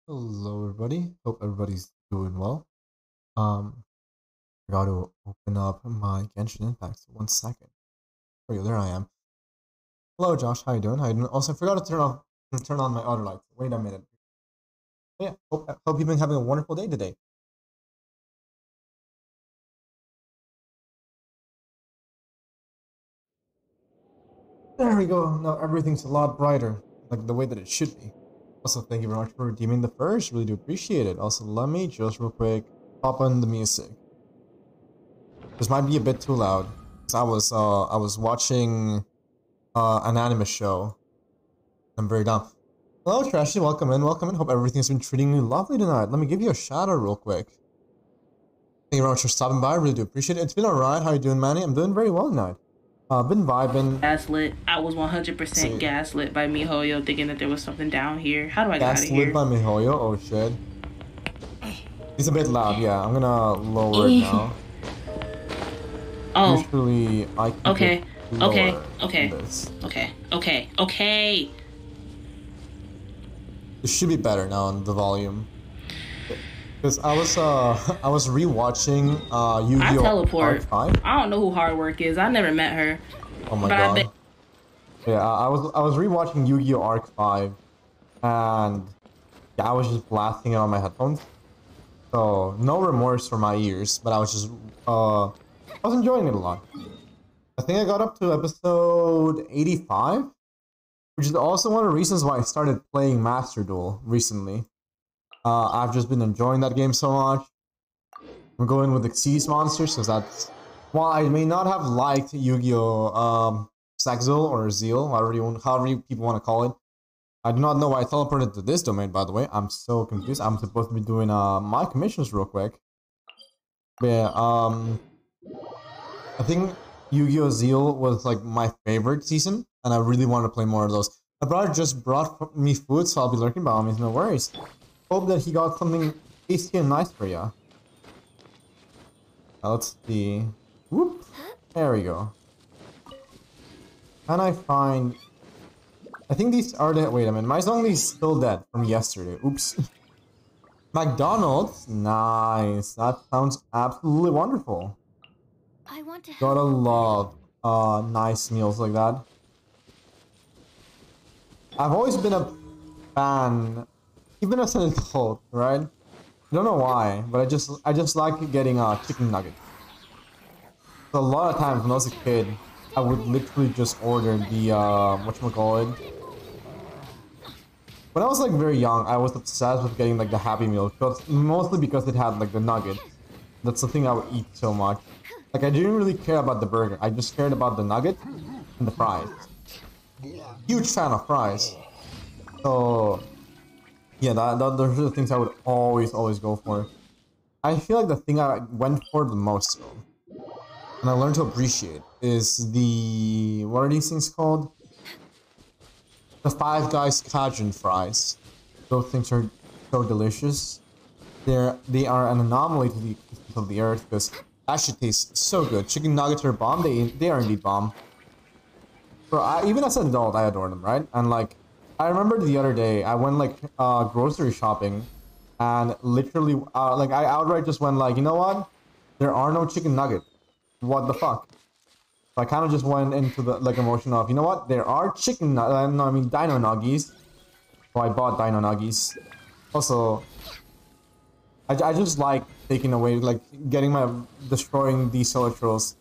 Hello, everybody. Hope everybody's doing well. I got to open up my Genshin Impact. So 1 second. Oh, yeah, there I am. Hello, Josh. How you doing? How you doing? Also, I forgot to turn on my auto lights. Wait a minute. Yeah. Hope you've been having a wonderful day today. There we go. Now everything's a lot brighter, like the way that it should be. Also, thank you very much for redeeming the first. Really do appreciate it. Also, let me just real quick pop on the music. This might be a bit too loud. I was watching an anime show. I'm very down. Hello, Trashy. Welcome in. Welcome in. Hope everything's been treating you lovely tonight. Let me give you a shout out real quick. Thank you very much for stopping by. I really do appreciate it. It's been alright. How you doing, Manny? I'm doing very well tonight. Been vibing. Gaslit. I was 100% See, gaslit by MiHoYo thinking that there was something down here. How do I get out of gaslit here? by Mihoyo. Oh shit. He's a bit loud. Yeah, I'm gonna lower it now. Oh, Usually I keep okay, it okay, lower than okay, this. okay. It should be better now on the volume. Because I was rewatching I Yu-Gi-Oh! Arc teleport. 5. I don't know who Hard Work is. I never met her. Oh my But I bet. god. Yeah, I was rewatching Yu-Gi-Oh! Arc 5, and yeah, I was just blasting it on my headphones. So no remorse for my ears, but I was enjoying it a lot. I think I got up to episode 85, which is also one of the reasons why I started playing Master Duel recently. I've just been enjoying that game so much. I'm going with the Xyz monsters because that's while I may not have liked Yu-Gi-Oh! Saxil or Zeal, however you people want to call it. I do not know why I teleported to this domain, by the way. I'm so confused. I'm supposed to be doing my commissions real quick. But yeah, I think Yu-Gi-Oh! Zeal was like my favorite season, and I really want to play more of those. My brother just brought me food, so I'll be lurking by all means, no worries. Hope that he got something tasty and nice for you. Now let's see. Whoop! There we go. Can I find... I think these are the... Wait a minute, my zombie's still dead from yesterday. Oops. McDonald's? Nice. That sounds absolutely wonderful. I want to Gotta help. love nice meals like that. I've always been a fan, even as an adult, right? I don't know why, but I just like getting chicken nuggets. So a lot of times when I was a kid, I would literally just order the whatchamacallit. When I was like very young, I was obsessed with getting like the Happy Meal, mostly because it had like the nuggets. That's the thing I would eat so much. Like I didn't really care about the burger. I just cared about the nugget and the fries. Huge fan of fries. So yeah, those are the things I would always go for. I feel like the thing I went for the most though, and I learned to appreciate is the what are these things called? The Five Guys Cajun fries. Those things are so delicious. They are an anomaly to the existence of the earth because that shit tastes so good. Chicken nuggets are bomb. They are indeed bomb. Bro, even as an adult, I adore them, right? And like, I remember the other day I went like grocery shopping, and literally like I outright just went like, you know what? There are no chicken nuggets. What the fuck? So I kind of just went into the like emotion of, you know what? There are no, I mean dino nuggies. So I bought dino nuggies. Also, I just like taking away, like destroying these Solatros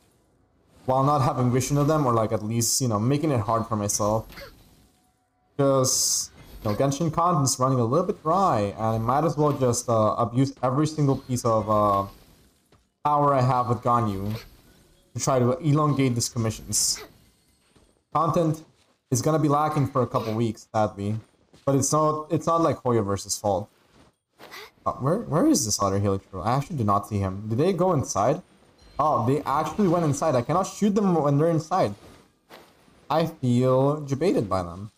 while not having vision of them, or like at least, you know, making it hard for myself. Because, you know, Genshin content's running a little bit dry, and I might as well just abuse every single piece of power I have with Ganyu to try to elongate these commissions. Content is gonna be lacking for a couple weeks, sadly, but it's not like Hoyoverse's fault. Where is this other healer troll? I actually do not see him. Did they go inside? Oh, they actually went inside. I cannot shoot them when they're inside. I feel debated by them.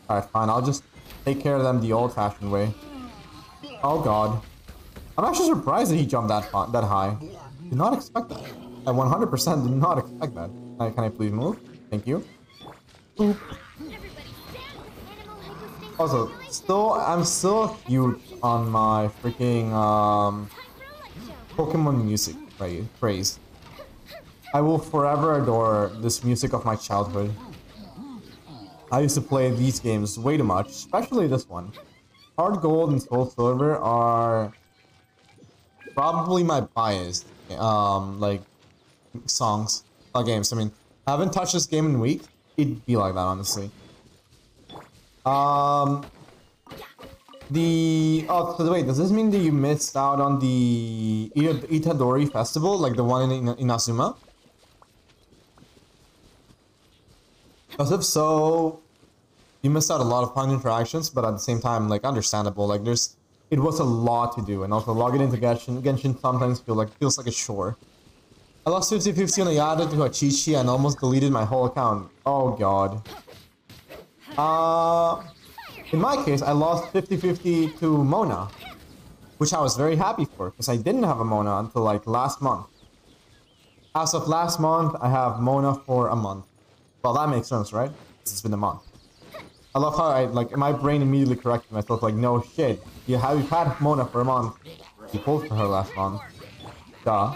Alright, fine. I'll just take care of them the old-fashioned way. Oh god. I'm actually surprised that he jumped that high. Did not expect that. I 100% did not expect that. Can I please move? Thank you. Boop. Also, I'm still huge on my freaking Pokemon music praise. I will forever adore this music of my childhood. I used to play these games way too much, especially this one. Hard Gold and Soul Silver are probably my biased like songs, games. I mean, I haven't touched this game in weeks. It'd be like that, honestly. So wait, does this mean that you missed out on the Itadori festival, like the one in Inazuma? Because if so, you missed out a lot of fun interactions, but at the same time, like, understandable. Like, it was a lot to do, and also logging into Genshin sometimes feels like a chore. I lost 50-50 on Ayada to Hachichi and almost deleted my whole account. Oh god. In my case, I lost 50-50 to Mona, which I was very happy for, because I didn't have a Mona until like last month. As of last month, I have Mona for a month. Well, that makes sense, right? It's been a month. I love how my brain immediately corrected myself, like, no shit, you've had Mona for a month. You pulled for her last month. Duh.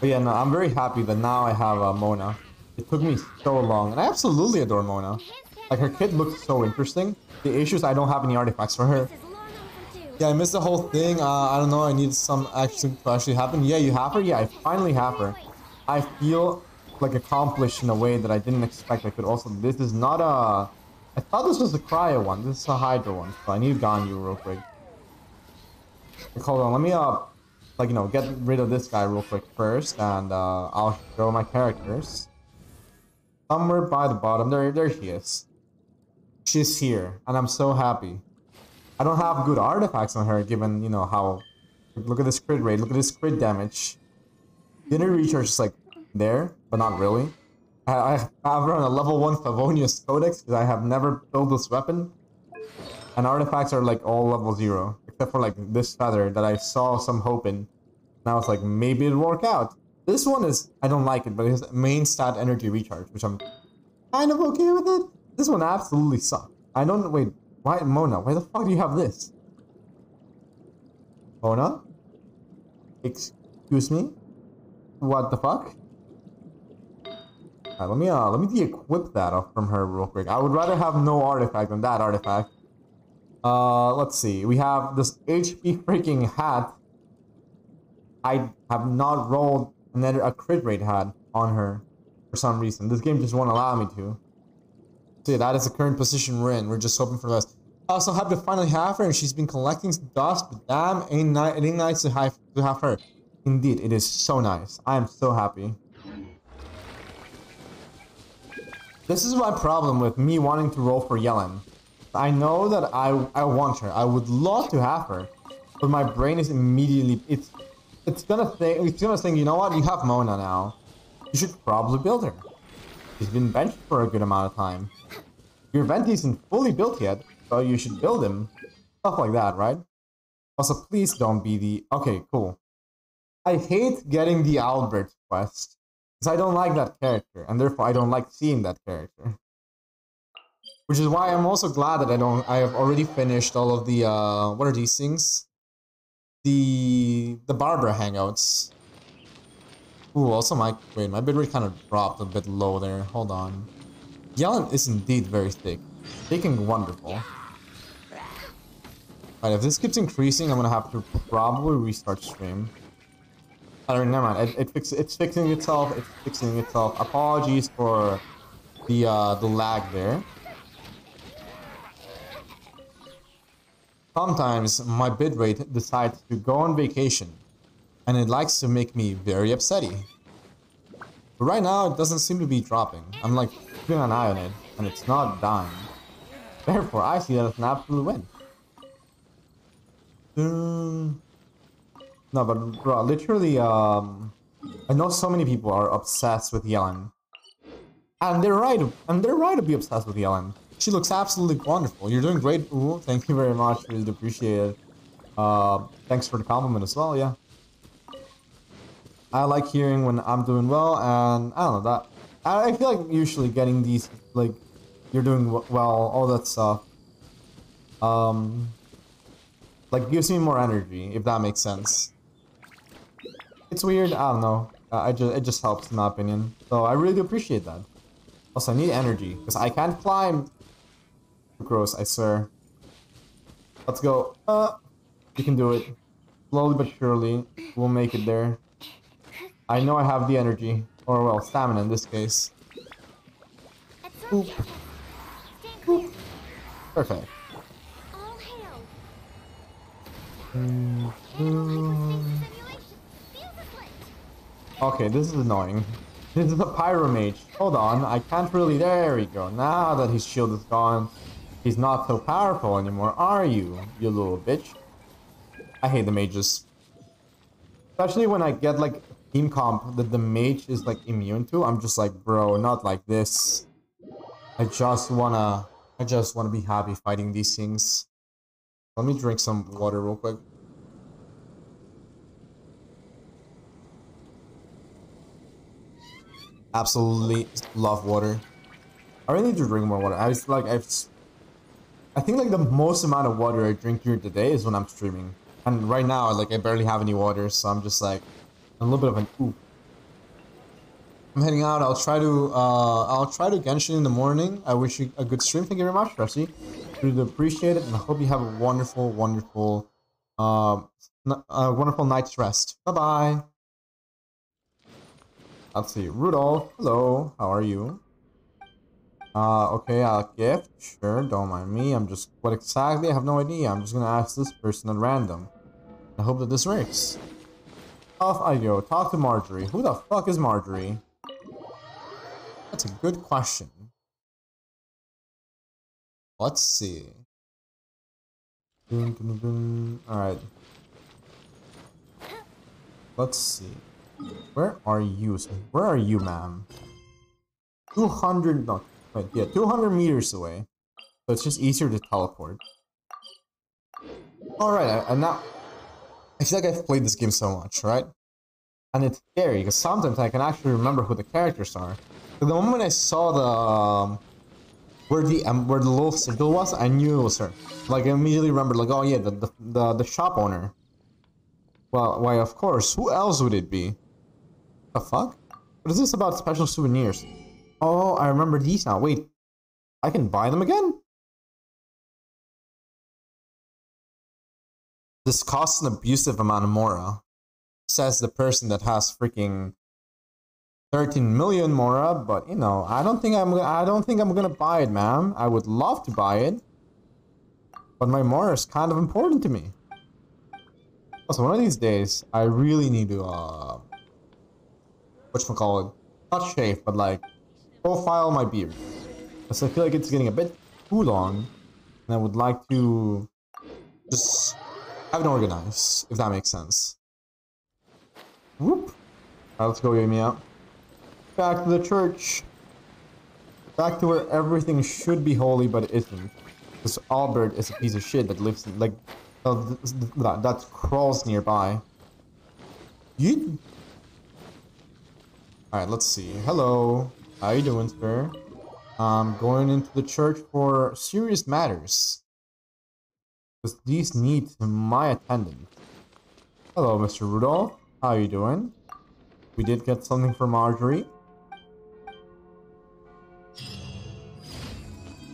But yeah, no, I'm very happy that now I have Mona. It took me so long, and I absolutely adore Mona. Like, her kit looks so interesting. The issue is I don't have any artifacts for her. Yeah, I missed the whole thing. I don't know, I need some action to actually happen. Yeah, you have her? Yeah, I finally have her. I feel like accomplished in a way that I didn't expect I could. Also, this is not a... I thought this was a Cryo one. This is a Hydra one. So I need Ganyu real quick. Like, hold on, let me get rid of this guy real quick first, and I'll show my characters. Somewhere by the bottom, there she is. She's here, and I'm so happy. I don't have good artifacts on her, given, how... Look at this crit rate, look at this crit damage. The inner recharge is like there, but not really. I have her on a level 1 Favonius Codex, because I have never built this weapon. And artifacts are like all level 0, except for like this feather that I saw some hope in. Now it's like, maybe it'll work out. This one is, I don't like it, but it has main stat energy recharge, which I'm kind of okay with it. This one absolutely sucks. I don't, wait, why, Mona, why the fuck do you have this? Mona? Excuse me? What the fuck? Alright, let me de-equip that off from her real quick. I would rather have no artifact than that artifact. Let's see. We have this HP freaking hat. I have not rolled a crit rate hat on her for some reason. This game just won't allow me to. See, that is the current position we're in. We're just hoping for the best. I also happy to finally have her, and she's been collecting dust, but damn, it ain't nice to have her. Indeed, it is so nice. I am so happy. This is my problem with me wanting to roll for Yellen. I know that I want her. I would love to have her, but my brain is immediately it's gonna think, you know what? You have Mona now. You should probably build her. She's been benched for a good amount of time. Your venti isn't fully built yet, so you should build him. Stuff like that, right? Also, please don't be the... Okay, cool. I hate getting the Albert quest, because I don't like that character, and therefore I don't like seeing that character. Which is why I'm also glad that I have already finished all of the, what are these things? The Barbara hangouts. Ooh, also my bitrate kind of dropped a bit low there. Hold on. Yellen is indeed very thick. Thick and wonderful. Alright, if this keeps increasing, I'm gonna have to probably restart stream. I don't know, never mind. It's fixing itself. It's fixing itself. Apologies for the lag there. Sometimes my bitrate decides to go on vacation, and it likes to make me very upsetty. But right now, it doesn't seem to be dropping. I'm like keeping an eye on it, and it's not dying. Therefore, I see that as an absolute win. No, but bro, literally, I know so many people are obsessed with Yellen. And they're right to be obsessed with Yellen. She looks absolutely wonderful. You're doing great. Ooh, thank you very much. Really appreciate it. Thanks for the compliment as well, yeah. I like hearing when I'm doing well, and I don't know, that I feel like usually getting these like you're doing well, all that stuff. Like gives me more energy, if that makes sense. It's weird, I don't know. It just helps in my opinion. So I really do appreciate that. Also, I need energy because I can't climb. Gross, I swear. Let's go. You can do it. Slowly but surely, we'll make it there. I know I have the energy, or well, stamina in this case. Boop. Boop. Perfect. Okay, this is annoying. This is a pyro mage. Hold on, I can't really. There we go. Now that his shield is gone, he's not so powerful anymore, are you, you little bitch? I hate the mages. Especially when I get like team comp that the mage is like immune to. I'm just like, bro, not like this. I just wanna be happy fighting these things. Let me drink some water real quick. Absolutely love water. I really need to drink more water. I think like the most amount of water I drink during the day is when I'm streaming. And right now, like I barely have any water, so I'm just like a little bit of an ooh. I'm heading out. I'll try to Genshin in the morning. I wish you a good stream. Thank you very much, Rusty. Really appreciate it, and I hope you have a wonderful night's rest. Bye bye. Let's see, Rudolph. Hello, how are you? Okay, gift. Sure, don't mind me. What exactly? I have no idea. I'm just gonna ask this person at random. I hope that this works. Off I go. Talk to Marjorie. Who the fuck is Marjorie? That's a good question. Let's see. Alright. Let's see. Where are you? Where are you, ma'am? 200, no, wait, yeah, 200 meters away. So it's just easier to teleport. Alright, and now, I feel like I've played this game so much, right? And it's scary, because sometimes I can actually remember who the characters are. So the moment I saw the, where the little sigil was, I knew it was her. Like, I immediately remembered, like, oh yeah, the shop owner. Well, why, of course, who else would it be? The fuck? What is this about special souvenirs? Oh, I remember these now. Wait, I can buy them again? This costs an abusive amount of mora, says the person that has freaking 13 million mora. But you know, I don't think I'm gonna buy it, ma'am. I would love to buy it, but my mora is kind of important to me. Also, one of these days, I really need to whatchamacallit, not shave, but like profile my beard, because I feel like it's getting a bit too long, and I would like to just have it organized, if that makes sense. Whoop. Alright, let's go, Yamiya. Back to the church. Back to where everything should be holy, but it isn't. Because Albert is a piece of shit that lives like that crawls nearby. You. Alright, let's see. Hello. How you doing, sir? I'm going into the church for serious matters. Because these need my attendance. Hello, Mr. Rudolph. How you doing? We did get something for Marjorie.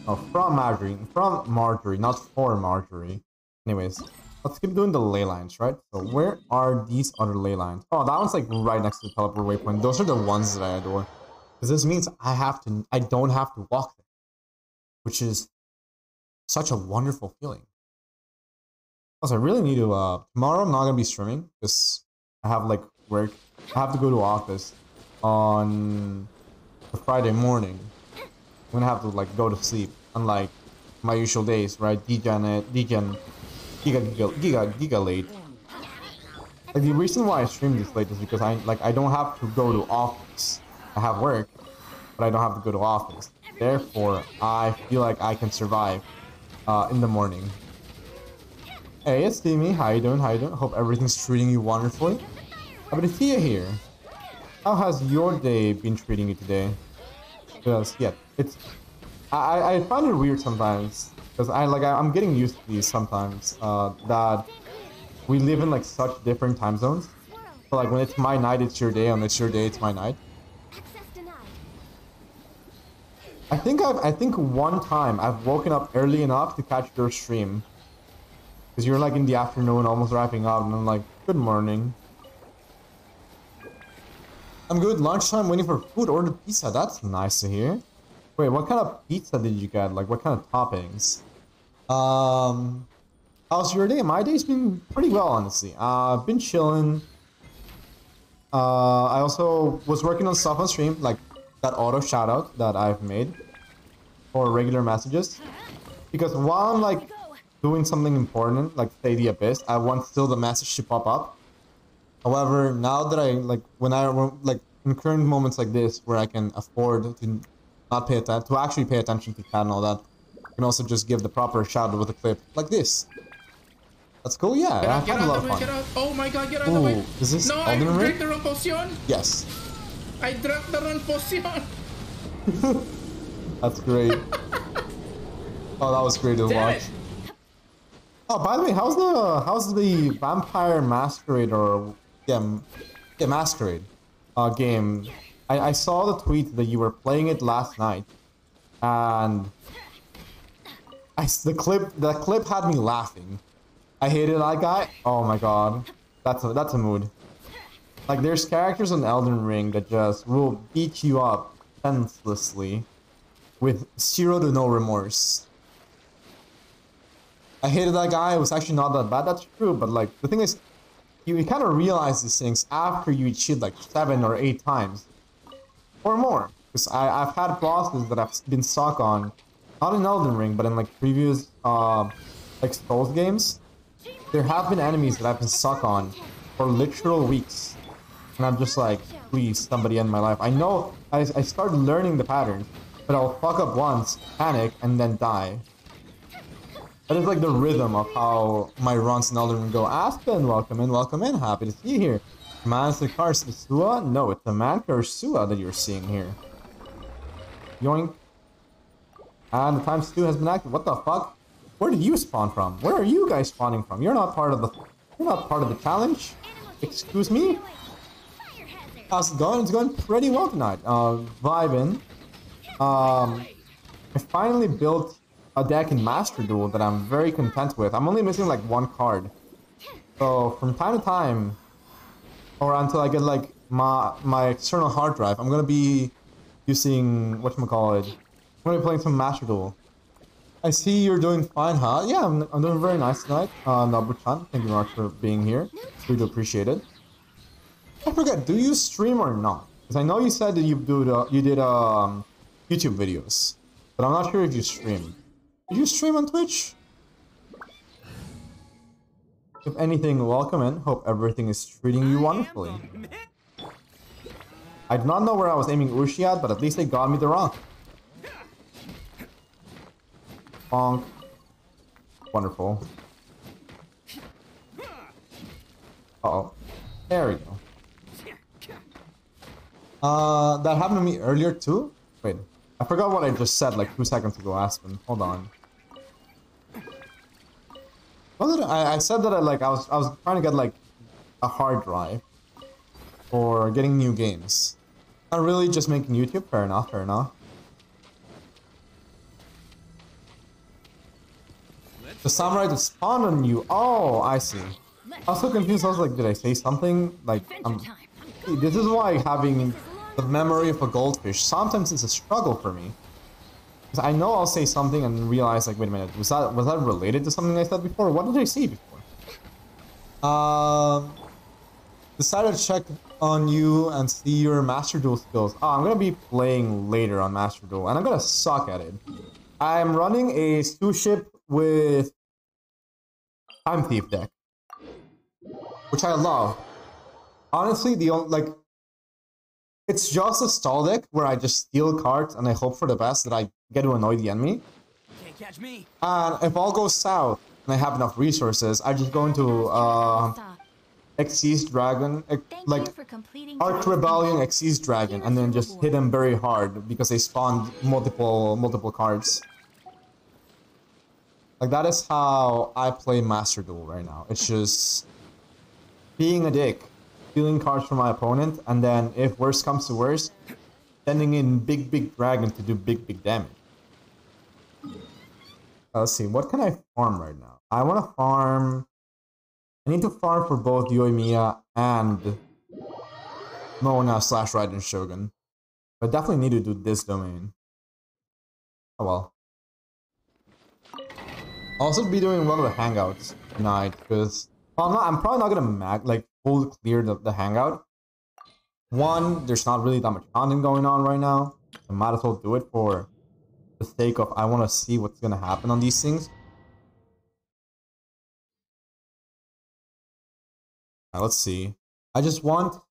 Oh, from Marjorie, not for Marjorie. Anyways, let's keep doing the ley lines, right? So where are these other ley lines? Oh, that one's like right next to the teleport waypoint. Those are the ones that I adore. Because this means I don't have to walk there. Which is such a wonderful feeling. Also, I really need to, tomorrow I'm not gonna be streaming, because I have like work. I have to go to office on a Friday morning. I'm gonna have to like go to sleep, unlike my usual days, right? Giga late. Like the reason why I stream this late is because I don't have to go to office. I have work, but I don't have to go to office. Therefore, I feel like I can survive in the morning. Hey, it's Timmy. How you doing? How you doing? Hope everything's treating you wonderfully. Happy to see you here. How has your day been treating you today? Because yeah, it's I find it weird sometimes because I'm getting used to these sometimes. That we live in like such different time zones. So like when it's my night, it's your day, and it's your day, it's my night. I think one time I've woken up early enough to catch your stream. Because you're like in the afternoon, almost wrapping up, and I'm like, good morning. I'm good. Lunchtime waiting for food. Ordered pizza. That's nice to hear. Wait, what kind of pizza did you get? Like, what kind of toppings? How's your day? My day's been pretty well, honestly. I've been chilling. I also was working on stuff on stream, like that auto shoutout that I've made for regular messages. Because while I'm like doing something important, like say the Abyss, I want still the message to pop up. However, now that I like like in current moments like this where I can afford to not pay attention, to actually pay attention to chat and all that, I can also just give the proper shout out with a clip like this. That's cool, yeah. I had a lot of fun. Get out. Oh my god, get out of the way. Is this No, I Elden Ring? drank the wrong potion. Yes. I drank the wrong potion. That's great. Oh, that was great to watch. Oh, by the way, how's the Vampire Masquerade or Masquerade game? I saw the tweet that you were playing it last night, and the clip had me laughing. I hated that guy. Oh my god, that's a mood. Like there's characters in Elden Ring that just will beat you up senselessly with zero to no remorse. I hated that guy. It was actually not that bad. That's true, but like the thing is, you kind of realize these things after you cheat like 7 or 8 times or more. Because I've had bosses that I've been stuck on, not in Elden Ring, but in like previous like Souls games. There have been enemies that I've been stuck on for literal weeks, and I'm just like, please, somebody end my life. I know I started learning the patterns, but I'll fuck up once, panic, and then die. That is like the rhythm of how my runs in Elden Ring go. Aspen, welcome in, happy to see you here. Man's the car Sua? No, it's the man Sua that you're seeing here. Yoink. And the times 2 has been active. What the fuck? Where did you spawn from? Where are you guys spawning from? You're not part of the challenge. Excuse me? How's it going? It's going pretty well tonight. Vibing. I finally built a deck in Master Duel that I'm very content with. I'm only missing like 1 card. So from time to time, or until I get like my external hard drive, I'm gonna be using whatchamacallit. I'm gonna be playing some Master Duel. I see you're doing fine, huh? Yeah, I'm doing very nice tonight. Nabu-chan, thank you very much for being here. We do appreciate it. I forget, do you stream or not? Because I know you said that you did YouTube videos, but I'm not sure if you stream. Do you stream on Twitch? If anything, welcome in. Hope everything is treating you wonderfully. I do not know where I was aiming Ushi at, but at least they got me the rock. Bonk. Wonderful. Uh-oh. There we go. That happened to me earlier too? Wait, I forgot what I just said like 2 seconds ago, Aspen. Hold on. What did I said that I was trying to get like a hard drive for getting new games. Not really just making YouTube. Fair enough, fair enough. The samurai that spawned on you. Oh, I see. I was so confused. I was like, did I say something? Like, this is why having the memory of a goldfish, sometimes it's a struggle for me. Because I know I'll say something and realize, like, wait a minute, was that related to something I said before? What did I say before? Decided to check on you and see your Master Duel skills. Oh, I'm gonna be playing later on Master Duel, and I'm gonna suck at it. I'm running a stew ship with Time Thief deck, which I love. Honestly, it's just a stall deck where I just steal cards and I hope for the best that I get to annoy the enemy. Can't catch me. And if all goes south and I have enough resources, I just go into Xyz Dragon, like Arch Rebellion Xyz Dragon, and then just hit him very hard because they spawned multiple cards. Like that is how I play Master Duel right now. It's just being a dick, stealing cards from my opponent, and then if worse comes to worse, sending in big dragon to do big damage. Let's see, what can I farm right now? I want to farm. I need to farm for both Yoimiya and Mona / Raiden Shogun. I definitely need to do this domain. Oh well. I'll also be doing one of the hangouts tonight because I'm probably not gonna full clear the hangout. One, there's not really that much content going on right now. I might as well do it for the sake of I want to see what's gonna happen on these things. Now, let's see. I just want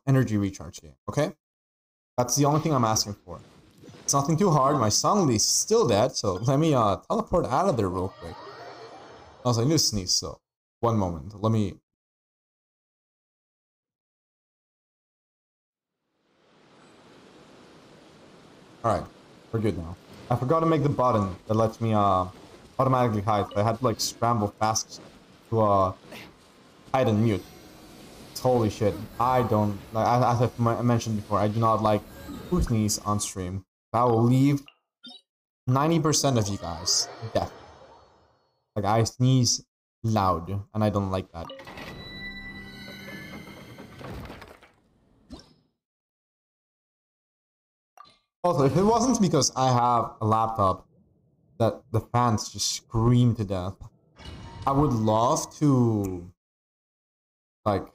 energy recharge game. Okay, that's the only thing I'm asking for. It's nothing too hard. My Songli's still dead, so let me teleport out of there real quick. Also, I need to sneeze, so one moment. Let me. Alright, we're good now. I forgot to make the button that lets me automatically hide. So I had to like scramble fast to hide and mute. Holy shit. I don't like, as I mentioned before, I do not like to sneeze on stream. I will leave 90% of you guys deaf. Like I sneeze loud and I don't like that. Also, if it wasn't because I have a laptop that the fans just scream to death, I would love to like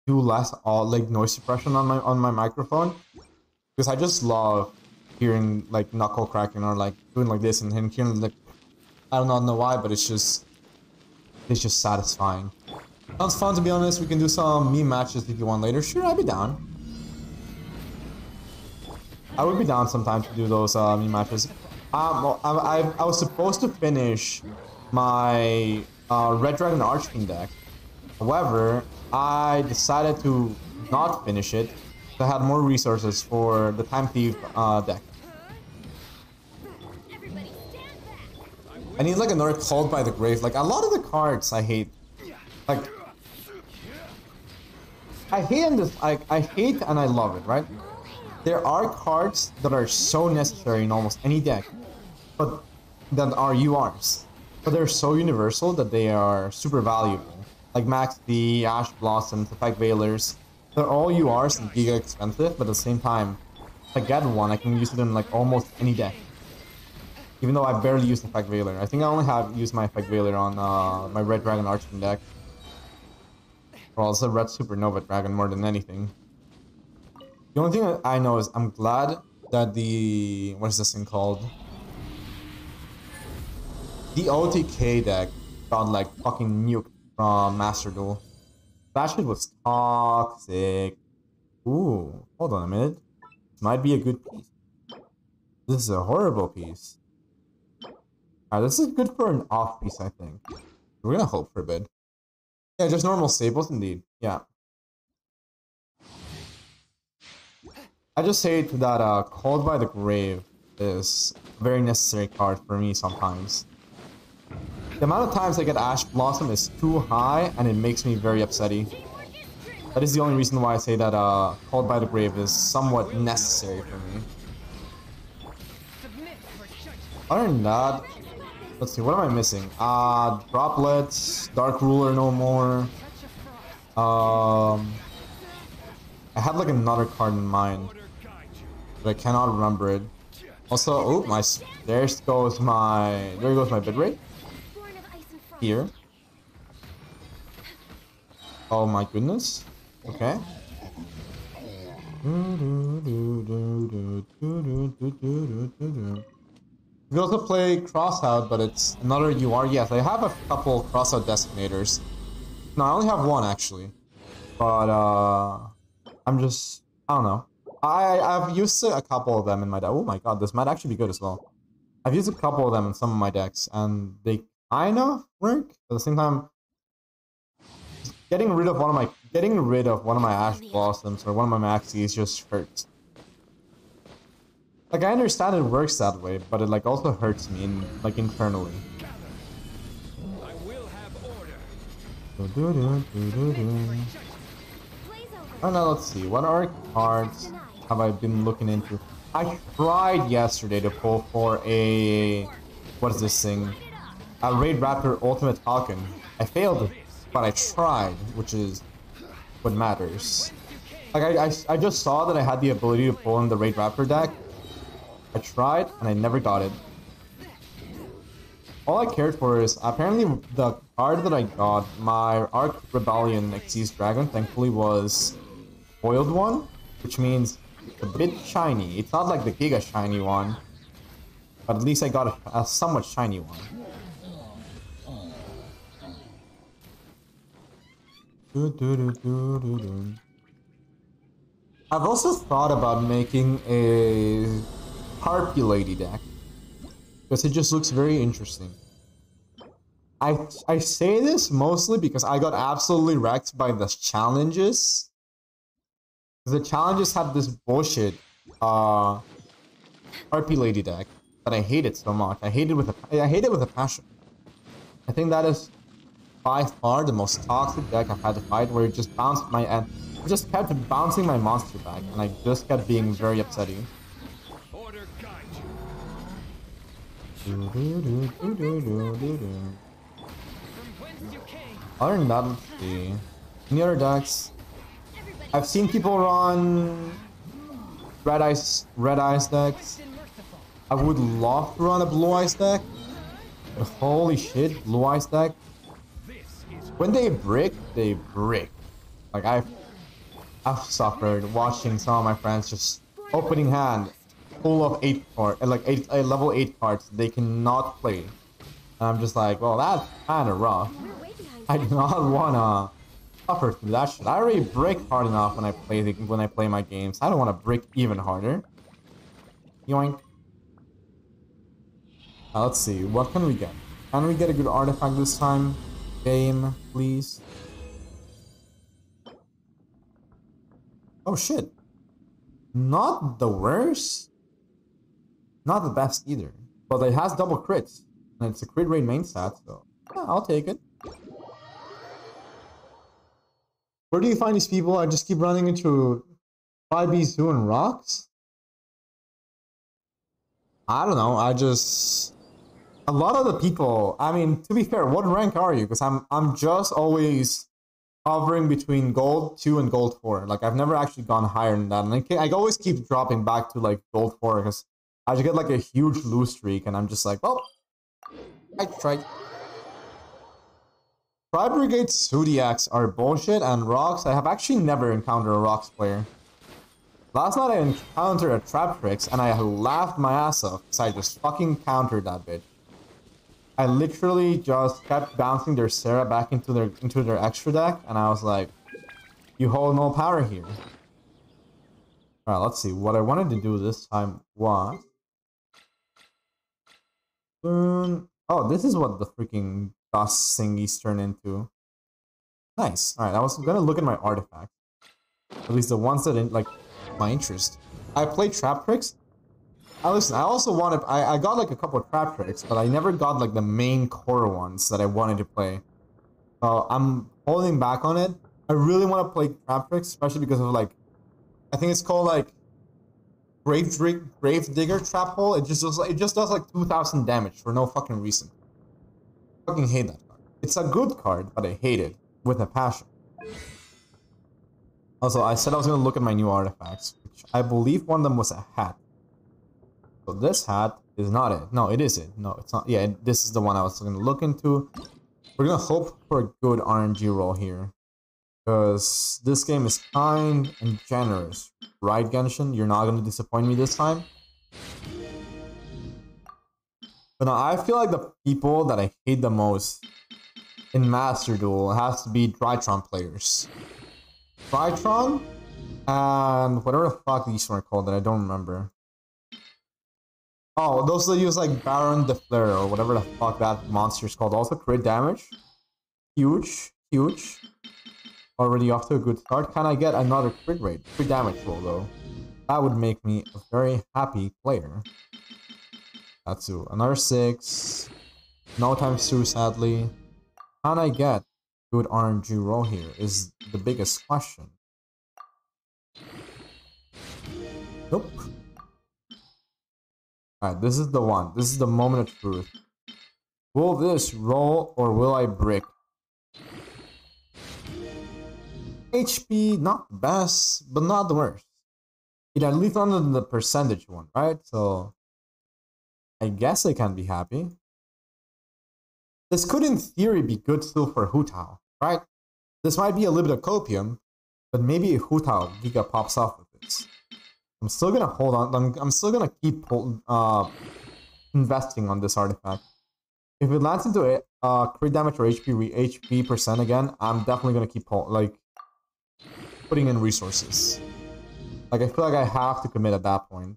do less noise suppression on my microphone because I just love hearing like knuckle cracking or like doing like this and hearing like I don't know why, but it's just satisfying. Sounds fun to be honest. We can do some meme matches if you want later. Sure, I'd be down. I would be down sometimes to do those meme matches. I was supposed to finish my Red Dragon Archfiend deck. However, I decided to not finish it. So I had more resources for the Time Thief deck. I need like another Called by the Grave. Like a lot of the cards I hate. Like I hate and I love it, right? There are cards that are so necessary in almost any deck, but that are URs. But they're so universal that they are super valuable. Like Max D, Ash Blossoms, Effect Veilers. They're all URs and giga expensive, but at the same time, if I get one, I can use it in like almost any deck. Even though I barely use Effect Veiler. I think I only have used my Effect Veiler on my Red Dragon Archfiend deck. Well, it's a Red Supernova Dragon more than anything. The only thing I know is I'm glad that the... what is this thing called? The OTK deck got like fucking nuked from Master Duel. That shit was toxic. Ooh, hold on a minute. This might be a good piece. This is a horrible piece. Alright, this is good for an off piece, I think. We're gonna hope for a bit. Yeah, just normal staples indeed. Yeah. I just hate that Called by the Grave is a very necessary card for me sometimes. The amount of times I get Ash Blossom is too high and it makes me very upsetty. That is the only reason why I say that Called by the Grave is somewhat necessary for me. Other than that, let's see, what am I missing? Droplets, Dark Ruler no more. I had like another card in mind, but I cannot remember it. Also, oh, there goes my bitrate. Here. Oh my goodness. Okay. You can also play Crossout, but it's another UR. Yes, I have a couple Crossout designators. No, I only have one actually. But I don't know. I've used a couple of them in my deck. Oh my god, this might actually be good as well. I've used a couple of them in some of my decks, and they kind of work. At the same time, getting rid of one of my Ash Blossoms or one of my Maxies just hurts. Like I understand it works that way, but it like also hurts me like internally. I will have order. Oh no, let's see. What are cards have I been looking into? I tried yesterday to pull for a what is this thing? A Raid Raptor Ultimate Falcon. I failed, but I tried, which is what matters. Like I just saw that I had the ability to pull in the Raid Raptor deck. I tried and I never got it. All I cared for is apparently the card that I got, my Arc Rebellion Xyz Dragon, thankfully was foiled one, which means it's a bit shiny. It's not like the Giga shiny one, but at least I got a somewhat shiny one. I've also thought about making a Harpy Lady deck because it just looks very interesting. I say this mostly because I got absolutely wrecked by the challenges. The challenges have this bullshit Harpy Lady deck that I hate it so much. I hate it with a passion. I think that is by far the most toxic deck I've had to fight, where it just bounced my end. It just kept bouncing my monster back, and I just kept being very upsetting. Order guide Other than that, let's see. Any other decks? I've seen people run red ice decks. I would love to run a blue ice deck, but holy shit, blue ice deck. When they brick, they brick. Like I've suffered watching some of my friends just opening hand full of level 8 cards they cannot play. And I'm just like, well, that's kind of rough. I do not wanna suffer through that shit. I already break hard enough when I play my games. I don't want to break even harder. Yoink. Now let's see, what can we get? Can we get a good artifact this time? Game, please. Oh shit. Not the worst. Not the best either. But it has double crits. And it's a crit rate main stat, so yeah, I'll take it. Where do you find these people? I just keep running into 5Bs doing rocks? I don't know, a lot of the people, I mean, to be fair, what rank are you? Because I'm just always hovering between gold 2 and gold 4. Like, I've never actually gone higher than that. And I always keep dropping back to, like, gold 4, because I just get, like, a huge lose streak, and I'm just like, well, I tried. Tri-Brigade Zodiacs are bullshit, and rocks, I have actually never encountered a rocks player. Last night I encountered a Traptrix, and I laughed my ass off, because I just fucking countered that bitch. I literally just kept bouncing their Sarah back into their extra deck, and I was like, you hold no power here. Alright, let's see. What I wanted to do this time was... oh, this is what the freaking dust thingies turn into. Nice. Alright, I was gonna look at my artifacts. At least the ones that didn't, like, my interest. I played Traptrix. Listen, I also wanted... I got, like, a couple of Traptrix, but I never got, like, the main core ones that I wanted to play. So, I'm holding back on it. I really want to play Traptrix, especially because of, like... I think it's called, like... Grave Digger Trap Hole. It just does, like, 2,000 damage for no fucking reason. I fucking hate that card. It's a good card, but I hate it. With a passion. Also, I said I was going to look at my new artifacts, which I believe one of them was a hat. So this hat is not it. No, it is it. No, it's not. Yeah, this is the one I was going to look into. We're going to hope for a good RNG roll here. Because this game is kind and generous. Right, Genshin? You're not going to disappoint me this time? But no, I feel like the people that I hate the most in Master Duel has to be Drytron players. Drytron? And whatever the fuck these one are called that I don't remember. Oh, those that use like Baron de Fleur or whatever the fuck that monster is called. Also crit damage. Huge. Huge. Already off to a good start. Can I get another crit rate? Crit damage roll though. That would make me a very happy player. That's another 6. No times 2, sadly. Can I get good RNG roll here is the biggest question. Nope. Alright, this is the one. This is the moment of truth. Will this roll or will I brick? HP, not the best, but not the worst. It at least under the percentage one, right? So I guess I can be happy. This could in theory be good still for Hu Tao, right? This might be a little bit of copium, but maybe a Hu Tao Giga pops off with this. I'm still gonna hold on. I'm still gonna keep investing on this artifact. If it lands into crit damage or HP percent again, I'm definitely gonna keep putting in resources. Like I feel like I have to commit at that point.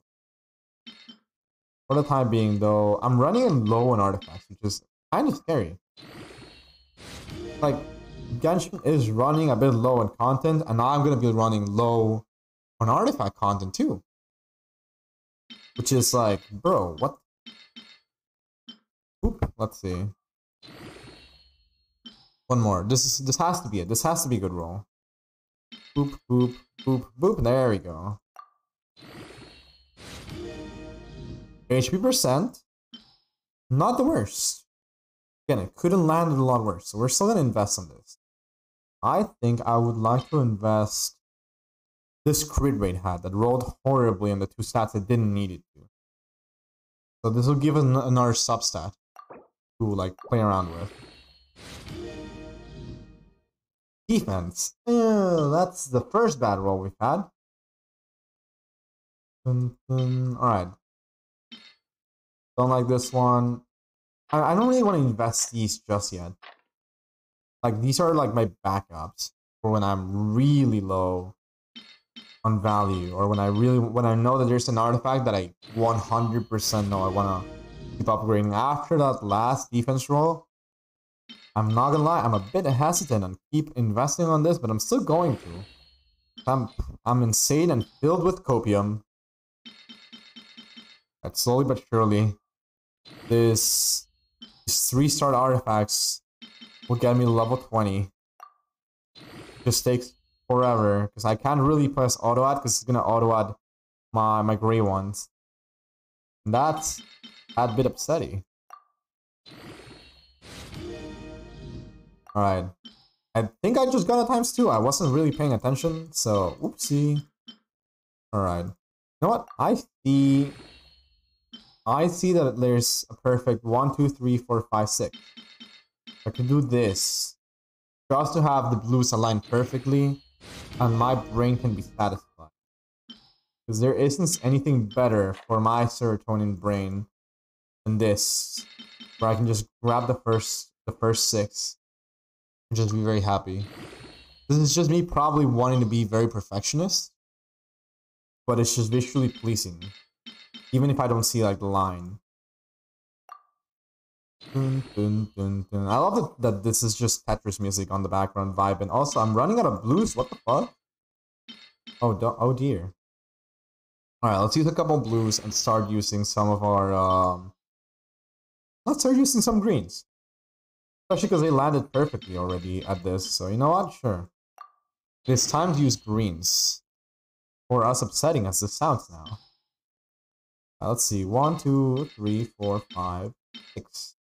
For the time being, though, I'm running in low on artifacts, which is kind of scary. Like Genshin is running a bit low on content, and now I'm gonna be running low on artifact content too. Which is like, bro, what? Oop, let's see. One more. This has to be it. This has to be a good roll. Boop, boop, boop, boop. There we go. HP percent. Not the worst. Again, it couldn't land a lot worse. So we're still gonna invest on this. I think I would like to invest this crit rate had that rolled horribly on the 2 stats it didn't need it to. So this will give us another substat to like play around with. Defense. That's the first bad roll we've had. Alright. Don't like this one. I don't really want to invest these just yet. Like these are like my backups for when I'm really low on value, or when I know that there's an artifact that I 100% know I want to keep upgrading. After that last defense roll, I'm not gonna lie, I'm a bit hesitant on keep investing on this, but I'm still going to. I'm insane and filled with copium. That slowly but surely, these 3-star artifacts will get me to level 20. Just takes forever, because I can't really press auto add because it's gonna auto add my gray ones. And that's a bit upsetting. Alright. I think I just got a ×2. I wasn't really paying attention, so oopsie. Alright. You know what? I see that there's a perfect 1, 2, 3, 4, 5, 6. I can do this just to have the blues aligned perfectly, and my brain can be satisfied. Because there isn't anything better for my serotonin brain than this, where I can just grab the first 6 and just be very happy. This is just me probably wanting to be very perfectionist, but it's just visually pleasing, even if I don't see like the line. Dun, dun, dun, dun. I love that this is just Tetris music on the background vibe, and also I'm running out of blues. What the fuck? Oh dear. Alright, let's use a couple blues and start using some of our let's start using some greens. Especially because they landed perfectly already at this, so you know what? Sure. It's time to use greens. Or as upsetting as this sounds now. Let's see. 1, 2, 3, 4, 5, 6.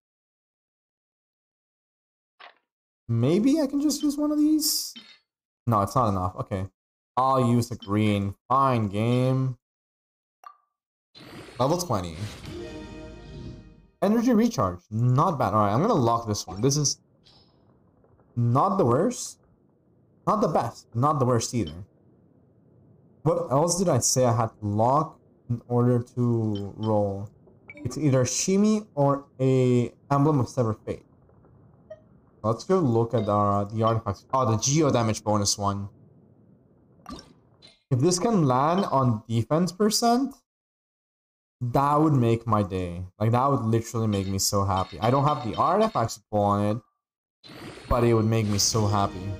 Maybe I can just use one of these? No, it's not enough. Okay. I'll use the green. Fine, game. Level 20. Energy recharge. Not bad. Alright, I'm gonna lock this one. This is not the worst. Not the best. Not the worst either. What else did I say I had to lock in order to roll? It's either Shimi or a Emblem of Severed Fate. Let's go look at the artifacts. Oh, the geo damage bonus one. If this can land on defense percent, that would make my day. Like, that would literally make me so happy. I don't have the artifacts to pull on it, but it would make me so happy.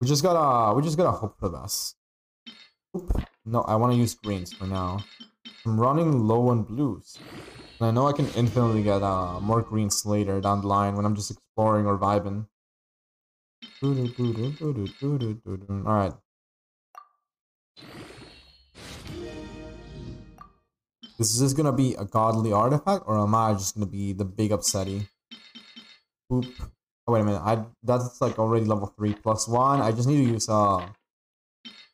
We just gotta hope for the best. Oop. No, I want to use greens for now. I'm running low on blues. And I know I can infinitely get more greens later down the line when I'm just exploring or vibing. Alright. Is this gonna be a godly artifact, or am I just gonna be the big upsetty? Oop. Oh, wait a minute. That's like already level 3 plus 1. I just need to use a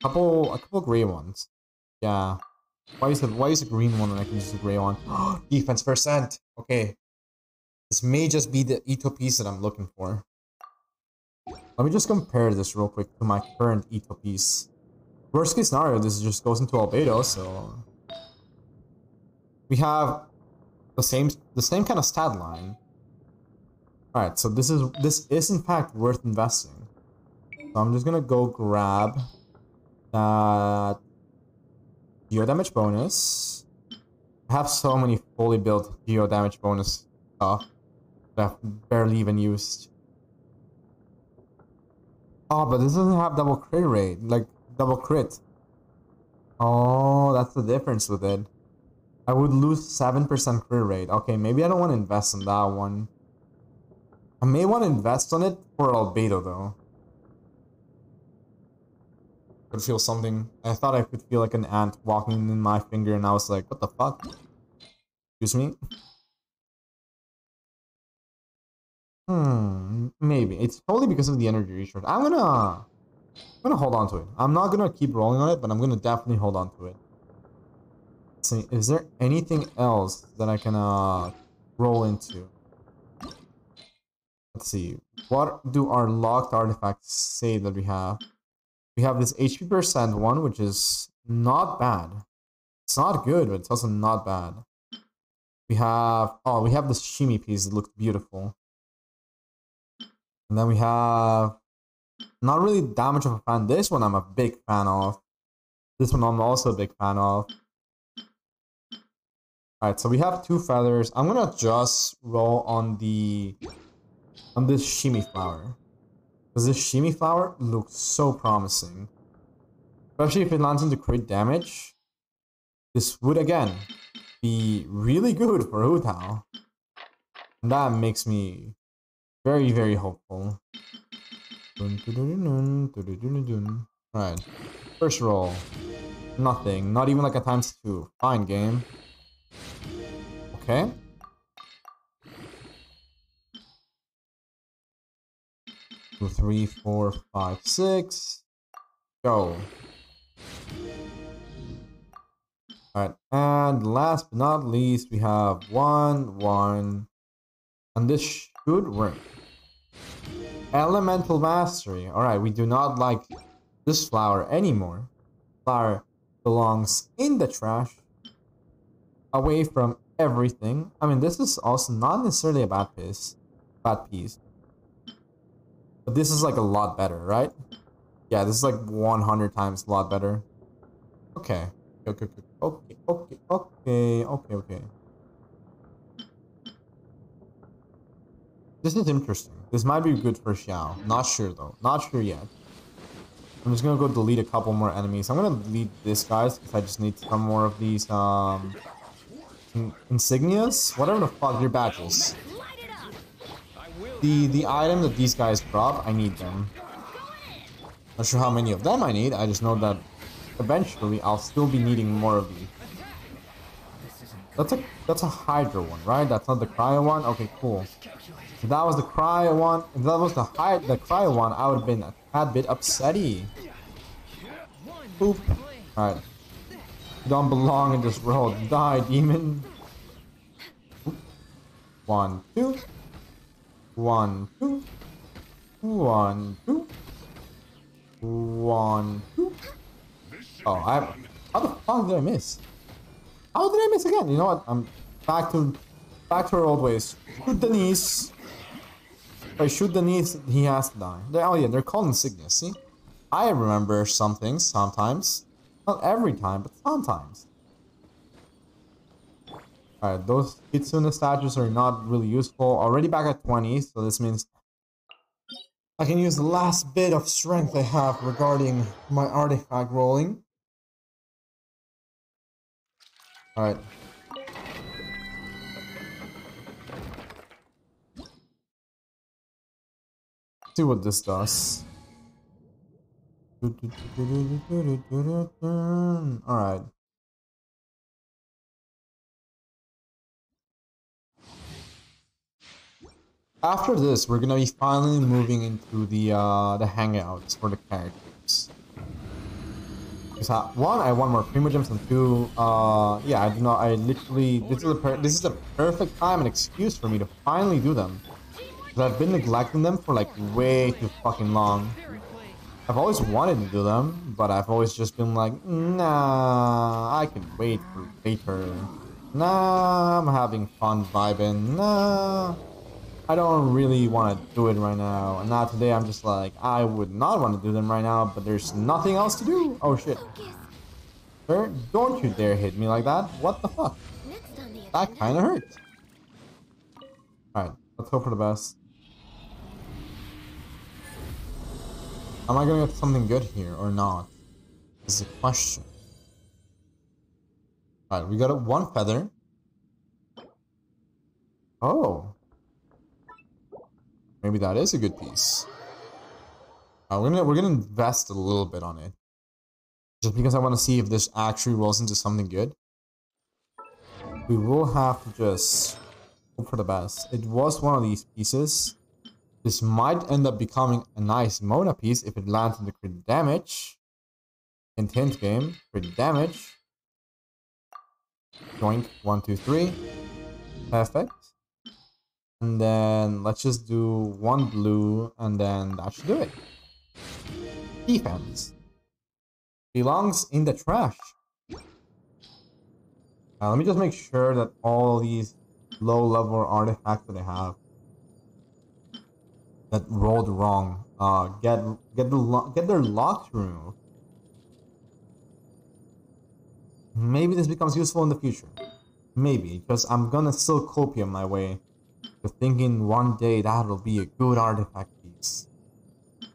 couple gray ones. Yeah. Why use a green one when I can use a gray one? Defense percent. Okay. This may just be the Ito piece that I'm looking for. Let me just compare this real quick to my current Ito piece. Worst case scenario, this just goes into albedo, so we have the same kind of stat line. Alright, so this is in fact worth investing. So I'm just gonna go grab that geo damage bonus. I have so many fully built geo damage bonus stuff that I've barely even used. Oh, but this doesn't have double crit rate, like double crit. Oh, that's the difference with it. I would lose 7% crit rate. Okay, maybe I don't want to invest in that one. I may want to invest on it for albedo though. Could feel something. I thought I could feel like an ant walking in my finger, and I was like, what the fuck? Excuse me? Maybe. It's probably because of the energy recharge. I'm gonna hold on to it. I'm not gonna keep rolling on it, but I'm gonna definitely hold on to it. Let's see, is there anything else that I can roll into? Let's see. What do our locked artifacts say that we have? We have this HP percent one, which is not bad. It's not good, but it's also not bad. We have this shimmy piece that looks beautiful. And then we have not really that much of a fan. This one I'm a big fan of. This one I'm also a big fan of. Alright, so we have 2 feathers. I'm gonna just roll on this shimmy flower. Because this shimmy flower looks so promising. Especially if it lands into crit damage. This would again be really good for Hu Tao. And that makes me very, very hopeful. Alright. First roll. Nothing. Not even like a ×2. Fine, game. Okay. Two, 3, 4, 5, 6. Go. Alright, and last but not least, we have 1, 1. And this should work. Elemental Mastery. Alright, we do not like this flower anymore. Flower belongs in the trash. Away from everything. I mean, this is also not necessarily a bad piece. But this is like a lot better, right? Yeah, this is like 100 times a lot better. Okay. Okay. This is interesting. This might be good for Xiao. Not sure though. Not sure yet. I'm just gonna go delete a couple more enemies. I'm gonna delete this guys because I just need some more of these insignias. Whatever the fuck your badges. The item that these guys drop, I need them. Not sure how many of them I need. I just know that eventually I'll still be needing more of these. That's a Hydra one, right? That's not the Cryo one? Okay, cool. If that was the Cryo one, if that was the Cryo one, I would have been a tad bit upsetty. Boop. Alright. You don't belong in this world. Die, demon. 1, 2. 1, 2. 1, 2. 1, 2. Oh, how the fuck did I miss? How did I miss again? You know what? I'm back to our old ways. Shoot the knees. If I shoot the knees, he has to die. Oh yeah, they're called insignias. See, I remember some things sometimes. Not every time, but sometimes. Alright, those Kitsune statues are not really useful. Already back at 20, so this means I can use the last bit of strength I have regarding my artifact rolling. Alright. See what this does. Alright. After this, we're gonna be finally moving into the hangouts for the characters. Because one, I want more primogems, and two, yeah, I do not. I literally, this is a perfect time and excuse for me to finally do them. Because I've been neglecting them for like way too fucking long. I've always wanted to do them, but I've always just been like, nah, I can wait for later. Nah, I'm having fun vibing. Nah, I don't really want to do it right now. And now today I'm just like, I would not want to do them right now, but there's nothing else to do. Oh shit. Sir, don't you dare hit me like that. What the fuck? That kind of hurt. Alright, let's hope for the best. Am I gonna get something good here or not? Is the question. Alright, we got one feather. Oh. Maybe that is a good piece. We're gonna invest a little bit on it. Just because I want to see if this actually rolls into something good. We will have to just hope for the best. It was one of these pieces. This might end up becoming a nice Mona piece if it lands in the crit damage. Hint hint game. Crit damage. Joint 1, 2, 3. Perfect. And then let's just do one blue and then that should do it. Defense. Belongs in the trash. Let me just make sure that all these low level artifacts that I have that rolled wrong get their locks removed. Maybe this becomes useful in the future. Maybe, because I'm gonna still copium my way to thinking one day that will be a good artifact piece.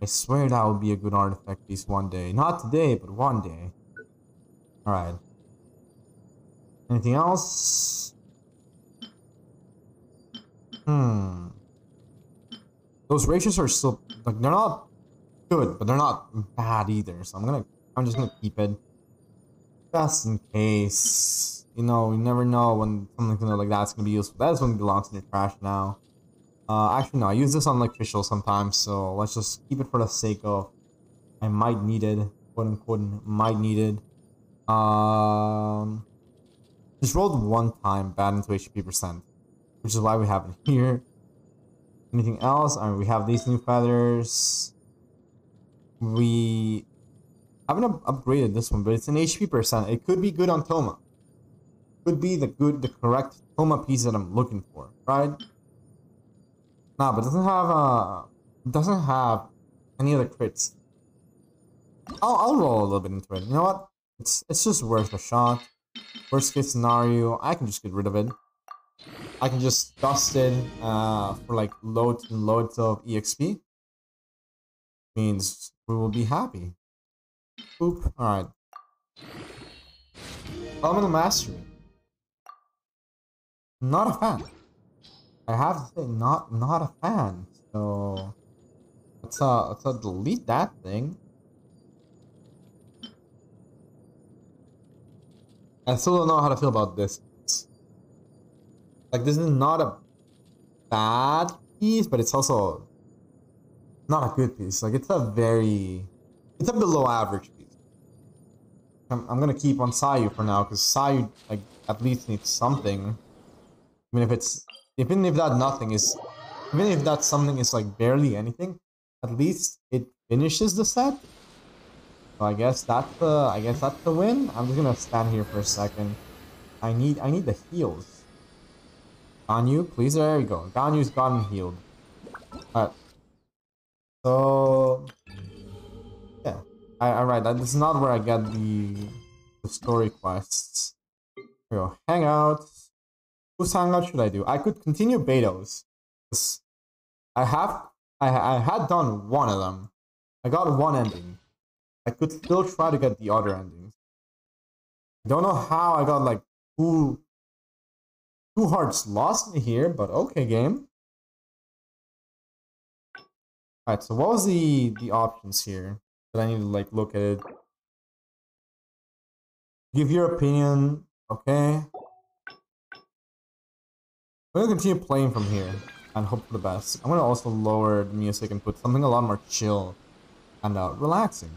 I swear that will be a good artifact piece one day. Not today, but one day. Alright. Anything else? Those ratios are still, like, they're not good, but they're not bad either. So I'm just gonna keep it. Just in case. You know, you never know when something like that's gonna be useful. That is when it belongs in your trash now. Actually no, I use this on like official sometimes, so let's just keep it for the sake of I might need it, quote unquote, might need it. Just rolled one time bad into HP %, which is why we have it here. Anything else? I mean, we have these new feathers. We haven't upgraded this one, but it's an HP %. It could be good on Toma. Could be the correct Toma piece that I'm looking for, right? Nah, but it doesn't have any other crits. I'll roll a little bit into it. You know what? It's just worth a shot. Worst case scenario, I can just get rid of it. I can just dust it for like loads and loads of EXP. Means we will be happy. Oop. Alright. Elemental Mastery. Not a fan. I have to say, not a fan. So let's delete that thing. I still don't know how to feel about this. Like, this is not a bad piece, but it's also not a good piece. Like, it's a below average piece. I'm gonna keep on Sayu for now, because Sayu, like, at least needs something. Even if that something is like barely anything, at least it finishes the set. So I guess that's the win. I'm just gonna stand here for a second. I need the heals. Ganyu, please. There we go. Ganyu's gotten healed. Alright. So yeah. Alright, this is not where I get the story quests. Here we go. Hangouts. Whose hangout should I do? I could continue Beidou's. I have I had done one of them. I got one ending. I could still try to get the other endings. Don't know how I got like two hearts lost in here, but okay, game. Alright, so what was the options here? That I need to like look at it. Give your opinion, okay. I'm gonna continue playing from here and hope for the best. I'm gonna also lower the music and put something a lot more chill and relaxing.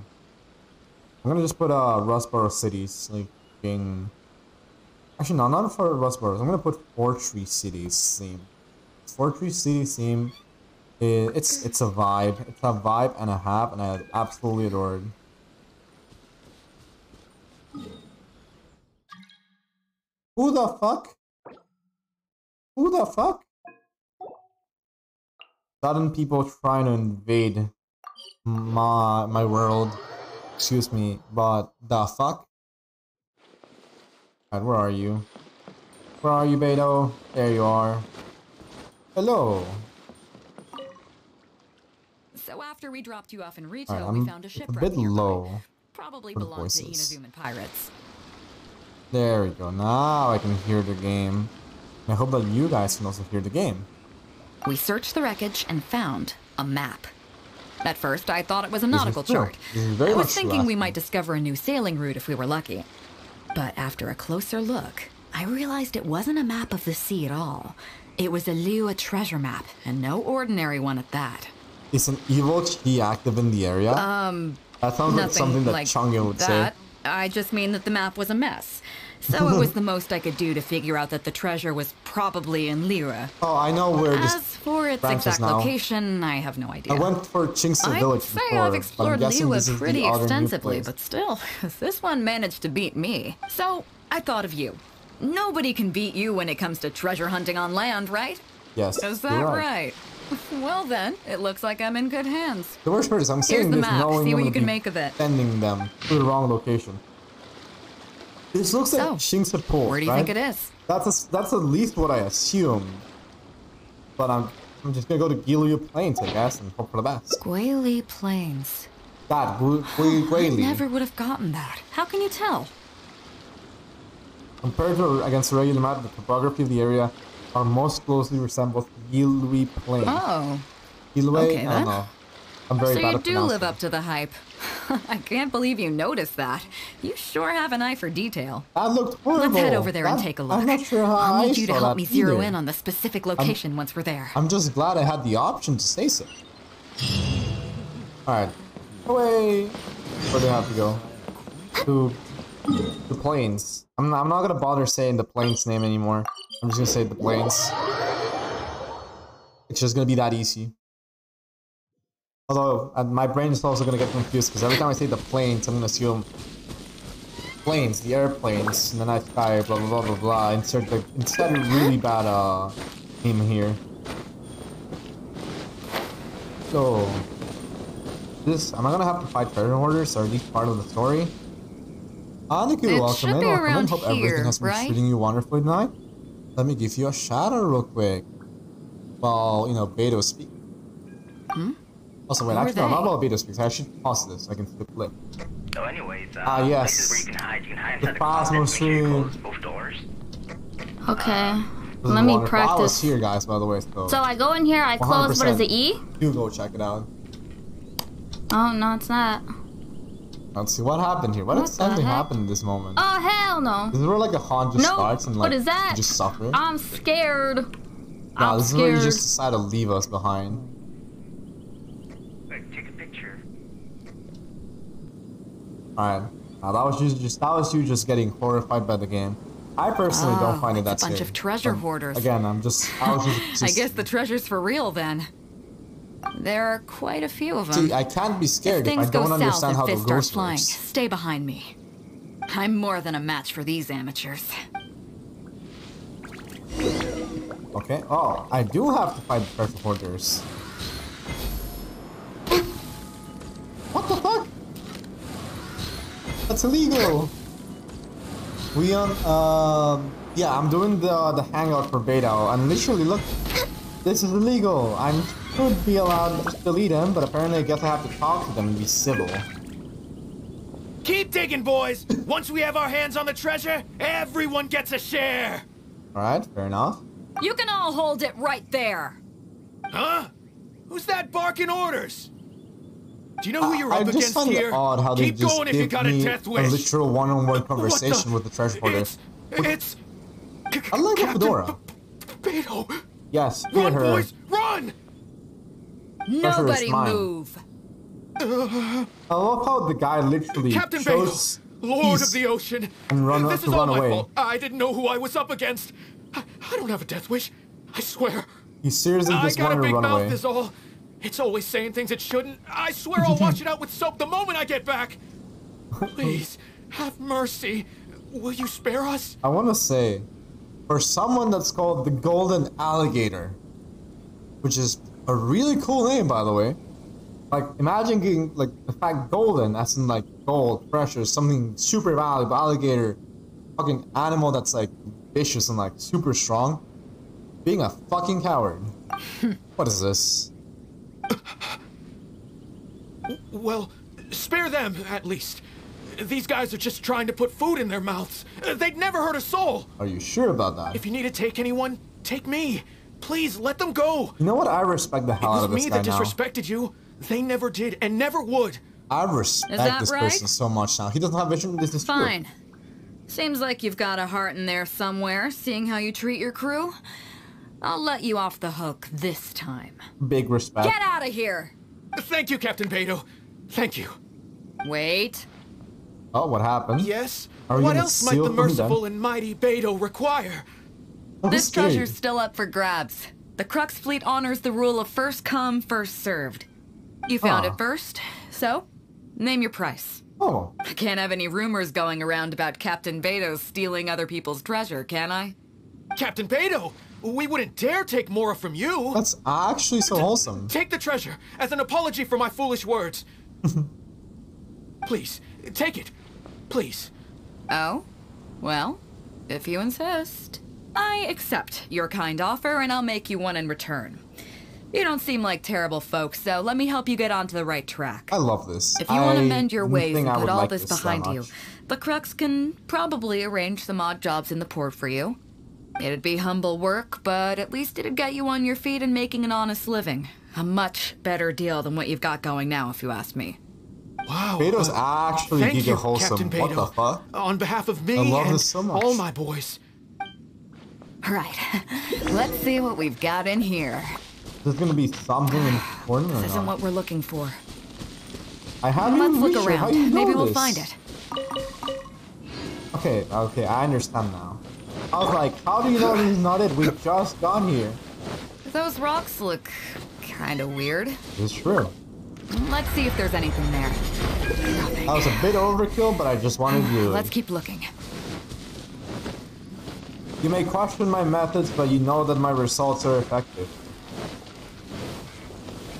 I'm gonna just put Rustboro Cities, like being... Actually, no, not for Rustboro. I'm gonna put Fortree Cities theme. Fortree Cities theme. It's a vibe. It's a vibe and a half, and I absolutely adore it. Who the fuck? Who the fuck? Sudden people trying to invade my world. Excuse me, but the fuck? Alright, where are you? Where are you, beidou? There you are. Hello. So after we dropped you off in Rito, Right, we found a shipwreck a bit nearby. low. Probably for the belonged to voices. Inazuman pirates. There we go. Now I can hear the game. I hope that you guys can also hear the game. We searched the wreckage and found a map. At first, I thought it was a This is nautical true. chart. This is very I was much thinking we true. might discover a new sailing route if we were lucky. But after a closer look, I realized it wasn't a map of the sea at all. It was a Liyue treasure map, and no ordinary one at that. Is an evil chi active in the area? That sounds like Nothing something that like Chang'e would that. say. I just mean that the map was a mess. So it was the most I could do to figure out that the treasure was probably in Liyue. Oh, I know where As this for its branches exact now. location, I have no idea. I went for Chingsa I'd Village say before, I've but I'm explored guessing this Liyue is pretty the other new extensively, place. but still, this one managed to beat me. So I thought of you. Nobody can beat you when it comes to treasure hunting on land, right? Yes, Is you're that right. right? Well then, it looks like I'm in good hands. The worst part is I'm saying the this map. knowing See I'm what you gonna can be make of it. sending them to the wrong location. This looks like So, Chingsa Pool, where do you right? think it is? That's at least what I assume. But I'm just gonna go to Gilu Plains, I guess, and hope for the best. Guili Plains. That I Guili. never would have gotten that. How can you tell? Compared to against the regular map, the topography of the area are most closely resembles Gilu Plains. Oh, Gilu, okay, I then. don't know. I'm very so bad you at do live pronouncing. up to the hype. I can't believe you noticed that. You sure have an eye for detail. That looked horrible. Let's head over there and take a look. I'm not sure how I'll I need you to saw help that me zero either. in on the specific location once we're there. I'm just glad I had the option to say so. Alright. Away! Where do I have to go? To the plains. I'm not gonna bother saying the plains name anymore. I'm just gonna say the plains. It's just gonna be that easy. Although, my brain is also gonna get confused because every time I say the planes, I'm gonna assume planes, the airplanes, in the night sky, blah blah blah blah blah. Insert a really bad name here. So, am I gonna have to fight treasure hoarders? Or are these part of the story? Nick, you're It welcome should in. be Welcome in. around Hope everything here, has been right? treating you wonderfully tonight. Let me give you a shout out real quick. While, beidou speak. Also, wait, Who are actually, no, not they? while beidou speaks. I should pause this so I can see the clip. So anyways, Yes. places where you can hide. You can hide The inside the closet. Phasmo Make sure you stream. close both doors. Okay. This is Let me wonderful. I was practice. here, guys, by the way, So I go in here, I close, what is it, 100%. E? Do go check it out. Oh, no, it's not. Let's see what happened here. What What the exactly heck? happened in this moment? Oh, hell no. This is where like a haunt just No, starts and what like is that? you just suffer. I'm scared. Nah, I'm this is where you scared. just decide to leave us behind. Like, take a picture. Alright. Now that was you just getting horrified by the game. I personally don't find it that it's a bunch scary. of treasure But hoarders. Again, I was just I guess the treasure's for real then. There are quite a few of them. See, I can't be scared if I Things go don't south understand and how the fists start ghost flying. works. Stay behind me. I'm more than a match for these amateurs. Okay. Oh, I do have to fight the treasure hoarders. What the fuck? That's illegal. Yeah, I'm doing the hangout for beidou, and literally look, this is illegal. I'm could be allowed to just delete them, but apparently I guess I have to talk to them and be civil. Keep digging, boys. Once we have our hands on the treasure, everyone gets a share. Alright, fair enough. You can all hold it right there. Huh? Who's that barking orders? Do you know who you're I up just against find here? it odd how they Keep just going if you give got a me death a wish. literal one-on-one conversation with the treasure hoarder. It's I like a Captain fedora. Beidou. Yes, hear Run, her. boys, run! Nobody mine. move. I love how the guy literally Captain chose Beidou, Lord peace of the Ocean. and run This to is all run my away. fault. I didn't know who I was up against. I don't have a death wish. I swear. He seriously I just got a wanted to big run mouth away. is all. It's always saying things it shouldn't. I swear I'll wash it out with soap the moment I get back. Please, have mercy. Will you spare us? I want to say, for someone that's called the Golden Alligator, which is a really cool name, by the way. Like, imagine getting, like, the fact golden, as in, like, gold, precious, something super valuable, alligator, fucking animal that's, like, vicious and, like, super strong. Being a fucking coward. What is this? Well, spare them, at least. These guys are just trying to put food in their mouths. They'd never hurt a soul. Are you sure about that? If you need to take anyone, take me. Please, let them go. You know what? I respect the hell It out of was this me guy that now. disrespected you. They never did and never would. I respect that this right? person so much now. He doesn't have vision. This is true. Fine. Seems like you've got a heart in there somewhere, seeing how you treat your crew. I'll let you off the hook this time. Big respect. Get out of here! Thank you, Captain Beidou. Thank you. Wait. Oh, what happened? Yes? Are you What gonna else might seal the them then? merciful and mighty Beidou require? I'm This scared. treasure's still up for grabs. The Crux fleet honors the rule of first come, first served. You found Ah. it first, so name your price. Oh, I can't have any rumors going around about Captain Beidou stealing other people's treasure, can I? Captain Beidou, we wouldn't dare take more from you. that's actually so wholesome. Take the treasure as an apology for my foolish words. Please, take it. Please. Oh? Well, if you insist. I accept your kind offer, and I'll make you one in return. You don't seem like terrible folks, so let me help you get onto the right track. I love this. If you want to I mend your didn't ways think and I put would all like this that behind you, much. the Crux can probably arrange some odd jobs in the port for you. It'd be humble work, but at least it'd get you on your feet and making an honest living. A much better deal than what you've got going now, if you ask me. Wow. Beto's actually Thank giga you, wholesome. Captain What the Beidou. fuck? On behalf of me I love and this so much. all my boys. Right. Let's see what we've got in here. There's gonna be something important or This isn't not? what we're looking for. I haven't Let's even look reached it. How around. you know Maybe we'll this? find it. Okay, I understand now. I was like, how do you know this is not it? We've just gone here. Those rocks look kind of weird. It's true. Let's see if there's anything there. Nothing. That was a bit overkill, but I just wanted to do it. Let's keep looking. You may question my methods, but you know that my results are effective.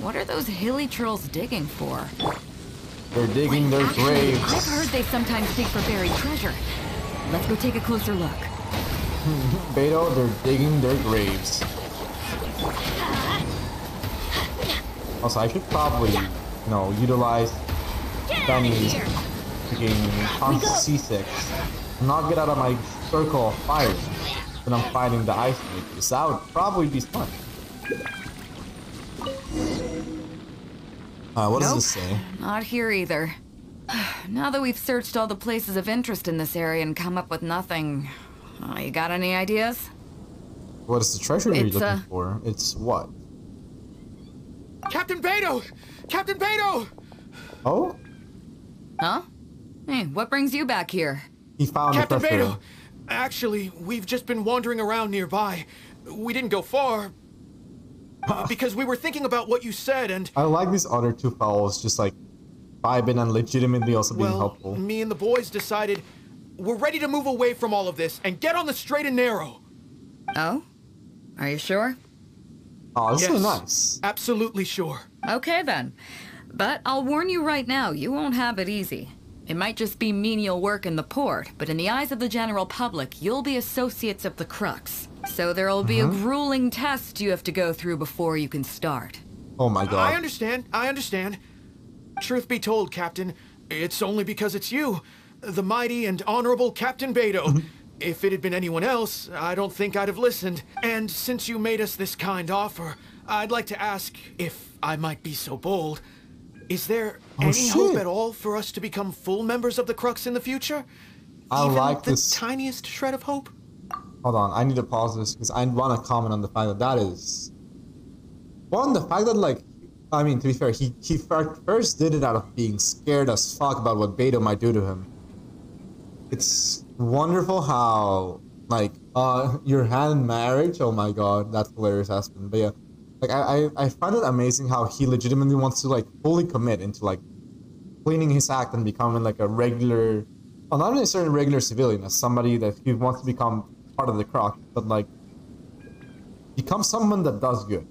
What are those hilly trolls digging for? They're digging their Actually, graves. I've heard they sometimes dig for buried treasure. Let's go take a closer look. Beidou, they're digging their graves. Also, I should probably, utilize Benny's freaking constant C6 and not get out of my circle of fire when I'm fighting the ice makers. That would probably be smart. What does Nope. this say? Not here either. Now that we've searched all the places of interest in this area and come up with nothing, you got any ideas? What is the treasure you're It's, looking for? It's what? Captain Beidou! Captain Beidou! Oh? Huh? Hey, what brings you back here? He found Captain the treasure. Beidou! Actually, we've just been wandering around nearby. We didn't go far. Because we were thinking about what you said and... I like these other two fellows just like vibing and legitimately also being Well, helpful. me and the boys decided we're ready to move away from all of this and get on the straight and narrow. Oh? Are you sure? Oh, this Yes, is nice. absolutely sure. Okay then. But I'll warn you right now, you won't have it easy. It might just be menial work in the port, but in the eyes of the general public, you'll be associates of the Crux. So there'll be a grueling test you have to go through before you can start. Oh my god. I understand. Truth be told, Captain, it's only because it's you, the mighty and honorable Captain Beidou. If it had been anyone else, I don't think I'd have listened. And since you made us this kind offer, I'd like to ask, if I might be so bold, is there any hope at all for us to become full members of the Crux in the future? I Even like the this. tiniest shred of hope? Hold on, I need to pause this because I want to comment on the fact that that is... One, the fact that, like, I mean, to be fair, he first did it out of being scared as fuck about what Beidou might do to him. It's wonderful how, like, your hand in marriage, oh my god, that's hilarious, Aspen. But yeah, like, I find it amazing how he legitimately wants to, like, fully commit into, like, cleaning his act and becoming, like, a regular, well, not necessarily a regular civilian, as somebody that he wants to become part of the Croc, but, like, become someone that does good.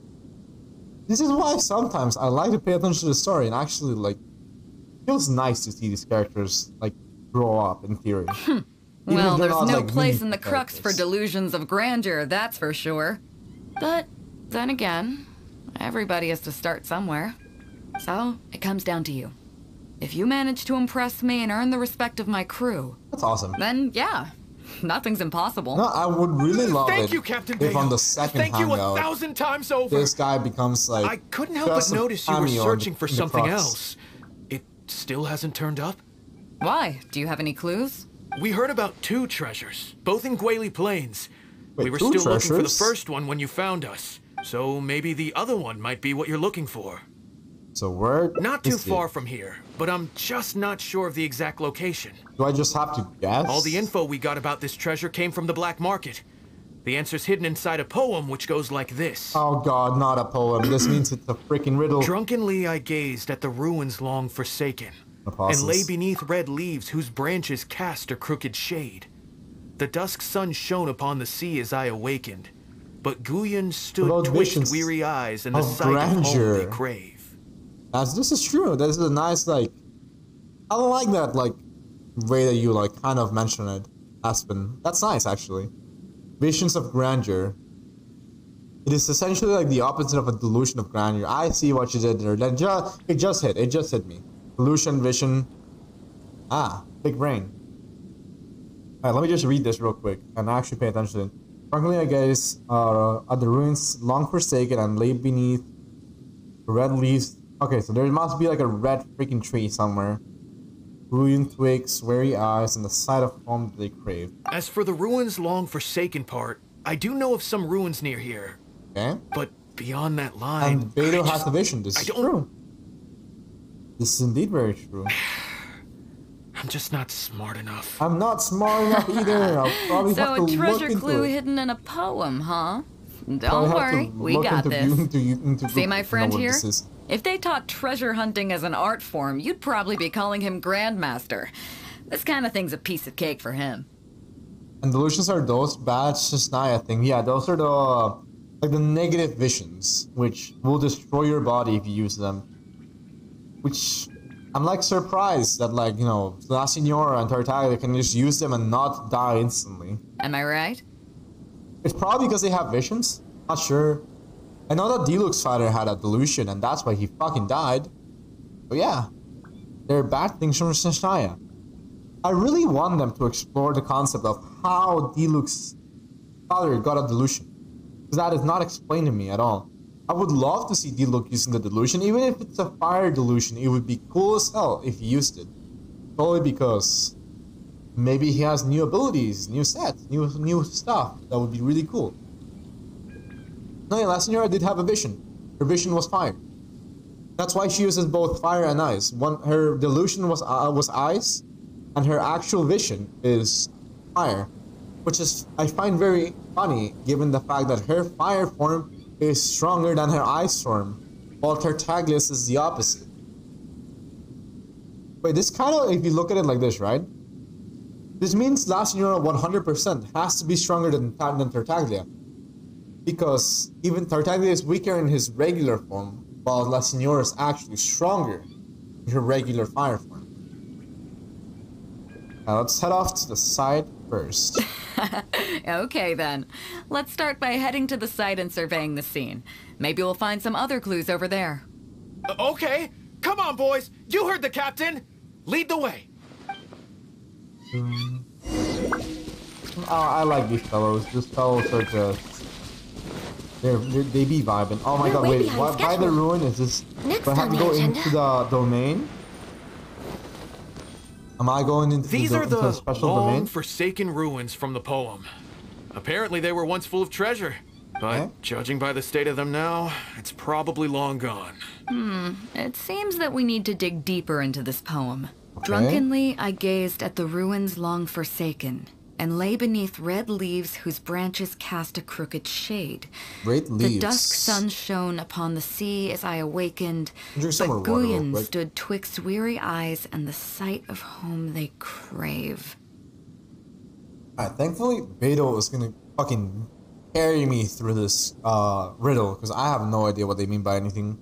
This is why sometimes I like to pay attention to the story and actually, like, it feels nice to see these characters, like, grow up, in theory. Well, there's not, no like, place in the meaningful Crux for characters. delusions of grandeur, that's for sure. But then again, everybody has to start somewhere. So, it comes down to you. If you manage to impress me and earn the respect of my crew, That's awesome. then yeah, nothing's impossible. No, I would really love Thank it you, Captain if on Beidou. the second Thank you hangout, 1,000 times over. this guy becomes, like, I couldn't help but just a notice you were cameo in searching for in the something Crux. else. It still hasn't turned up? Why? Do you have any clues? We heard about 2 treasures, both in Gualey Plains. Wait, we were 2 still looking for the treasures? first one when you found us. So maybe the other one might be what you're looking for. So where Not too is far it? from here, but I'm just not sure of the exact location. Do I just have to guess? All the info we got about this treasure came from the black market. The answer's hidden inside a poem which goes like this. Oh god, not a poem. This means it's a freaking riddle. Drunkenly I gazed at the ruins long forsaken, and lay beneath red leaves whose branches cast a crooked shade. The dusk sun shone upon the sea as I awakened, but Guyon stood About twixt visions weary eyes and the of sight of grandeur. home they crave. This is true. This is a nice, like, I like that, like, way that you, like, kind of mention it, Aspen. That's nice, actually. Visions of grandeur. It is essentially like the opposite of a delusion of grandeur. I see what you did there. It just hit me. Delusion, vision. Ah, big brain. Alright, let me just read this real quick and actually pay attention. Drunkenly I gaze at the ruins long forsaken and lay beneath red leaves. Okay, so there must be like a red freaking tree somewhere. Ruined twigs, weary eyes, and the sight of home that they crave. As for the ruins long forsaken part, I do know of some ruins near here. Okay? But beyond that line, And Beidou I has the vision. This I is don't- true. This is indeed very true. I'm just not smart enough. I'm not smart enough either. I'll probably So have to a look treasure into clue it. hidden in a poem, huh? Probably Don't have to worry, we look got into this. into See Google my to friend know what here? this is. If they taught treasure hunting as an art form, you'd probably be calling him Grandmaster. This kind of thing's a piece of cake for him. And delusions are those bad Shasnaya thing. Yeah, those are the like the negative visions, which will destroy your body if you use them. Which I'm like surprised that, like, you know, La Signora and Tartaglia can just use them and not die instantly. Am I right? It's probably because they have visions. Not sure. I know that Deluxe Fighter had a delusion and that's why he fucking died. But yeah, they're bad things from Shasnaya. I really want them to explore the concept of how Deluxe Father got a delusion. Because that is not explained to me at all. I would love to see Deluxe using the delusion, even if it's a fire delusion. It would be cool as hell if he used it. Solely because maybe he has new abilities, new sets, new stuff. That would be really cool. No, yeah, La Signora did have a vision. Her vision was fire. That's why she uses both fire and ice. Her delusion was ice, and her actual vision is fire, which is I find very funny given the fact that her fire form is stronger than her ice form, while Tartaglia's is the opposite. Wait, this kind of, if you look at it like this, right? This means La Signora 100% has to be stronger than Tartaglia, because even Tartaglia is weaker in his regular form, while La Signora is actually stronger in her regular fire form. Now let's head off to the side first. Okay then. Let's start by heading to the site and surveying the scene. Maybe we'll find some other clues over there. Okay, come on, boys. You heard the captain. Lead the way. Oh, I like these fellows. These fellows are just... They be vibing. Oh my god, wait, what, by the ruin is this? Next Do I have on to the go agenda. into the domain? Am I going into These are into the special long domain? forsaken ruins from the poem. Apparently they were once full of treasure. But Okay. judging by the state of them now, it's probably long gone. It seems that we need to dig deeper into this poem. Drunkenly, I gazed at the ruins long forsaken, and lay beneath red leaves whose branches cast a crooked shade. Great leaves. The dusk sun shone upon the sea as I awakened, Drink some but more water real Guyan quick. stood twixt weary eyes and the sight of home they crave. Alright, thankfully, beidou is gonna fucking carry me through this riddle, because I have no idea what they mean by anything.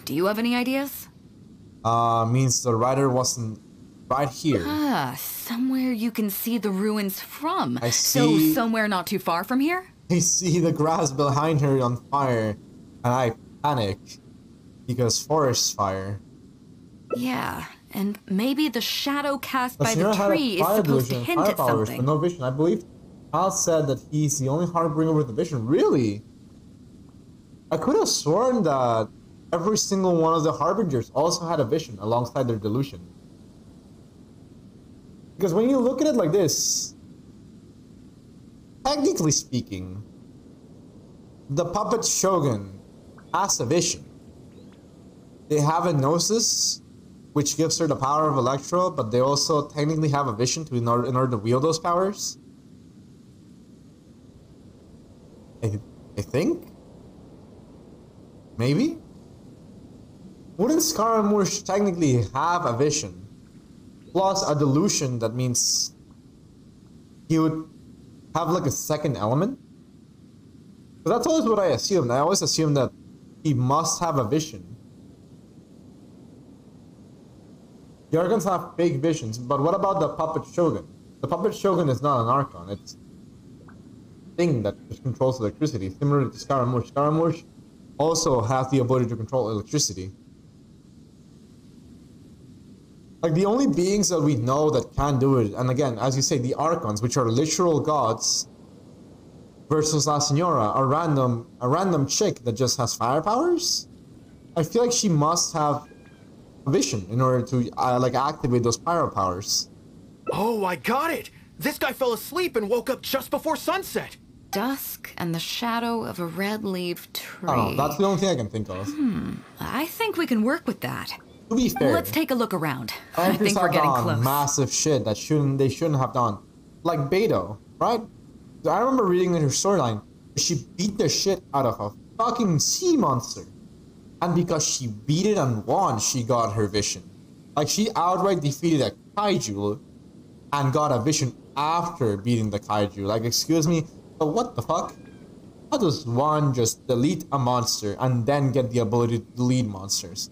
Do you have any ideas? Means the writer wasn't right here. Ah, somewhere you can see the ruins from. I So see- somewhere not too far from here? I see the grass behind her on fire, and I panic, because forest fire. Yeah, and maybe the shadow cast The by the Sierra had a tree is fire supposed to delusion, hint fire at powers, something. but no vision. I believe Al said that he's the only Harbinger with a vision. Really? I could have sworn that every single one of the Harbingers also had a vision alongside their delusion. Because when you look at it like this, technically speaking, the puppet Shogun has a vision. They have a gnosis, which gives her the power of Electro, but they also technically have a vision to in order to wield those powers. I think? Maybe? Wouldn't Scaramouche technically have a vision? Plus a delusion that means he would have like a second element? But that's always what I assumed. I always assumed that he must have a vision. The Archons have fake visions, but what about the Puppet Shogun? The Puppet Shogun is not an Archon, it's a thing that just controls electricity, similar to Scaramouche. Scaramouche also has the ability to control electricity. Like, the only beings that we know that can do it, and again, as you say, the Archons, which are literal gods, versus La Senora, a random chick that just has fire powers? I feel like she must have a vision in order to, like, activate those pyro powers. Oh, I got it! This guy fell asleep and woke up just before sunset. Dusk and the shadow of a red-leaved tree. I don't know, that's the only thing I can think of. I think we can work with that. To be fair, Let's take a look around. I Anchors think we're have getting done close. massive shit that they shouldn't have done. Like beidou, right? I remember reading in her storyline, she beat the shit out of a fucking sea monster. And because she beat it and won, she got her vision. Like, she outright defeated a kaiju and got a vision after beating the kaiju. Like, excuse me, but what the fuck? How does one just delete a monster and then get the ability to delete monsters?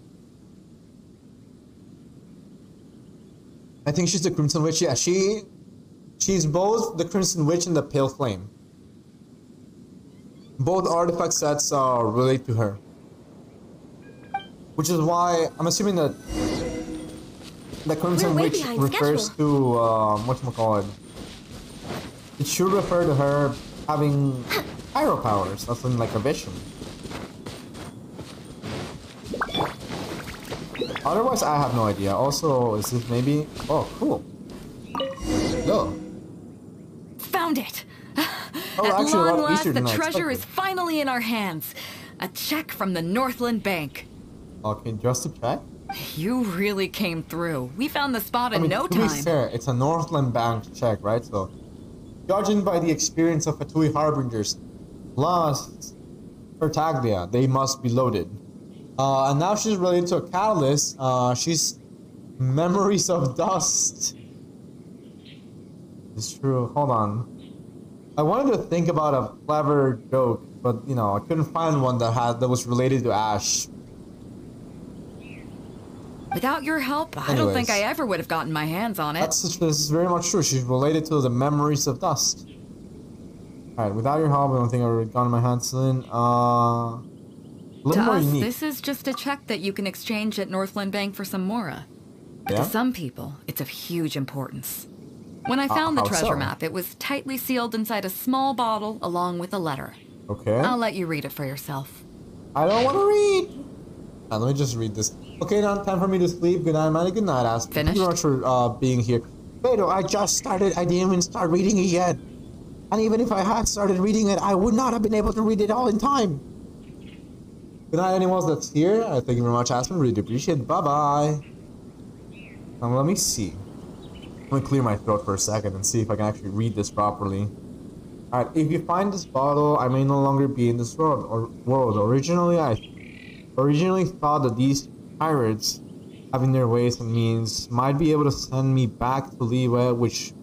I think she's the Crimson Witch. Yeah, she's both the Crimson Witch and the Pale Flame. Both artifact sets relate to her. Which is why I'm assuming that the Crimson We're way Witch behind refers to, whatchamacallit. It should refer to her having pyro powers, that's in like a vision. Otherwise, I have no idea. Also, is this maybe... Oh, cool. No. Found it! Oh, At actually, a lot long last, easier the than I treasure is expected. finally in our hands. A check from the Northland Bank. Okay, just to check. You really came through. We found the spot in no to be time. fair, it's a Northland Bank check, right? So, judging by the experience of Fatui Harbingers, plus Tartaglia, they must be loaded. And now she's related to a catalyst. She's Memories of Dust. It's true. Hold on. I wanted to think about a clever joke, but you know, I couldn't find one that was related to Ash. Without your help, I don't think I Anyways. ever would have gotten my hands on it. This is very much true. She's related to the Memories of Dust. Alright, without your help, I don't think I would have gotten my hands in. A little To more us, unique. this is just a check that you can exchange at Northland Bank for some mora. But Yeah? to some people, it's of huge importance. When I found the how treasure so? map, it was tightly sealed inside a small bottle along with a letter. Okay. I'll let you read it for yourself. I don't want to read. Let me just read this. Okay, now time for me to sleep. Good night, man. Good night, Aspen. Thank you Finished? very much for being here. Beidou, I just started. I didn't even start reading it yet. And even if I had started reading it, I would not have been able to read it all in time. Good night, anyone else that's here. Thank you very much, Aspen. Really appreciate it. Bye-bye. Let me see. Let me clear my throat for a second and see if I can actually read this properly. Alright, if you find this bottle, I may no longer be in this world. Originally, I thought that these pirates, having their ways and means, might be able to send me back to Liyue, which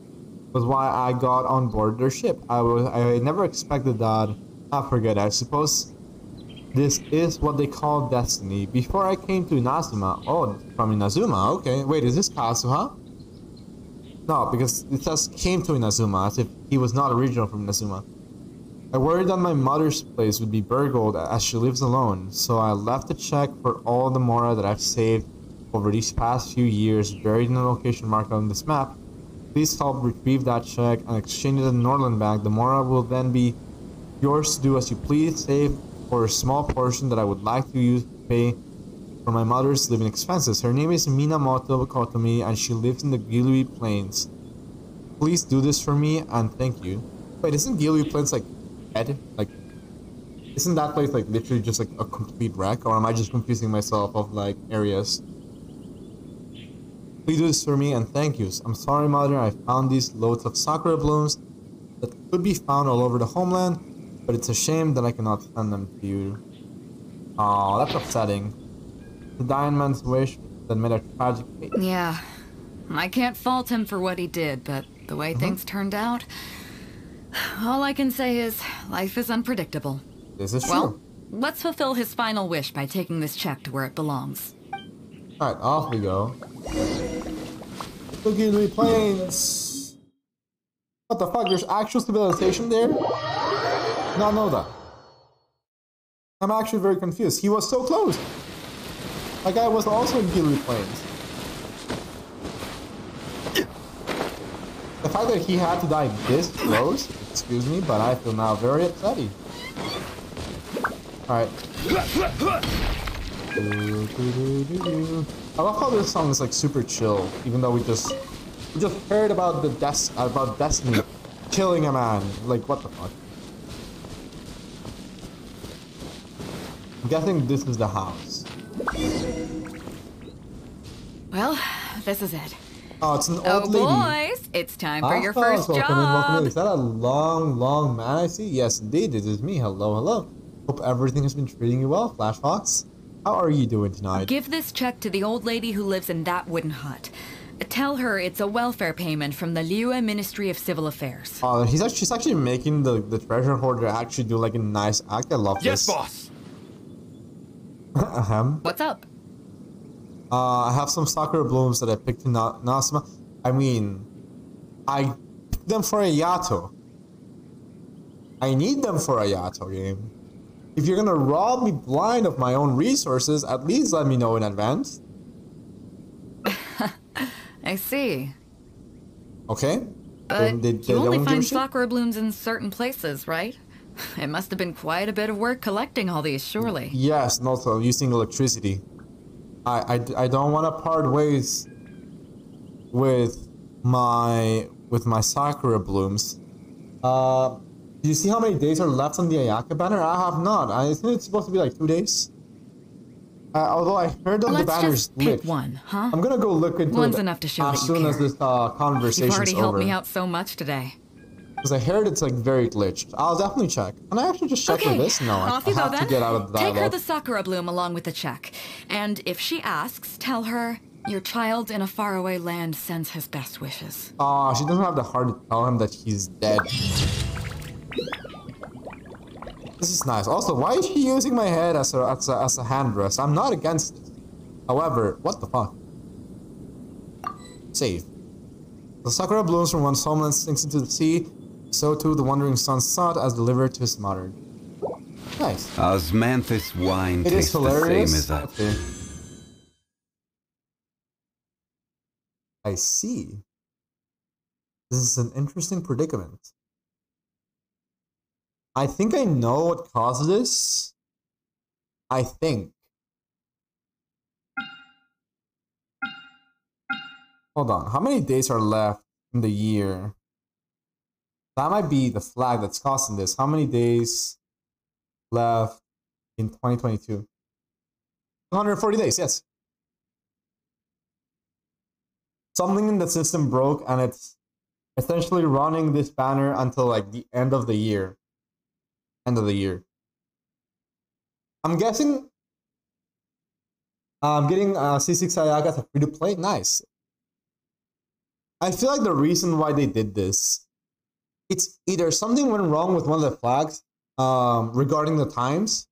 was why I got on board their ship. I never expected that. I forget. I suppose this is what they call destiny. Before I came to Inazuma. Oh, from Inazuma. Okay. Wait, is this Kazuha? No, because it says came to Inazuma, as if he was not original from Inazuma. I worried that my mother's place would be burgled as she lives alone, so I left a check for all the mora that I've saved over these past few years buried in the location marked on this map. Please help retrieve that check and exchange it at Northland Bank. The mora will then be yours to do as you please, save for a small portion that I would like to use to pay for my mother's living expenses. Her name is Minamoto Kotomi and she lives in the Gilui Plains. Please do this for me and thank you. Wait, isn't Gilui Plains like dead? Like, isn't that place like literally just like a complete wreck? Or am I just confusing myself of like areas? Please do this for me and thank you. I'm sorry, mother, I found these loads of sakura blooms that could be found all over the homeland, but it's a shame that I cannot send them to you. Oh, that's upsetting. The dying man's wish that made a tragic fate. Yeah. I can't fault him for what he did, but the way things turned out, all I can say is life is unpredictable. This is Well, true. let's fulfill his final wish by taking this check to where it belongs. Alright, off we go. The Gilui Plains. What the fuck? There's actual civilization there? Not know that. I'm actually very confused. He was so close. That guy was also in Gilui Plains. The fact that he had to die this close, excuse me, but I feel now very upsetty. Alright. I love how this song is like super chill, even though we just heard about the about Destiny killing a man. Like, what the fuck? I'm guessing this is the house. Well, this is it. Oh, it's an old Oh, lady. boys, it's time for your fellas, first welcome in, welcome in. job. Is that a long man I see? Yes, indeed, it is me. Hello, hello. Hope everything has been treating you well, Flash Fox. How are you doing tonight? Give this check to the old lady who lives in that wooden hut. Tell her it's a welfare payment from the Liyue Ministry of Civil Affairs. She's actually making the treasure hoarder actually do like a nice act. I love Yes, this. boss. Ahem. What's up? I have some sakura blooms that I picked in Nasma. I mean, I picked them for a Yato. I need them for a Yato game. If you're gonna rob me blind of my own resources, at least let me know in advance. I see. Okay? But They you only don't give a find shit? sakura blooms in certain places, right? It must have been quite a bit of work collecting all these, surely. Yes, and also using electricity. I don't want to part ways with my sakura blooms. Do you see how many days are left on the Ayaka banner? I have not. I think it's supposed to be like 2 days. Although I heard that the Let's banner's just pick glitched. one, huh? I'm gonna go look into One's it enough to show as that you soon as care. this conversation's You've already helped over. me out so much today. Because I heard it's like very glitched. I'll definitely check. Can I actually just check for Okay, this? No, off I you go have then. to get out of the Take her dialogue. the sakura bloom along with the check. And if she asks, tell her your child in a faraway land sends his best wishes. Aw, she doesn't have the heart to tell him that he's dead. This is nice. Also, why is she using my head as a hand rest? I'm not against it. However, what the fuck? Save. The sakura blooms from one's homeland sinks into the sea. So too the wandering sun sought as delivered to his mother. Nice. Osmanthus wine It is tastes the same hilarious. as I... Okay. I see. This is an interesting predicament. I think I know what causes this. I think. Hold on. How many days are left in the year? That might be the flag that's causing this. How many days left in 2022? 240 days, yes. Something in the system broke and it's essentially running this banner until like the end of the year. End of the year. I'm guessing getting C6 Ayaka as a free-to-play. Nice. I feel like the reason why they did this, it's either something went wrong with one of the flags regarding the times,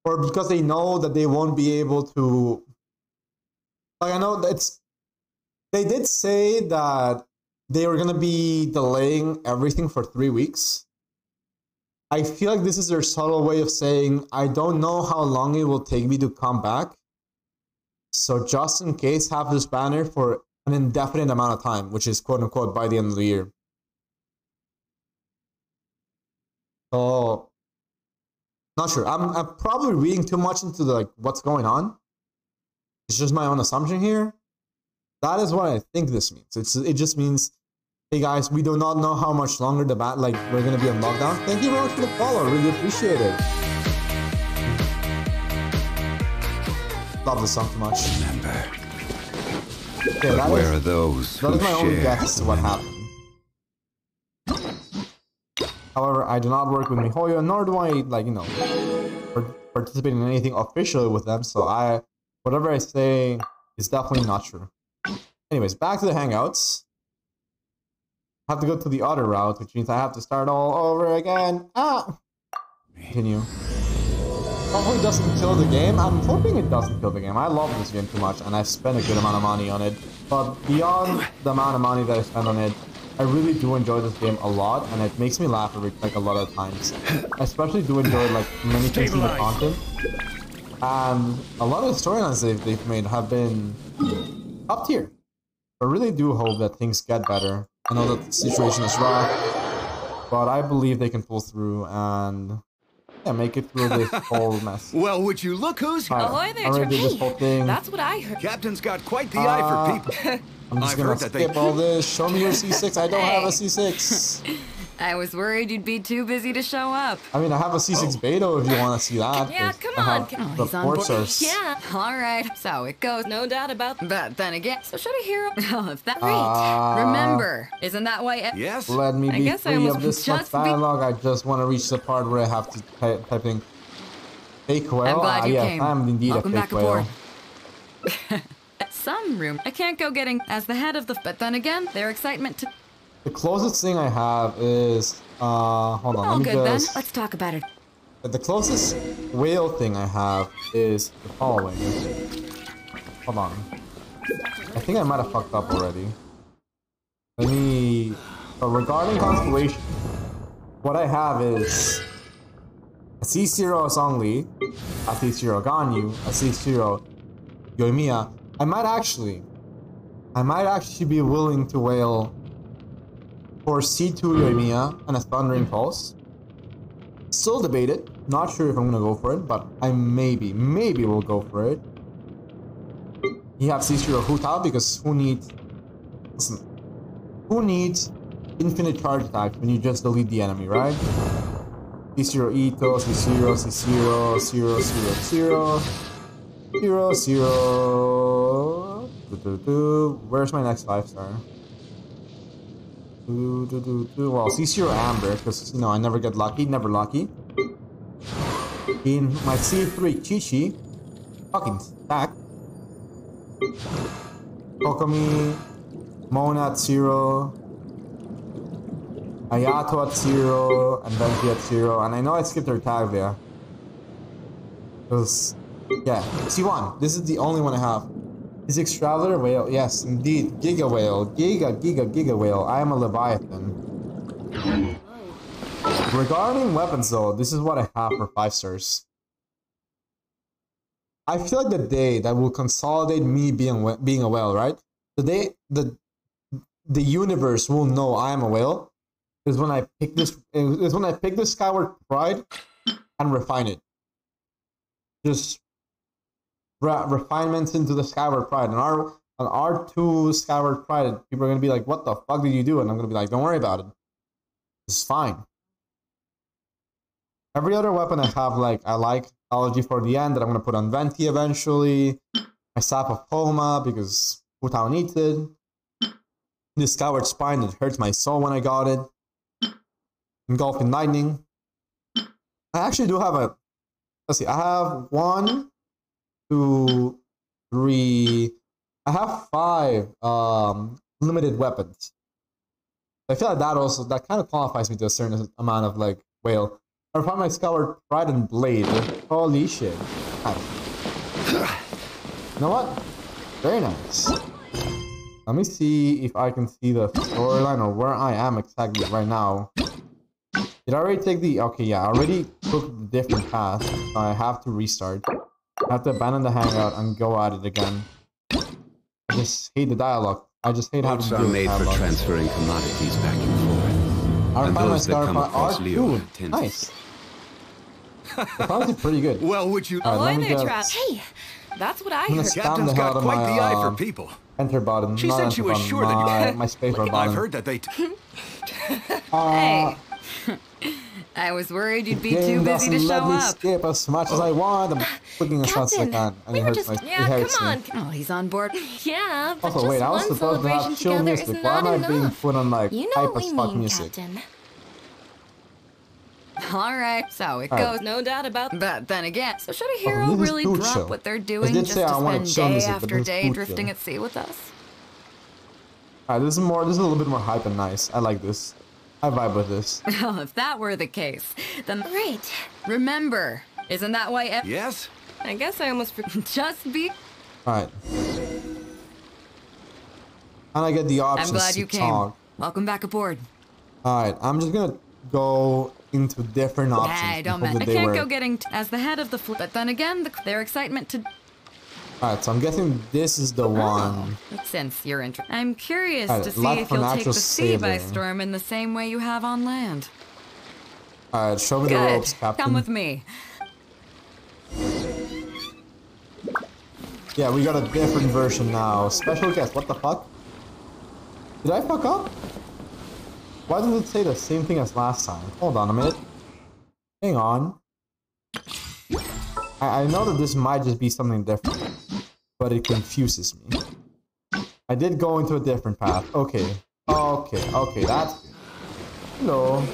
or because they know that they won't be able to. Like, I know that's. They did say that they were gonna be delaying everything for 3 weeks. I feel like this is their subtle way of saying, I don't know how long it will take me to come back. So just in case, have this banner for an indefinite amount of time, which is quote unquote by the end of the year. So, not sure. I'm probably reading too much into like what's going on. It's just my own assumption here. That is what I think this means. It just means, hey guys, we do not know how much longer the we're gonna be on lockdown. Thank you very much for the follow. Really appreciate it. Love this song too much. Remember. Okay, But where are those that who is my only share guess as to what happened. However, I do not work with MiHoYo, nor do I participate in anything officially with them. So whatever I say is definitely not true. Anyways, back to the hangouts. I have to go to the other route, which means I have to start all over again. Continue. Hopefully it doesn't kill the game. I'm hoping it doesn't kill the game. I love this game too much, and I've spent a good amount of money on it. But beyond the amount of money that I spent on it, I really do enjoy this game a lot, and it makes me laugh like a lot of times. I especially do enjoy like many things in the content. And a lot of the storylines they've made have been up tier. I really do hope that things get better. I know that the situation is rough, but I believe they can pull through and make it through this whole mess. Well, would you look who's here? Ahoy there, I already did this whole thing. That's what I heard. Captain's got quite the eye for people. I'm just I've gonna heard that they- skip all this. Show me your C6. I don't have a C6. I was worried you'd be too busy to show up. I mean, I have a C6 beidou if you want to see that. Yeah, 'cause come I on. have Oh, the he's on port board. source. Yeah, all right. So it goes, no doubt about that. But then again, so should a hero? Oh, if that right. Remember, isn't that why? Yes? Let me I be guess I free almost of this much just be- dialogue. I just want to reach the part where I have to type in fake whale. I'm glad you yes, came. I'm indeed Welcome a fake back whale. aboard. Some room. I can't go getting as the head of the. But then again, their excitement to. The closest thing I have is hold on. All let me good then. just. Let's talk about it. The closest whale thing I have is the following. Hold on. I think I might have fucked up already. Let me. So regarding constellation, what I have is a C0 Songli, a C0 Ganyu, a C0 Yoimiya. I might actually be willing to whale for C2 Yoimiya and a Thundering Pulse. Still debate it. Not sure if I'm gonna go for it, but I maybe will go for it. You have C0 Huta because who needs infinite charge attacks when you just delete the enemy, right? C0 Ito, C0, C0, 0, 0, 0, 0, 0. Where's my next 5-star? Well, C0 Amber, because, you know, I never get lucky, never lucky. In my C3 Chi-Chi, fucking stack. Kokomi, Mona at 0, Ayato at 0, and Venti at 0, and I know I skipped her tag there. Because, yeah, C1, this is the only one I have. Is Traveler Whale? Yes, indeed. Giga Whale. Giga Whale. I am a Leviathan. Regarding weapons, though, this is what I have for 5 stars. I feel like the day that will consolidate me being a whale, right? The day the universe will know I am a whale is when I pick this. Is when I pick the Skyward Pride and refine it. Just refinements into the Skyward Pride, and our R2 Skyward Pride. People are gonna be like, "What the fuck did you do?" And I'm gonna be like, "Don't worry about it. It's fine." Every other weapon I have, like, I like Allergy for the End that I'm gonna put on Venti eventually. My Sap of Coma because Wu-Tao needs it. This Skyward Spine that hurts my soul when I got it. Engulfing Lightning. I actually do have a. Let's see. I have 1, 2, 3. I have 5 limited weapons. I feel like that kind of qualifies me to a certain amount of like whale. I found my Skyward Pride and Blade. Holy shit. Nice. You know what? Very nice. Let me see if I can see the storyline or where I am exactly right now. Did I already take the... Okay, yeah, I already took the different path. So I have to restart. I have to abandon the hangout and go at it again. I just hate the dialogue. I just hate having to Boats do are made for dialogue. transferring commodities back and forth. I And found my those that Skyward come Pride across Leo R2. tend- Nice. It's honestly pretty good. Well, would you... Alright, let me there, just... Trav. Hey, that's what I I'm gonna heard. spam Captain's the hell got out of quite my, the eye for people. enter button. She not said enter she was button, sure that my spacebar button. I've heard that they... Hey. I was worried you'd be too Game busy to doesn't let show me up. skip as much as I want. I'm clicking as fast as I can, and it hurts my. It hurts me. Oh, he's on board. Yeah, but Also, just wait, I was one supposed to have celebration chill together music. is Why am not I being enough. put on like You know hype what as we fuck mean, music? Captain. All right, so it Alright. goes. No doubt about that. But then again, so should a Oh, hero this is really too drop chill. what they're I doing did just say to I wanted spend chill day music, but after this is day too drifting chill. at sea with us? Alright, this is more. This is a little bit more hype and nice. I like this. I vibe with this. Well, if that were the case, then Right. remember, isn't that why? Yes? I guess I almost just be. Alright. And I get the options I'm glad to you came. talk. Welcome back aboard. Alright, I'm just gonna go into different options. Hey, don't and hope mess. I that they can't work. go getting as the head of the fleet. But then again, their excitement to. Alright, so I'm guessing this is the one. Since you're interested, I'm curious Alright, to see life if for you'll take natural the sea by saving. storm in the same way you have on land. Alright, show me the Good. ropes, Captain. Come with me. Yeah, we got a different version now. Special guest, what the fuck? Did I fuck up? Why does it say the same thing as last time? Hold on a minute. Hang on. I know that this might just be something different, but it confuses me. I did go into a different path. Okay. Okay, that's good. Hello.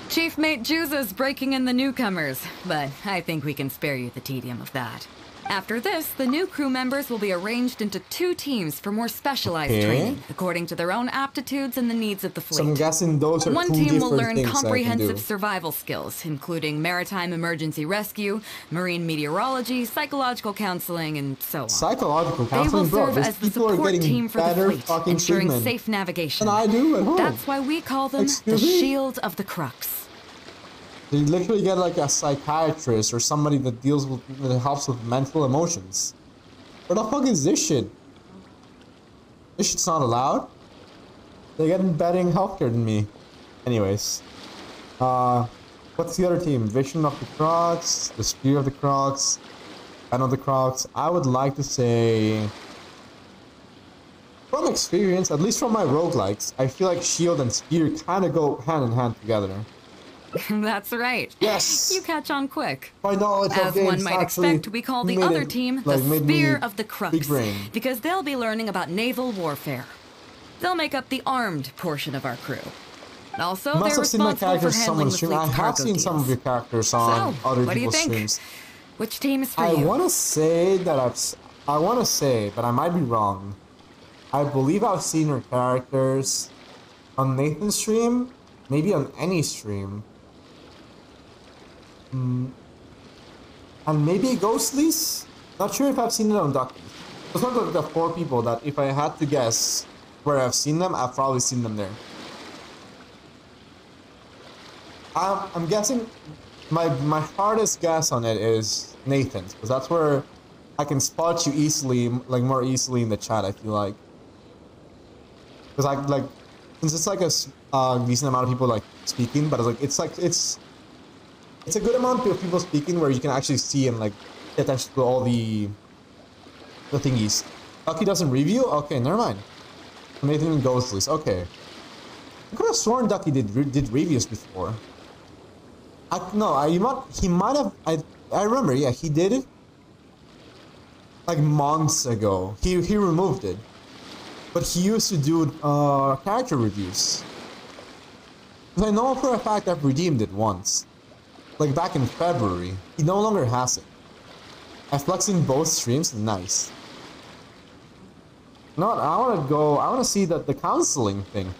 Chief Mate Juza's breaking in the newcomers, but I think we can spare you the tedium of that. After this, the new crew members will be arranged into 2 teams for more specialized Okay. training, according to their own aptitudes and the needs of the fleet. So I'm guessing those are One two team will different learn things I can comprehensive do. survival skills, including maritime emergency rescue, marine meteorology, psychological counseling, and so on. Psychological They will counseling, bro. serve These as the people are support getting team for the better fleet, fucking ensuring treatment safe navigation. than I do at home. That's why we call them the Excuse me? Shield of the Crux. They literally get like a psychiatrist or somebody that deals with, that helps with mental emotions. Where the fuck is this shit? This shit's not allowed? They get better in healthcare than me. Anyways. What's the other team? Vision of the Crocs, the Spear of the Crocs, Pen of the Crocs. I would like to say... From experience, at least from my roguelikes, I feel like Shield and Spear kind of go hand in hand together. That's right. Yes! You catch on quick. My knowledge of As games one might actually expect, we call the made other it, team like, the made me Spear of the big Crux, brain. because they'll be learning about naval warfare. They'll make up the armed portion of our crew. Also, Must they're have seen my responsible for characters handling someone's the stream. I fleet's have cargo seen some of deals. your characters on So, other what do you people's think? streams. Which team is for I you? want to say that I want to say, but I might be wrong. I believe I've seen your characters on Nathan's stream, maybe on any stream. And maybe Ghostly's? Not sure if I've seen it on Ducky. Those are the 4 people that if I had to guess where I've seen them, I've probably seen them there. I'm guessing my hardest guess on it is Nathan's, because that's where I can spot you easily, like more easily in the chat. I feel like, because I like since it's like a decent amount of people like speaking, but it's a good amount of people speaking where you can actually see and like pay attention to all the thingies. Ducky doesn't review? Okay, never mind. Nathan and Ghostlies. Okay. I could have sworn Ducky did reviews before. He might have. I remember. Yeah, he did it like months ago. He removed it, but he used to do character reviews. Because I know for a fact I've redeemed it once, like back in February. He no longer has it. I flexed in both streams. Nice. No, I want to see the counseling thing.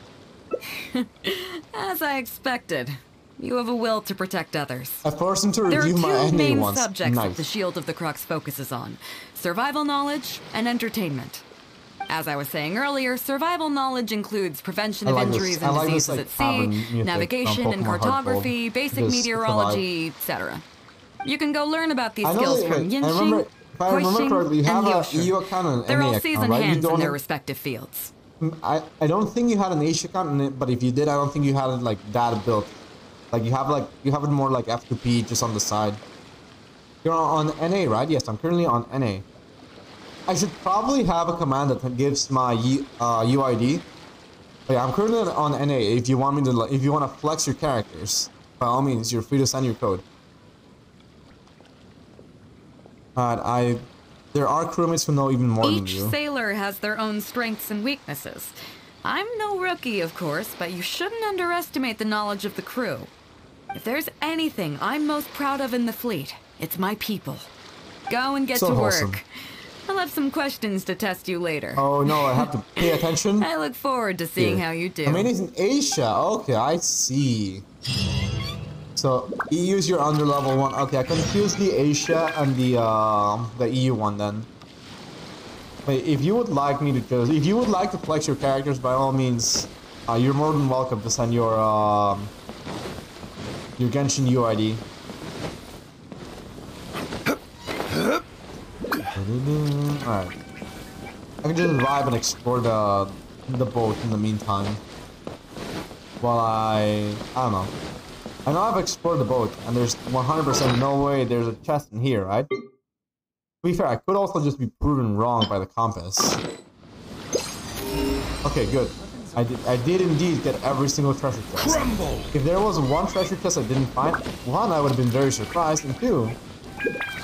As I expected. You have a will to protect others. I forced him to There are review my two main NA once. subjects Nice. that the Shield of the Crux focuses on. Survival knowledge and entertainment. As I was saying earlier, survival knowledge includes prevention of injuries and diseases like, at sea, navigation and cartography, basic meteorology, etc. You can go learn about these skills from Yinxing, if I remember correctly, you have an EU account and an They're NA all account, seasoned right? hands in their respective fields. I don't think you had an Asia account, but if you did, I don't think you had it like that built. Like you have it more like F2P just on the side. You're on NA, right? Yes, I'm currently on NA. I should probably have a command that gives my UID. But yeah, I'm currently on NA. If you want to flex your characters, by all means, you're free to send your code. There are crewmates who know even more than you. Each sailor has their own strengths and weaknesses. I'm no rookie, of course, but you shouldn't underestimate the knowledge of the crew. If there's anything I'm most proud of in the fleet, it's my people. Go and get to wholesome. work. I'll have some questions to test you later. Oh no, I have to pay attention? I look forward to seeing how you do. I mean, he's in Asia. Okay, I see. So, EU's your under level one. Okay, I confused the Asia and the EU one then. Wait, if you would like to flex your characters, by all means, you're more than welcome to send your Genshin UID. Alright. I can just vibe and explore the boat in the meantime. While I don't know. I know I've explored the boat, and there's 100% no way there's a chest in here, right? To be fair, I could also just be proven wrong by the compass. Okay, good. I did indeed get every single treasure chest. Crumble. If there was one treasure chest I didn't find, one, I would have been very surprised, and two,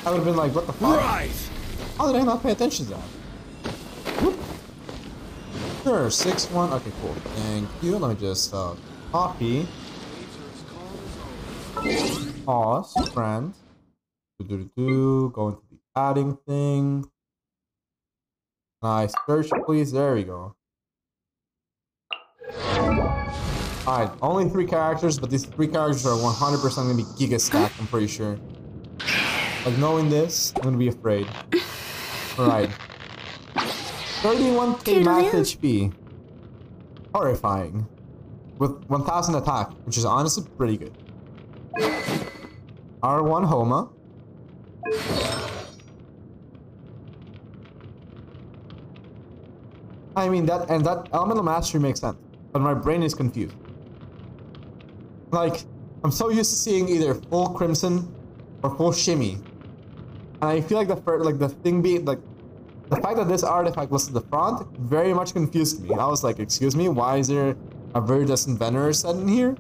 I would have been like, what the fuck? Rise. How did I not pay attention to that? Whoop. Sure, 6-1. Okay, cool. Thank you. Let me just copy. Pause, friend. Go into the adding thing. Nice. Search, please. There we go. Alright, only 3 characters, but these 3 characters are 100% gonna be giga stacked, I'm pretty sure. Like, knowing this, I'm gonna be afraid. Alright. 31k max HP. Horrifying. With 1000 attack, which is honestly pretty good. R1 Homa. I mean, that elemental mastery makes sense, but my brain is confused. Like, I'm so used to seeing either full crimson or full shimmy, and I feel like the fact that this artifact was at the front very much confused me. I was like, excuse me, why is there a Veritas Inventor set in here?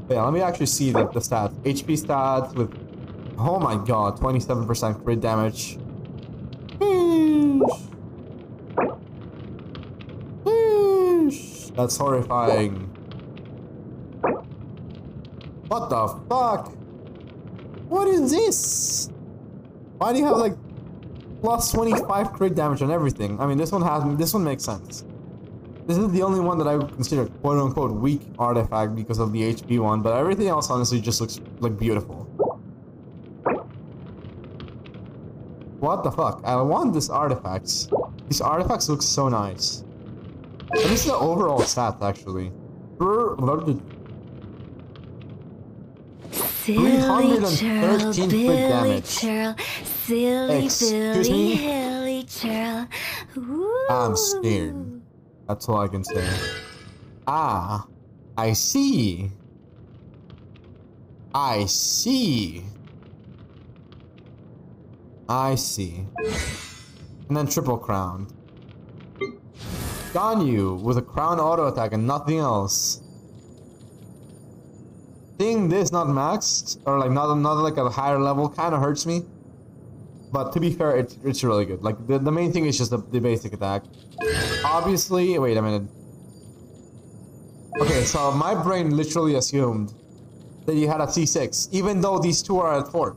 Yeah, let me actually see the stats. HP stats with, oh my god, 27% crit damage. That's horrifying. What the fuck? What is this? Why do you have like plus 25 crit damage on everything? I mean, this one makes sense. This is the only one that I would consider quote-unquote weak artifact because of the HP one, but everything else honestly just looks like beautiful. What the fuck? I want these artifacts. These artifacts look so nice. And this is the overall stats actually. Silly churl, 313 crit Billy damage. churl, silly Excuse Billy, me? hilly churl. I'm scared. That's all I can say. Ah, I see. I see. I see. And then triple crown. Ganyu with a crown auto attack and nothing else. Seeing this not maxed, or like not like a higher level, kind of hurts me. But to be fair, it's really good. Like the main thing is just the basic attack. Obviously, wait a minute. Okay, so my brain literally assumed that you had a C6, even though these two are at 4.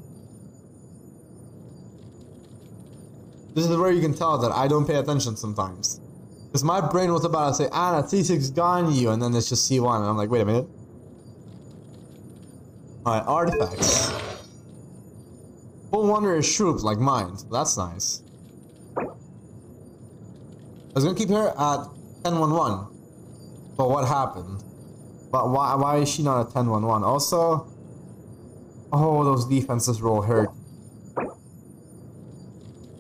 This is where you can tell that I don't pay attention sometimes. Because my brain was about to say, Anna, C6 Ganyu, and then it's just C1, and I'm like, wait a minute. Alright, artifacts. Full Wanderer's troops like mine, so that's nice. I was gonna keep her at 10-1-1. But what happened? But why is she not at 10-1-1? Also, oh, those defenses roll hurt.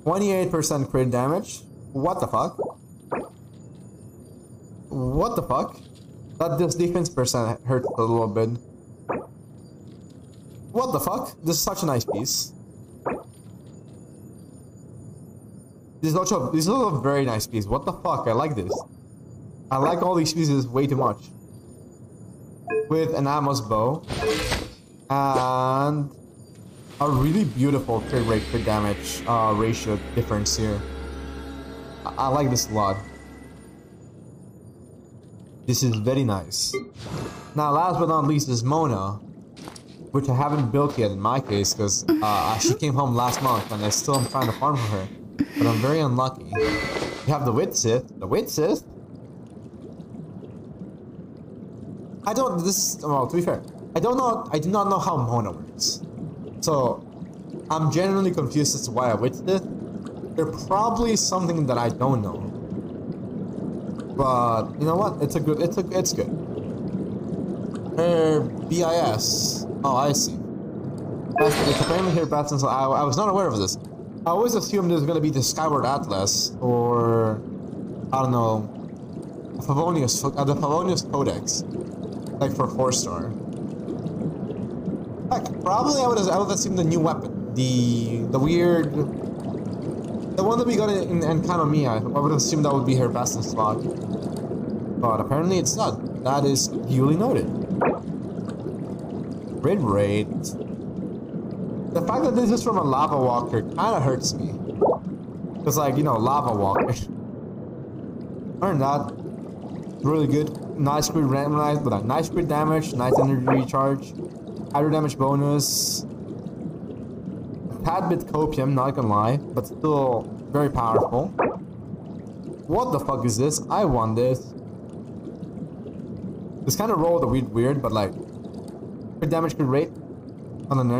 28% crit damage? What the fuck? What the fuck? That this defense percent hurts a little bit. What the fuck? This is such a nice piece. This is also a very nice piece. What the fuck? I like this. I like all these pieces way too much. With an Amos bow. And a really beautiful crit rate, crit damage ratio difference here. I like this a lot. This is very nice. Now, last but not least is Mona, which I haven't built yet in my case because she came home last month and I still am trying to farm for her. But I'm very unlucky. You have the Wit Sith. The Wit Sith? I don't. Well, to be fair, I do not know how Mona works. So, I'm genuinely confused as to why I witched it. There's probably something that I don't know. But, you know what? It's good. BIS. Oh, I see. It's apparently here bad since I was not aware of this. I always assumed there's gonna be the Skyward Atlas, or, I don't know, the Favonius Codex. Like for 4-star. Heck, probably I would assume the new weapon. The weird... The one that we got in Kanomiya. I would assume that would be her best in slot. But apparently it's not. That is duly noted. Crit rate. The fact that this is from a Lava Walker kinda hurts me. Because like, you know, Lava Walker. Other than that, really good. Nice crit randomized, but nice crit damage, nice energy recharge, hydro damage bonus, a tad bit copium, not gonna lie, but still very powerful. What the fuck is this? I want this. This kind of rolled a weird, but like crit damage, crit rate on the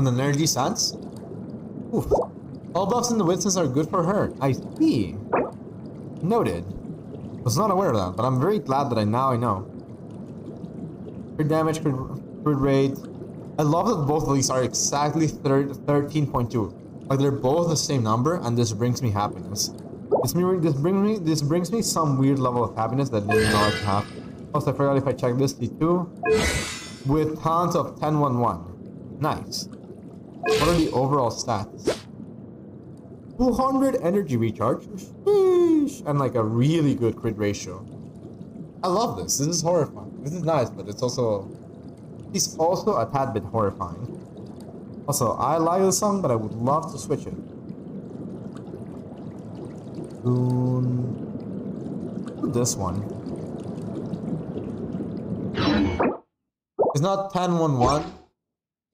energy sense. Oof. All buffs in the witness are good for her. I see. Noted. Was not aware of that, but I'm very glad that I know. Crit damage, crit rate. I love that both of these are exactly 13.2. Like they're both the same number, and this brings me happiness. This brings me some weird level of happiness that I didn't know I could have. Also, I forgot if I checked this T2 with tons of 10-1-1. Nice. What are the overall stats? 200 energy recharge, and like a really good crit ratio. I love this. This is horrifying. This is nice, but it's also a tad bit horrifying. Also, I like the song, but I would love to switch it. This one. It's not 10-1-1.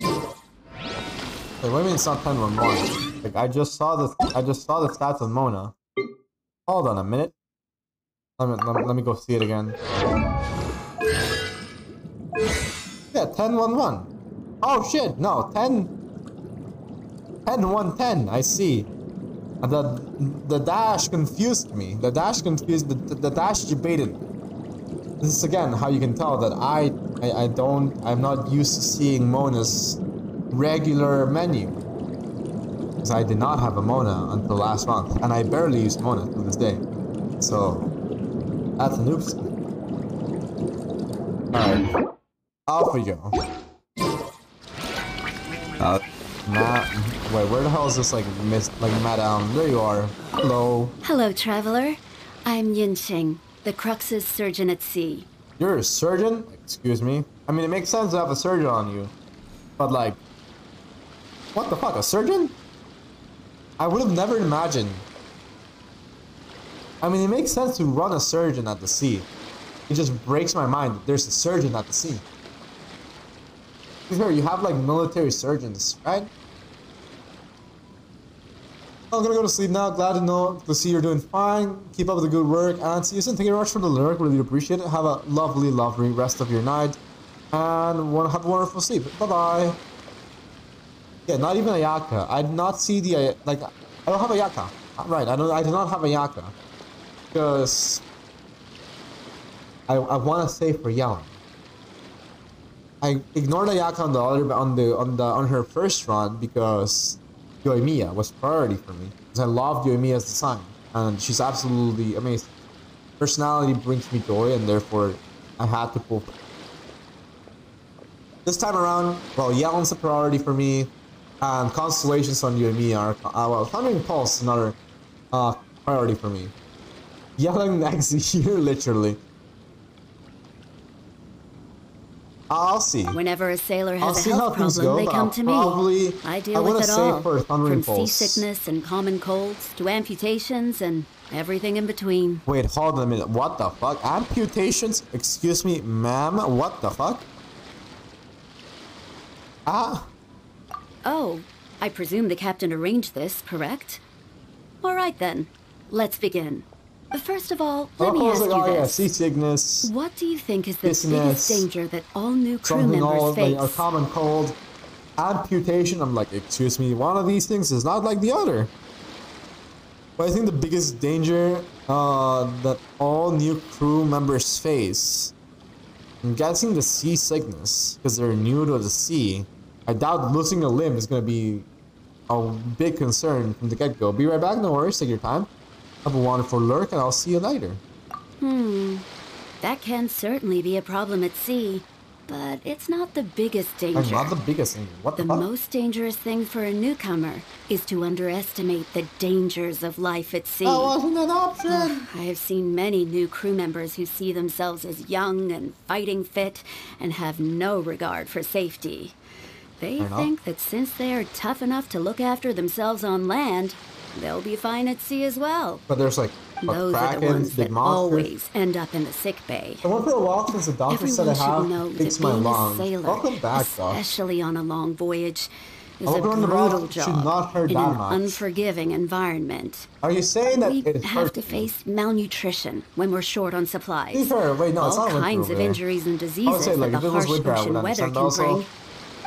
Wait, what do you mean it's not 10-1-1? Like I just saw the stats of Mona. Hold on a minute. Let me go see it again. Yeah, 10-1-1. Oh shit, no, 10-1-10, I see. The dash confused me. The dash confused the dash debated me. This is again how you can tell that I'm not used to seeing Mona's regular menu. Because I did not have a Mona until last month, and I barely used Mona to this day. So, that's an oopsie. Alright, off we go. Wait, where the hell is this, like, madam? There you are. Hello. Hello, traveler. I'm Yinqing, the Crux's surgeon at sea. You're a surgeon? Excuse me? I mean, it makes sense to have a surgeon on you. But, like, what the fuck, a surgeon? I would have never imagined. I mean, it makes sense to run a surgeon at the sea. It just breaks my mind that there's a surgeon at the sea. Sure, you have, like, military surgeons, right? I'm gonna go to sleep now. Glad to see you're doing fine. Keep up the good work. And see you soon. Thank you very much for the lyric. Really appreciate it. Have a lovely, lovely rest of your night. And have a wonderful sleep. Bye-bye. Yeah, not even a yaka. I did not see the, like, I don't have a yaka. Right, I do not have a yaka. Because I want to say for yelling. I ignored the yaka on her first run because Yoimiya was priority for me. Because I love Yoimiya's design. And she's absolutely amazing. Personality brings me joy, and therefore I had to pull. This time around, well, Yellen's a priority for me. And constellations on Yoimiya are, well, Thundering Pulse is another priority for me. Yelling next year, literally. I'll see. Whenever a sailor I'll has see a how health things problem, go, they but come I'll to probably- me. I I deal wanna with it save all. for Thundering From Pulse. seasickness and common colds to amputations and everything in between. Wait, hold on a minute. What the fuck? Amputations? Excuse me, ma'am? What the fuck? Ah? Oh, I presume the captain arranged this, correct? All right then, let's begin. First of all, let me ask you yeah, this. seasickness. What do you think is the Dizziness, biggest danger that all new crew Something members all face? like a common cold. Amputation, I'm like, excuse me, one of these things is not like the other. But I think the biggest danger that all new crew members face, I'm guessing the seasickness, because they're new to the sea. I doubt losing a limb is going to be a big concern from the get-go. Be right back, no worries, take your time. Have a wonderful lurk, and I'll see you later. That can certainly be a problem at sea, but it's not the biggest danger. I'm not the biggest thing. What the The fuck? most dangerous thing for a newcomer is to underestimate the dangers of life at sea. That wasn't an option! I have seen many new crew members who see themselves as young and fighting fit and have no regard for safety. They Fair enough. think that since they are tough enough to look after themselves on land, they'll be fine at sea as well. But there's like, what, Those are the krakens, ones big that monsters. always end up in the sick bay. I went for a walk since the doctor said I Everyone should know have that fixed my being a lungs. sailor, Welcome back, Doc. especially on a long voyage, is a Walking on the brutal rock should job not hurt in that an much. unforgiving environment. Are you saying that We it have hurt to face malnutrition when we're short on supplies. To be fair, wait, no, it's All not winter kinds over of there. injuries and I would diseases say, like, that if the it was harsh winter, I ocean would weather understand can also. bring.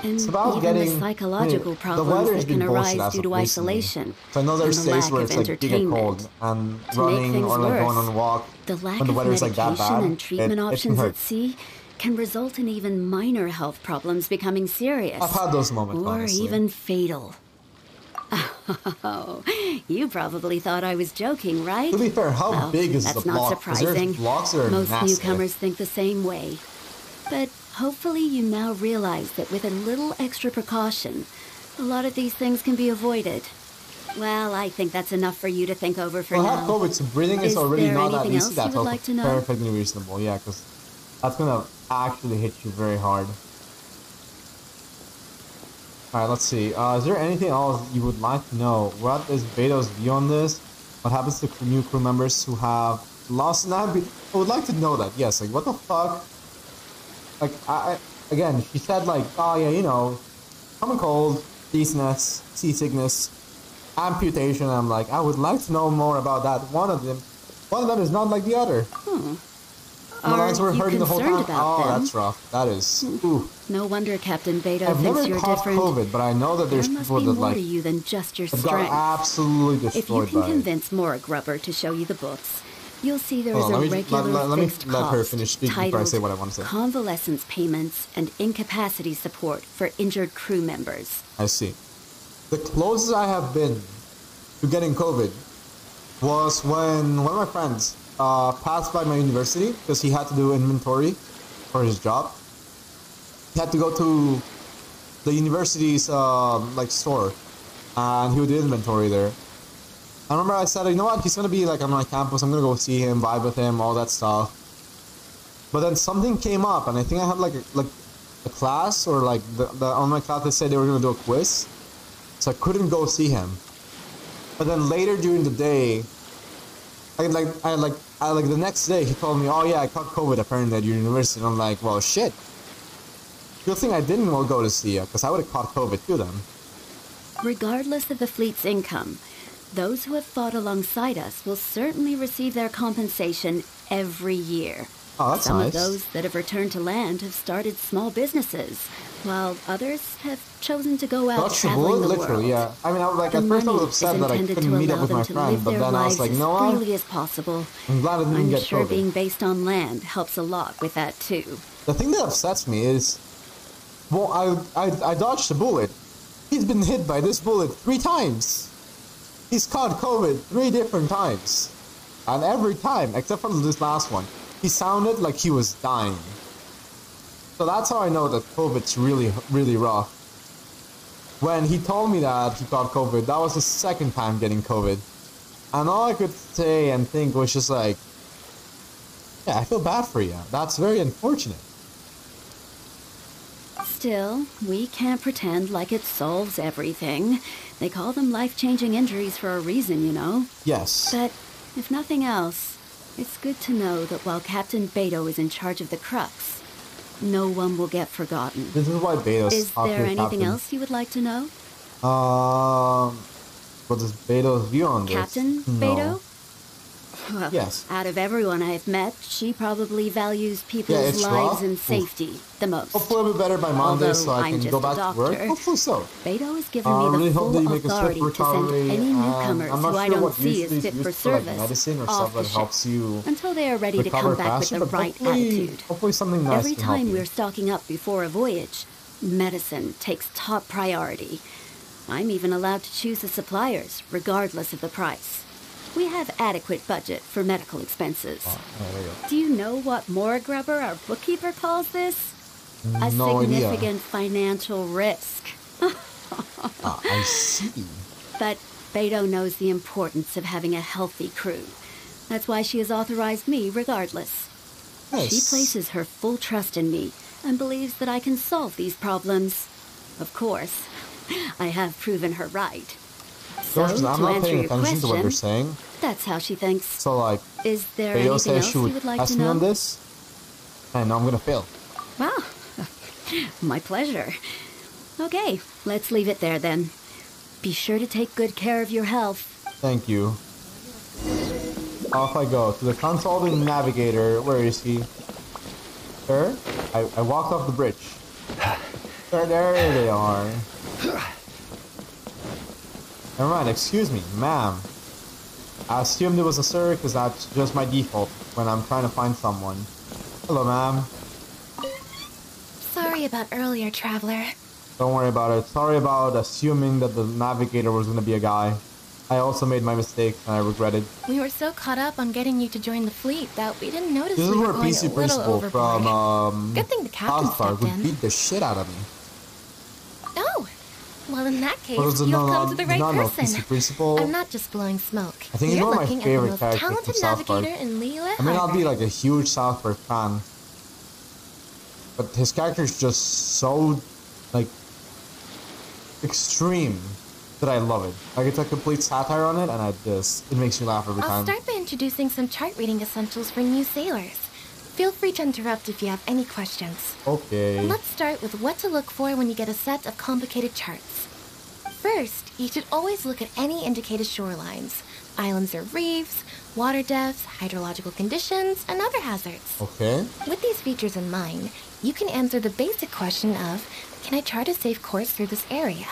And It's about even getting the psychological the problems weather that has can been bullshit arise as due of to recently. isolation. So I know there's and the days lack where of it's like giga entertainment. cold and To make running things or like going worse, on a walk the lack when the of weather's like that medication bad. and treatment it can options hurt. at sea can result in even minor health problems becoming serious. I've had those moments, or honestly. even fatal. Oh, you probably thought I was joking, right? To be fair, how Well, big is that's the not block? 'Cause there's surprising. blocks that are Most massive. newcomers think the same way. But hopefully you now realize that with a little extra precaution, a lot of these things can be avoided. Well, I think that's enough for you to think over for Well, I now. have COVID, so breathing is Is already there not that anything easy. else That's you would also like to know? perfectly reasonable, yeah, because that's gonna actually hit you very hard. Alright, let's see. Is there anything else you would like to know? What is Beidou's view on this? What happens to new crew members who have lost an habit? I would like to know that, yes. Like, what the fuck? Like, again, she said, like, oh yeah, you know, common cold, seasickness, seasickness, amputation. I'm like, I would like to know more about that. One of them is not like the other. My lungs were Are you hurting the whole time. concerned about Oh, them? that's rough. That is. Ooh. No wonder Captain Beidou I've thinks never you're caught different. COVID, but I know that there's There must people be that more like to you than just your have got strength. absolutely If you destroyed can by it. convince Mora Grubber to show you the books, You'll see there is Hold on, a let me- regular let me fixed let cost her finish speaking before I titled say what I want to say. convalescence payments and incapacity support for injured crew members. I see. The closest I have been to getting COVID was when one of my friends passed by my university because he had to do inventory for his job. He had to go to the university's like store, and he would do inventory there. I remember I said, you know what, he's gonna be like on my campus. I'm gonna go see him, vibe with him, all that stuff. But then something came up, and I think I had like a class, or like the on my class they said they were gonna do a quiz, so I couldn't go see him. But then later during the day, the next day he told me, oh yeah, I caught COVID apparently at your university. And I'm like, well shit. Good thing I didn't go to see you, because I would have caught COVID too then. Regardless of the fleet's income, those who have fought alongside us will certainly receive their compensation every year. Oh, that's Some nice. of those that have returned to land have started small businesses, while others have chosen to go out Dodge the traveling bullet, the literally, world. yeah. I mean, The at first I was money upset is that I intended couldn't to meet up allow with them my to friend, live but their then I was lives like, you as know what? freely as possible. I'm glad I didn't I'm get sure COVID. being based on land helps a lot with that too. The thing that upsets me is, well, I dodged a bullet. He's been hit by this bullet 3 times. He's caught COVID 3 different times. And every time, except for this last one, he sounded like he was dying. So that's how I know that COVID's really, really rough. When he told me that he got COVID, that was his 2nd time getting COVID. And all I could say and think was just like, yeah, I feel bad for you. That's very unfortunate. Still, we can't pretend like it solves everything. They call them life-changing injuries for a reason, you know? Yes. But, if nothing else, it's good to know that while Captain Beidou is in charge of the Crux, no one will get forgotten. This is why Beto's Is there anything else you would like to know? What is Beto's view on this? Captain No. Beidou? Well, Yes. out of everyone I've met, she probably values Yeah, people's it's lives rough. and Oof. safety the most. Hopefully it'll be better by Monday Although so I I'm can just go a back to work. doctor, Hopefully so. Beidou has given me really the hope that full you make a authority swift to send recovery. any newcomers I'm not who I sure don't what see as usually fit is for used for, like, service medicine or off stuff the that helps ship you until they are ready to recover come back with faster, the but right hopefully, attitude. hopefully something nice Every can help time you. we're stocking up before a voyage, medicine takes top priority. I'm even allowed to choose the suppliers, regardless of the price. We have adequate budget for medical expenses. Oh, there we go. Do you know what Mora Grubber, our bookkeeper, calls this? A No idea. significant financial risk. Ah, I see. But Beidou knows the importance of having a healthy crew. That's why she has authorized me regardless. Yes. She places her full trust in me and believes that I can solve these problems. Of course, I have proven her right. So, George, I'm to not answer paying your attention to what you're question, saying. that's how she thinks. So, like, Is there Beto anything says else she you would would like test to me know? on this, and I'm gonna fail. Wow. My pleasure. Okay, let's leave it there then. Be sure to take good care of your health. Thank you. Off I go to the consulting navigator. Where is he? Sir? I walked off the bridge. Sir, there they are. Never mind, excuse me, ma'am. I assumed it was a sir because that's just my default when I'm trying to find someone. Hello, ma'am. Sorry about earlier, traveler. Don't worry about it. Sorry about assuming that the navigator was gonna be a guy. I also made my mistake and I regret it. We were so caught up on getting you to join the fleet that we didn't notice This is we where were going PC a little Principal overboard. from Good thing the captain South Park stepped would in. beat the shit out of me. Oh, well in that case, What was you've the come to the right no, person. PC Principal? I'm not just blowing smoke. I think he's You're one of my looking favorite at the most characters from talented South Park. navigator in Liyue I mean, I'll be Harbor. like a huge South Park fan, but his character is just so, like, extreme that I love it. Like, it's a complete satire on it, and it makes me laugh every I'll time. start by introducing some chart reading essentials for new sailors. Feel free to interrupt if you have any questions. Okay. Let's start with what to look for when you get a set of complicated charts. First, you should always look at any indicated shorelines, islands or reefs, water depths, hydrological conditions, and other hazards. Okay. With these features in mind, you can answer the basic question of, can I chart a safe course through this area?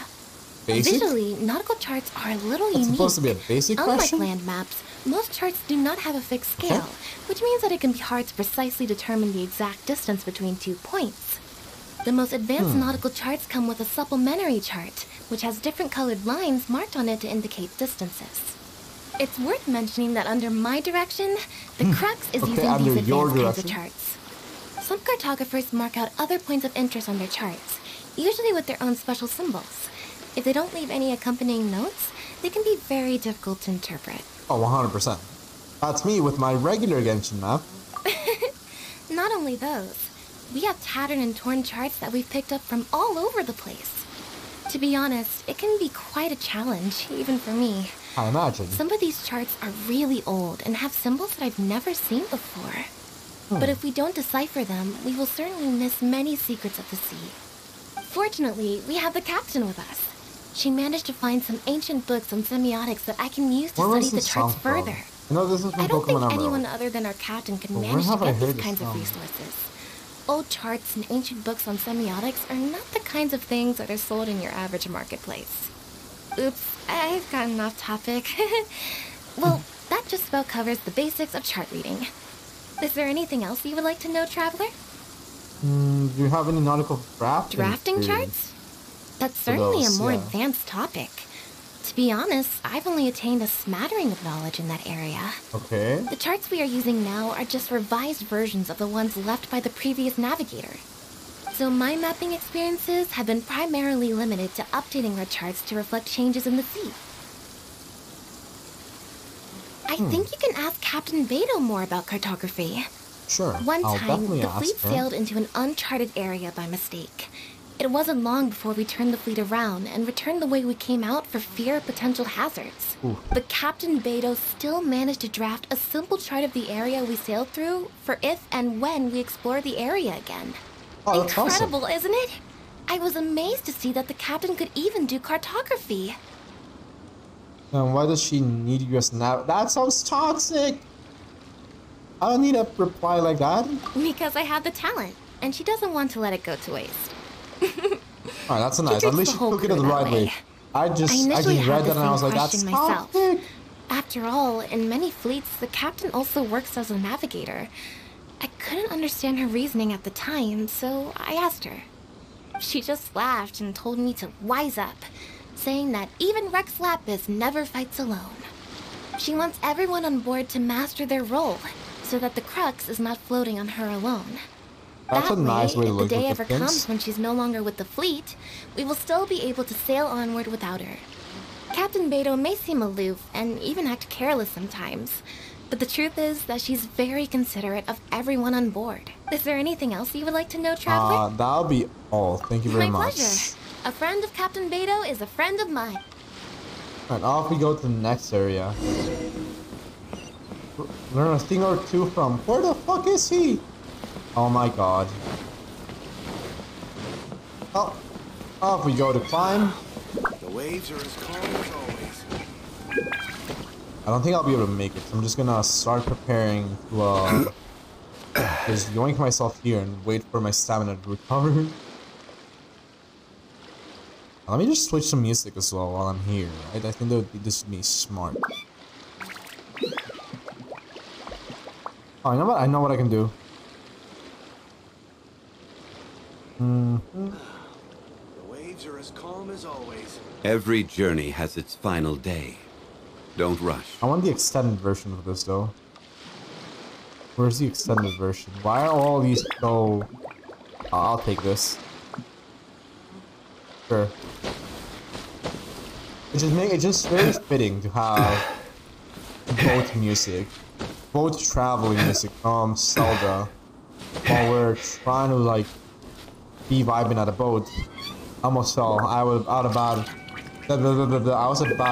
Basic? Visually, nautical charts are a little It's unique. supposed to be a basic Unlike question? land maps, most charts do not have a fixed scale, which means that it can be hard to precisely determine the exact distance between 2 points. The most advanced nautical charts come with a supplementary chart, which has different colored lines marked on it to indicate distances. It's worth mentioning that under my direction, the crux is using under these your advanced kinds of direction. charts. Some cartographers mark out other points of interest on their charts, usually with their own special symbols. If they don't leave any accompanying notes, they can be very difficult to interpret. Oh, 100%. That's me with my regular Genshin map. Not only those, we have tattered and torn charts that we've picked up from all over the place. To be honest, it can be quite a challenge, even for me. I imagine. Some of these charts are really old and have symbols that I've never seen before. But if we don't decipher them, we will certainly miss many secrets of the sea. Fortunately, we have the captain with us. She managed to find some ancient books on semiotics that I can use to Where was study the this charts song from? further. You know, this is from I don't Pokemon think Emerald. anyone other than our captain can But where manage to have I get heard these this kinds of from? resources. Old charts and ancient books on semiotics are not the kinds of things that are sold in your average marketplace. Oops, I've gotten off topic. Well, that just about covers the basics of chart reading. Is there anything else you would like to know, Traveler? Do you have any nautical drafting? Drafting experience? charts? That's certainly those, a more yeah. advanced topic. To be honest, I've only attained a smattering of knowledge in that area. Okay. The charts we are using now are just revised versions of the ones left by the previous navigator. So my mapping experiences have been primarily limited to updating our charts to reflect changes in the sea. I think you can ask Captain Beidou more about cartography. Sure. One I'll time, definitely the ask fleet her. sailed into an uncharted area by mistake. It wasn't long before we turned the fleet around and returned the way we came out for fear of potential hazards. Ooh. But Captain Beidou still managed to draft a simple chart of the area we sailed through for if and when we explore the area again. Oh, that's Incredible, awesome. isn't it? I was amazed to see that the captain could even do cartography. And why does she need you as nav? That sounds toxic. I don't need a reply like that. Because I have the talent, and she doesn't want to let it go to waste. Alright, that's nice. At treats least the she whole took it crew the that right way. way. I just initially read had the that and I was same like, that's question myself. toxic. After all, in many fleets, the captain also works as a navigator. I couldn't understand her reasoning at the time, so I asked her. She just laughed and told me to wise up, saying that even Rex Lapis never fights alone. She wants everyone on board to master their role, so that the crux is not floating on her alone. That's That a nice way to if look the day at ever things. comes when she's no longer with the fleet, we will still be able to sail onward without her. Captain Beidou may seem aloof and even act careless sometimes, but the truth is that she's very considerate of everyone on board. Is there anything else you would like to know, Traveler? That'll be all. Thank you very My much. pleasure. A friend of Captain Beidou is a friend of mine. Alright, off we go to the next area. Learn a thing or two from. Where the fuck is he? Oh my god. Oh, off we go to climb. The waves are as calm as always. I don't think I'll be able to make it. So I'm just gonna start preparing to just yoink myself here and wait for my stamina to recover. Let me just switch to music as well while I'm here, right? I think that would be, this would be smart. Oh, you know what? I know what I can do. The waves are as calm as always. Every journey has its final day. Don't rush. I want the extended version of this though. Where's the extended version? Why are all these so... I'll take this. Sure. It's just very fitting to have both music. Both traveling music from Zelda. While we're trying to like be vibing at a boat. I almost fell. I was about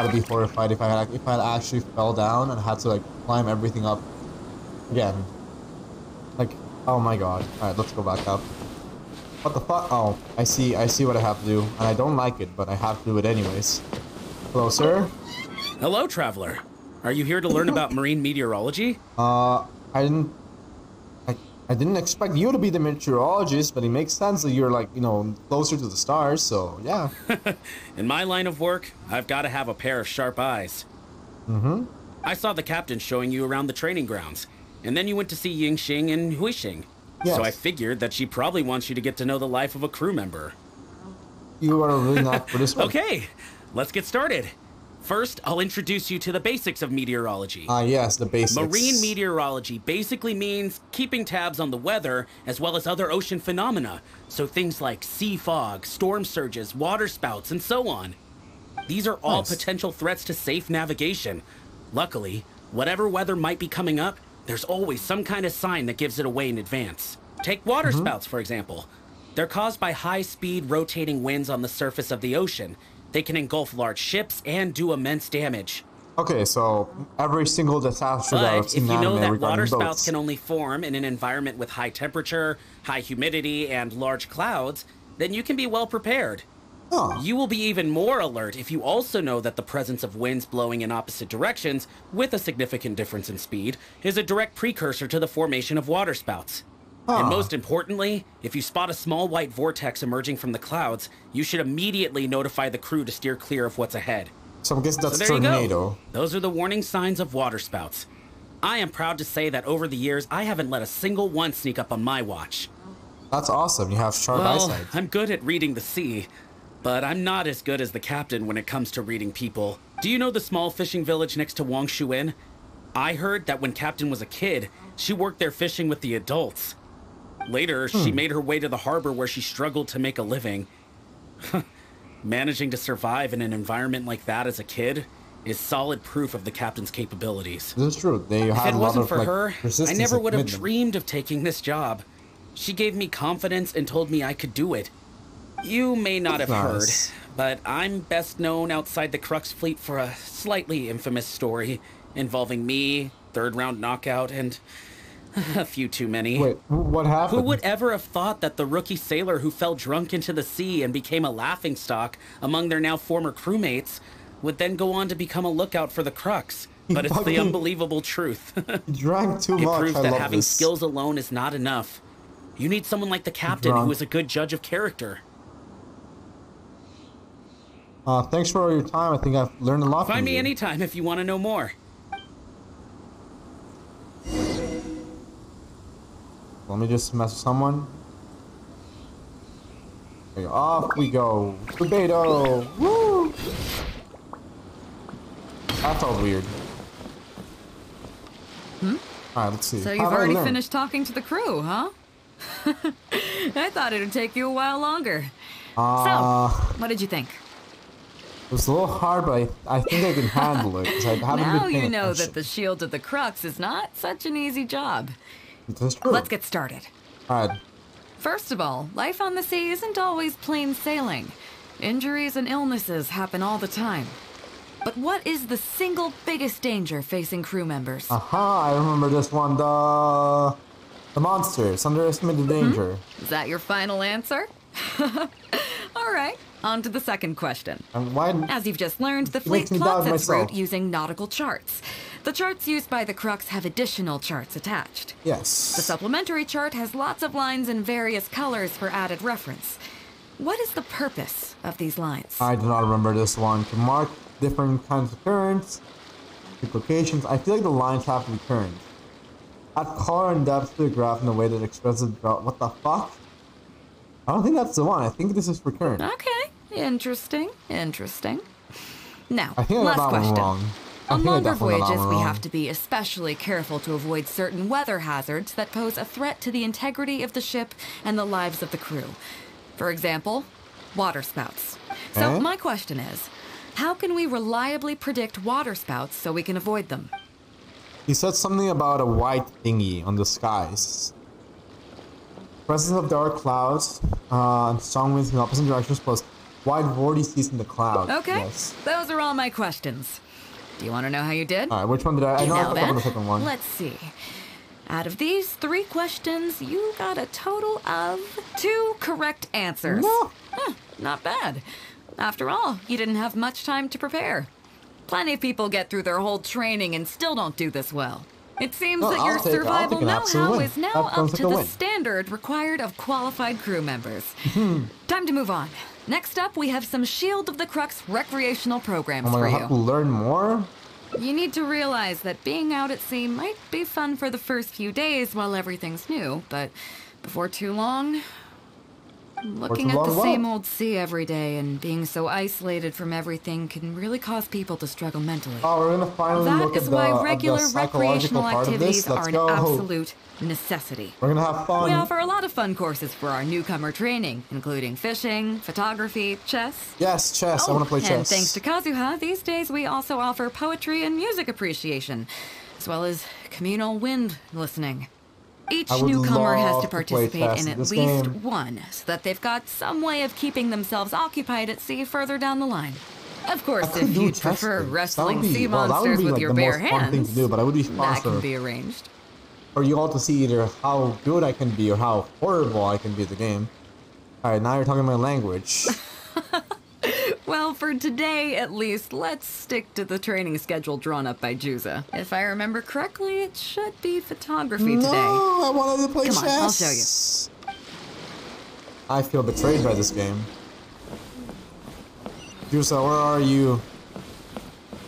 to be horrified if I had actually fell down and had to like climb everything up again. Like, oh my god. Alright, let's go back up. What the fuck? Oh, I see what I have to do. And I don't like it, but I have to do it anyways. Hello, sir? Hello, traveler. Are you here to learn about marine meteorology? I didn't... I didn't expect you to be the meteorologist, but it makes sense that you're like, you know, closer to the stars, so yeah. In my line of work, I've got to have a pair of sharp eyes. Mm-hmm. I saw the captain showing you around the training grounds, and then you went to see Yingxing and Huixing. Yes. So I figured that she probably wants you to get to know the life of a crew member. You are really not for this one. Okay, let's get started. First, I'll introduce you to the basics of meteorology. Yes, the basics. Marine meteorology basically means keeping tabs on the weather as well as other ocean phenomena. So things like sea fog, storm surges, water spouts, and so on. These are all potential threats to safe navigation. Luckily, whatever weather might be coming up, there's always some kind of sign that gives it away in advance. Take water spouts, for example. They're caused by high-speed rotating winds on the surface of the ocean. They can engulf large ships and do immense damage. Okay, so every single disaster that I've But if seen you know that water regarding spouts boats. can only form in an environment with high temperature, high humidity, and large clouds, then you can be well prepared. Oh. You will be even more alert if you also know that the presence of winds blowing in opposite directions, with a significant difference in speed, is a direct precursor to the formation of water spouts. And most importantly, if you spot a small white vortex emerging from the clouds, you should immediately notify the crew to steer clear of what's ahead. So I guess that's So there you tornado. go. Those are the warning signs of water spouts. I am proud to say that over the years, I haven't let a single one sneak up on my watch. That's awesome. You have sharp Well, eyesight. I'm good at reading the sea, but I'm not as good as the captain when it comes to reading people. Do you know the small fishing village next to Wangshuin? I heard that when Captain was a kid, she worked there fishing with the adults. Later, she made her way to the harbor where she struggled to make a living. Managing to survive in an environment like that as a kid is solid proof of the captain's capabilities. This is true. They If have it a lot wasn't of for like, her, I persistence never and would have commitment. dreamed of taking this job. She gave me confidence and told me I could do it. You may not have Nice. heard, but I'm best known outside the Crux fleet for a slightly infamous story involving me, third round knockout, and a few too many. Wait, what happened? Who would ever have thought that the rookie sailor who fell drunk into the sea and became a laughingstock among their now former crewmates would then go on to become a lookout for the Crux? But it's the fucking- unbelievable truth. He drank too It much. proves I that love having this. skills alone is not enough. You need someone like the captain Drunk. who is a good judge of character. Thanks for all your time. I think I've learned a lot Find from me you. anytime if you want to know more. Let me just mess with someone. Okay, off we go. To beidou. Woo! That felt weird. Alright, let's see. So How you've did I already learn? finished talking to the crew, huh? I thought it would take you a while longer. So, what did you think? It was a little hard, but I think I can handle it. 'Cause I haven't Now been paying you know attention. that the Shield of the Crux is not such an easy job. That's true. Let's get started. Alright. First of all, life on the sea isn't always plain sailing. Injuries and illnesses happen all the time. But what is the single biggest danger facing crew members? Aha, I remember this one. The monsters. Underestimate the danger. Is that your final answer? All right, on to the second question. And why? As you've just learned, the It fleet makes me plots doubt its myself. route using nautical charts. The charts used by the Crux have additional charts attached. Yes. The supplementary chart has lots of lines in various colors for added reference. What is the purpose of these lines? I do not remember this one. To mark different kinds of currents, pick locations. I feel like the lines have to be current. Add color and depth to the graph in a way that expresses drought. What the fuck? I don't think that's the one. I think this is for current. Okay, interesting. Now, I think I got last that one question. wrong. I On think I longer definitely got that voyages, one we wrong. have to be especially careful to avoid certain weather hazards that pose a threat to the integrity of the ship and the lives of the crew. For example, water spouts. So Eh? my question is, how can we reliably predict water spouts so we can avoid them? He said something about a white thingy on the skies. Presence of dark clouds and strong winds in opposite directions plus wide vortices in the clouds. Okay, Yes. those are all my questions. Do you want to know how you did? Alright, which one did I? I know I Now picked up on then, the second one. let's see. Out of these 3 questions, you got a total of 2 correct answers. No. Not bad. After all, you didn't have much time to prepare. Plenty of people get through their whole training and still don't do this well. It seems No, that I'll your take survival an absolute know-how win. is now That up sounds like to a the win. standard required of qualified crew members. Time to move on. Next up, we have some Shield of the Crux recreational programs Oh my for god, I have to you. learn more? You need to realize that being out at sea might be fun for the first few days while everything's new, but before too long, looking at the same old sea every day and being so isolated from everything can really cause people to struggle mentally. Oh, we're gonna finally That look is at why the regular psychological recreational part of activities this. Let's are an go. absolute necessity. We're gonna have fun. We offer a lot of fun courses for our newcomer training, including fishing, photography, chess. Yes, chess. I want to play chess. And thanks to Kazuha, these days we also offer poetry and music appreciation, as well as communal wind listening. Each I would newcomer has love to to play participate chess in in at this least game. one, so that they've got some way of keeping themselves occupied at sea further down the line. Of course, I could if do you'd chess prefer things. wrestling That would be- sea well, that would monsters be, with like, your the bare most fun thing to do, but it would be that faster. can be arranged. For you all to see either how good I can be or how horrible I can be at the game. Alright, now you're talking my language. Well, for today, at least, let's stick to the training schedule drawn up by Juza. If I remember correctly, it should be photography today. No, I wanted to play Come chess. on, I'll show you. I feel betrayed by this game. Jusa, where are you?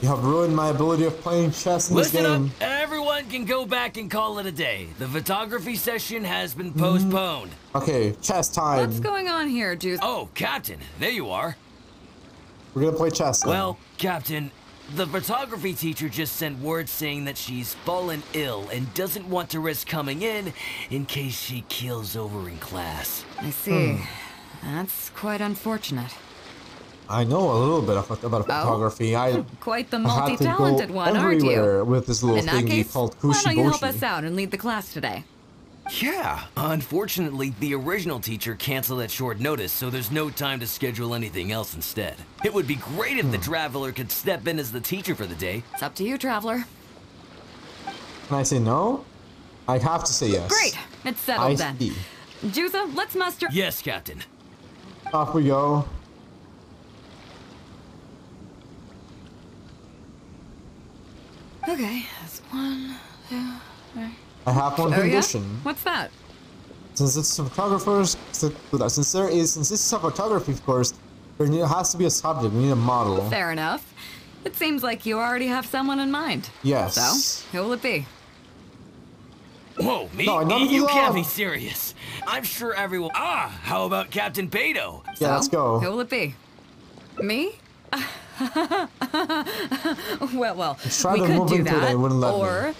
You have ruined my ability of playing chess in this Listen game. up, everyone can go back and call it a day. The photography session has been postponed. Okay, chess time. What's going on here, Juza? Oh, Captain, there you are. We're gonna play chess then. Well, Captain, the photography teacher just sent word saying that she's fallen ill and doesn't want to risk coming in case she keels over in class. I see. That's quite unfortunate. I know a little bit about photography. I Quite the had to go multi-talented one, aren't everywhere you? with this little In that thingy case, called why don't you help kushiboshi. us out and lead the class today? Yeah, unfortunately, the original teacher canceled at short notice, so there's no time to schedule anything else instead. It would be great if the Traveler could step in as the teacher for the day. It's up to you, Traveler. Can I say no? I have to say yes. Great, it's settled then. Juza, let's muster. Yes, Captain. Off we go. Okay, that's 1, 2, 3. I have one Oh, yeah? condition. What's that? Since it's photographers, since this is a photography course, there has to be a subject. We need a model. Fair enough. It seems like you already have someone in mind. Yes. So, who will it be? Whoa, me? No, none of You you can't are. be serious. I'm sure everyone... how about Captain Beidou? Yeah, let's go. Who will it be? Me? well, tried we to could move do into it, that. they wouldn't let me. Or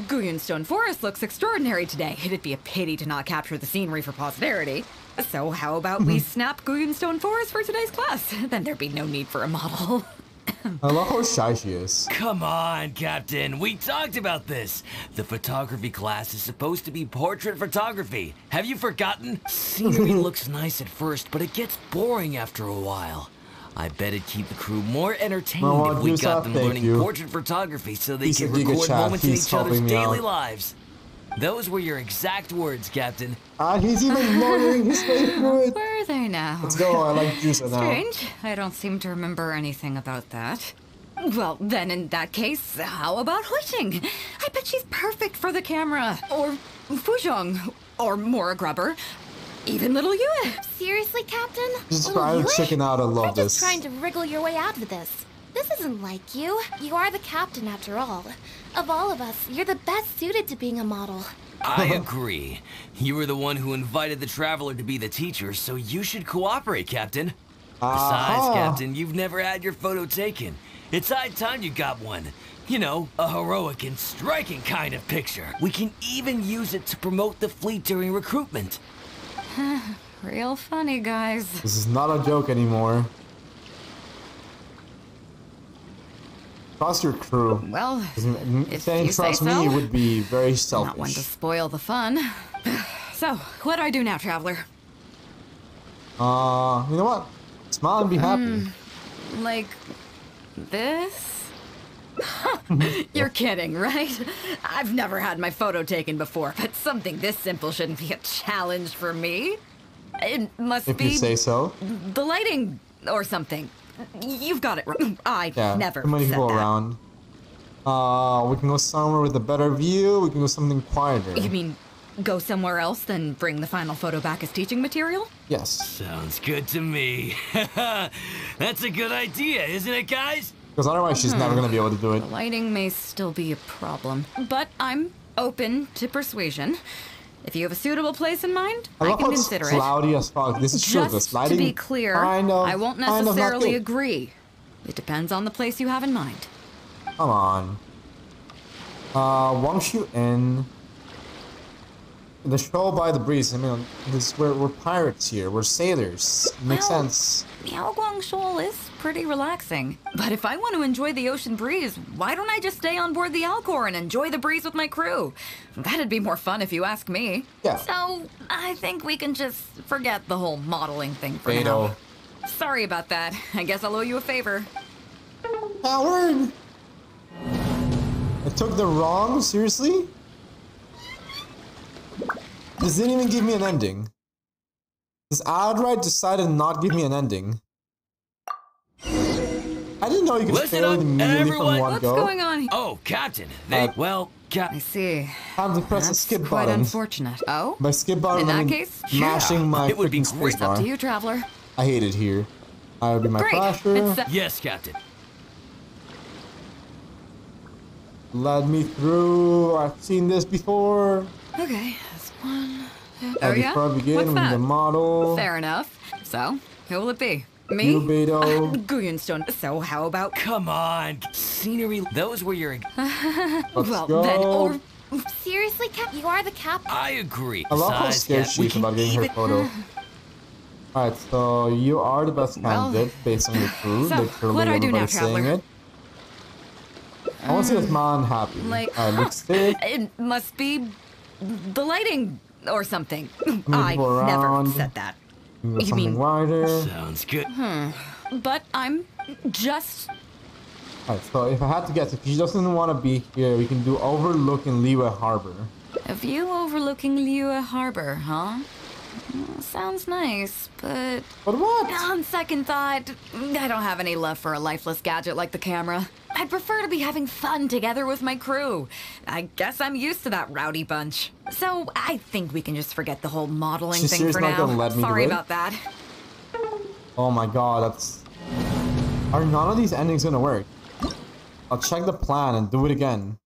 Guyonstone Forest looks extraordinary today. It'd be a pity to not capture the scenery for posterity. So how about we snap Guyonstone Forest for today's class? Then there'd be no need for a model. I love how shy she is. Come on, Captain. We talked about this. The photography class is supposed to be portrait photography. Have you forgotten? Scenery looks nice at first, but it gets boring after a while. I bet it'd keep the crew more entertained Well, if we Yusa, got them thank learning you. portrait photography so they He's can a giga record chat. moments in He's each other's helping me daily out. lives. Those were your exact words, Captain. He's even lowering his way through it. Where are they now? Let's go. I like Juicer now. Strange. I don't seem to remember anything about that. Well, then in that case, how about Huixing? I bet she's perfect for the camera. Or Fuzhong. Or Mora Grubber. Even little Yue. Seriously, Captain? Just Little trying to Yue? chicken out. I love You're this. just trying to wriggle your way out of this. This isn't like you. You are the captain after all. Of all of us, you're the best suited to being a model. I agree. You were the one who invited the Traveler to be the teacher, so you should cooperate, Captain. Besides, Captain, you've never had your photo taken. It's high time you got one. You know, a heroic and striking kind of picture. We can even use it to promote the fleet during recruitment. Real funny, guys. This is not a joke anymore. Trust your crew. Well, if saying you say trust so. me would be very selfish. Not one to spoil the fun. So, what do I do now, Traveler? You know what? Smile and be happy. Like this? You're kidding, right? I've never had my photo taken before, but something this simple shouldn't be a challenge for me. It must If be you say so. the lighting or something. You've got it wrong. I Yeah, never too many said people that. around. We can go somewhere with a better view. We can go something quieter. You mean go somewhere else, then bring the final photo back as teaching material? Yes. Sounds good to me. That's a good idea, isn't it, guys? Because otherwise she's never going to be able to do it. The lighting may still be a problem, but I'm open to persuasion. If you have a suitable place in mind, I can consider it. Cloudy as fuck. This is true. Just lighting, to be clear, I won't necessarily agree. It depends on the place you have in mind. Come on. Wangshu Inn. The show by the breeze. I mean, we're pirates here. We're sailors. Makes sense. Miaoguang Shoal is pretty relaxing. But if I want to enjoy the ocean breeze, why don't I just stay on board the Alcor and enjoy the breeze with my crew? That'd be more fun if you ask me. Yeah. So, I think we can just forget the whole modeling thing for Beidou. now. Sorry about that. I guess I'll owe you a favor. Howard! I took the wrong? Seriously? This didn't even give me an ending. This outright decided not to give me an ending. I didn't know you could fail immediately from one go. What's going on here? Oh, Captain. I see. Time to press the skip quite button. Unfortunate. Oh? By skip button, In I that mean case, mashing my it would be freaking great. spacebar. Up to you, traveler. I hate it here. I would be my Great. flasher. Yes, Captain. Let me through. I've seen this before. Okay, that's one. Before I begin, What's we need that? a model. Fair enough. So, who will it be? Me? You, Beidou. Guyunstone. So how about... Come on. Scenery. Those were your... Let's well, go. then, or... Seriously, Cap? You are the captain? I agree. I love how Besides, scared Cap, she is about getting her photo. Alright, so you are the best candidate based on your crew. So, Literally what do I do now, everybody's saying traveler? it. I want to see this man happy. Like, lipstick. it must be the lighting or something. Move I never around. said that. You You mean... wider. Sounds good. But I'm just... Alright, so if I had to guess, if she doesn't want to be here, we can do overlooking Liyue Harbor. A view overlooking Liyue Harbor, huh? Sounds nice, but... But what? On second thought, I don't have any love for a lifeless gadget like the camera. I'd prefer to be having fun together with my crew. I guess I'm used to that rowdy bunch. So I think we can just forget the whole modeling She's thing for seriously not now. gonna let me Sorry do it? about that. Oh my god, that's... Are none of these endings gonna work? I'll check the plan and do it again.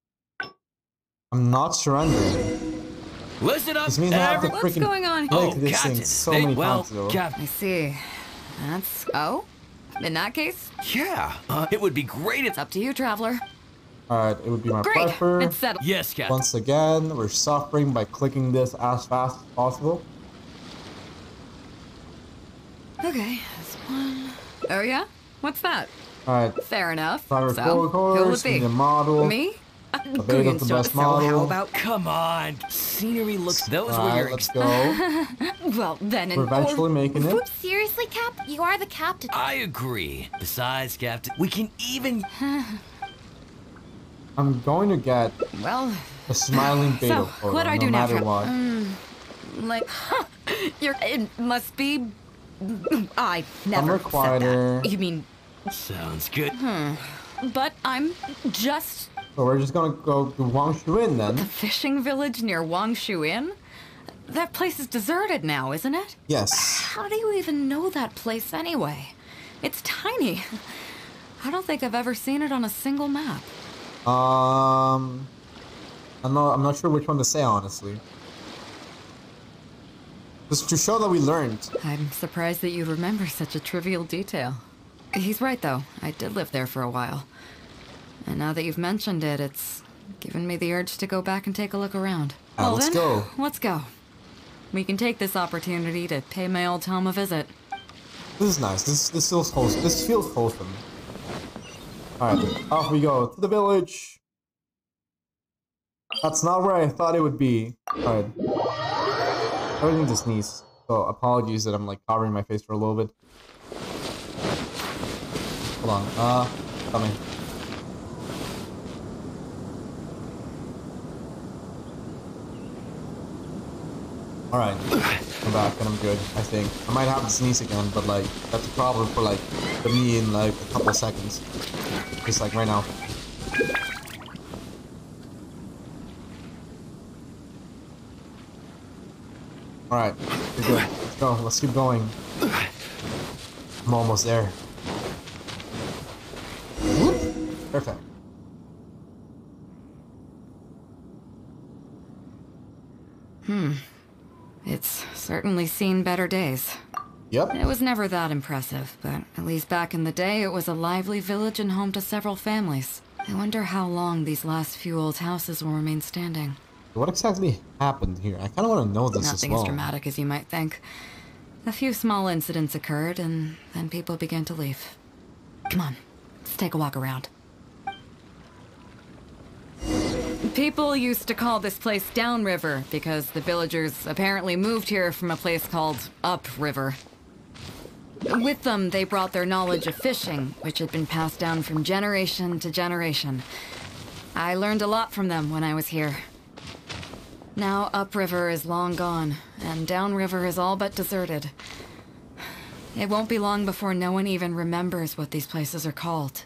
I'm not surrendering. Listen up, This means I have to What's freaking going on break here? this thing so many times though. I see. That's... Oh? In that case, Yeah. It would be great. it's up to you, traveler. Alright, it would be my Great. pleasure. It's settled. Yes, Captain. Once again, we're suffering by clicking this as fast as possible. Okay, that's one. Oh yeah? What's that? Alright, Fair enough. driver So, full who will course, it be? need a model. Me? Beidou's the best So how model. about... Come on. Scenery looks... Those were Alright, your... let's go. Well, then... We're eventually making it. Seriously, Cap? You are the captain. I agree. Besides, Captain, we can even... I'm going to get Well... a smiling Beidou So, photo, what do I no do now, matter what. Like... You're... It must be... I never Somewhere said quieter. that. You mean... Sounds good. But I'm just... So we're just gonna go to Wangshu Inn then. The fishing village near Wangshu Inn? That place is deserted now, isn't it? Yes. How do you even know that place anyway? It's tiny. I don't think I've ever seen it on a single map. I'm not sure which one to say honestly. Just to show that we learned. I'm surprised that you remember such a trivial detail. He's right, though. I did live there for a while. And now that you've mentioned it, it's given me the urge to go back and take a look around. Well, let's then, go. Let's go. We can take this opportunity to pay my old home a visit. This is nice. This feels wholesome. This feels wholesome. Alright, off we go to the village. That's not where I thought it would be. Alright. I really need to sneeze. So apologies that I'm like covering my face for a little bit. Hold on. Coming. Alright. I'm back and I'm good, I think. I might have to sneeze again, but like, that's a problem for like, me in like a couple seconds. Just like right now. Alright, we're good. Let's go. Let's keep going. I'm almost there. Whoop. Perfect. It's certainly seen better days. Yep. It was never that impressive, but at least back in the day, it was a lively village and home to several families. I wonder how long these last few old houses will remain standing. What exactly happened here? I kind of want to know this Nothing as well. as dramatic as you might think. A few small incidents occurred, and then people began to leave. Come on, let's take a walk around. People used to call this place Downriver because the villagers apparently moved here from a place called Upriver. With them, they brought their knowledge of fishing, which had been passed down from generation to generation. I learned a lot from them when I was here. Now Upriver is long gone, and Downriver is all but deserted. It won't be long before no one even remembers what these places are called.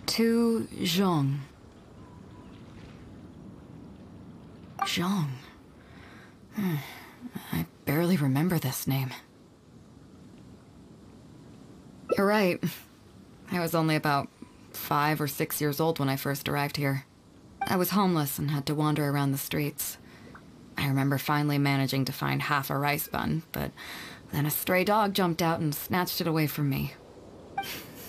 Tu Zhong. Zhong. I barely remember this name. You're right. I was only about 5 or 6 years old when I first arrived here. I was homeless and had to wander around the streets. I remember finally managing to find half a rice bun, but then a stray dog jumped out and snatched it away from me.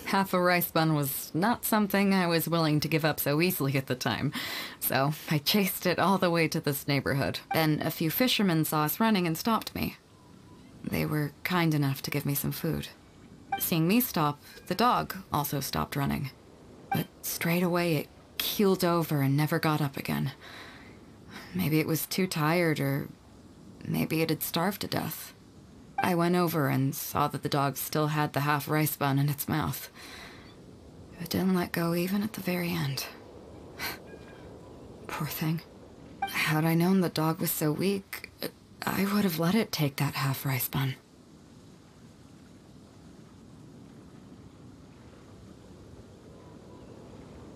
Half a rice bun was not something I was willing to give up so easily at the time, so I chased it all the way to this neighborhood. Then a few fishermen saw us running and stopped me. They were kind enough to give me some food. Seeing me stop, the dog also stopped running. But straight away it keeled over and never got up again. Maybe it was too tired, or maybe it had starved to death. I went over and saw that the dog still had the half rice bun in its mouth. It didn't let go even at the very end. Poor thing. Had I known the dog was so weak, I would have let it take that half rice bun.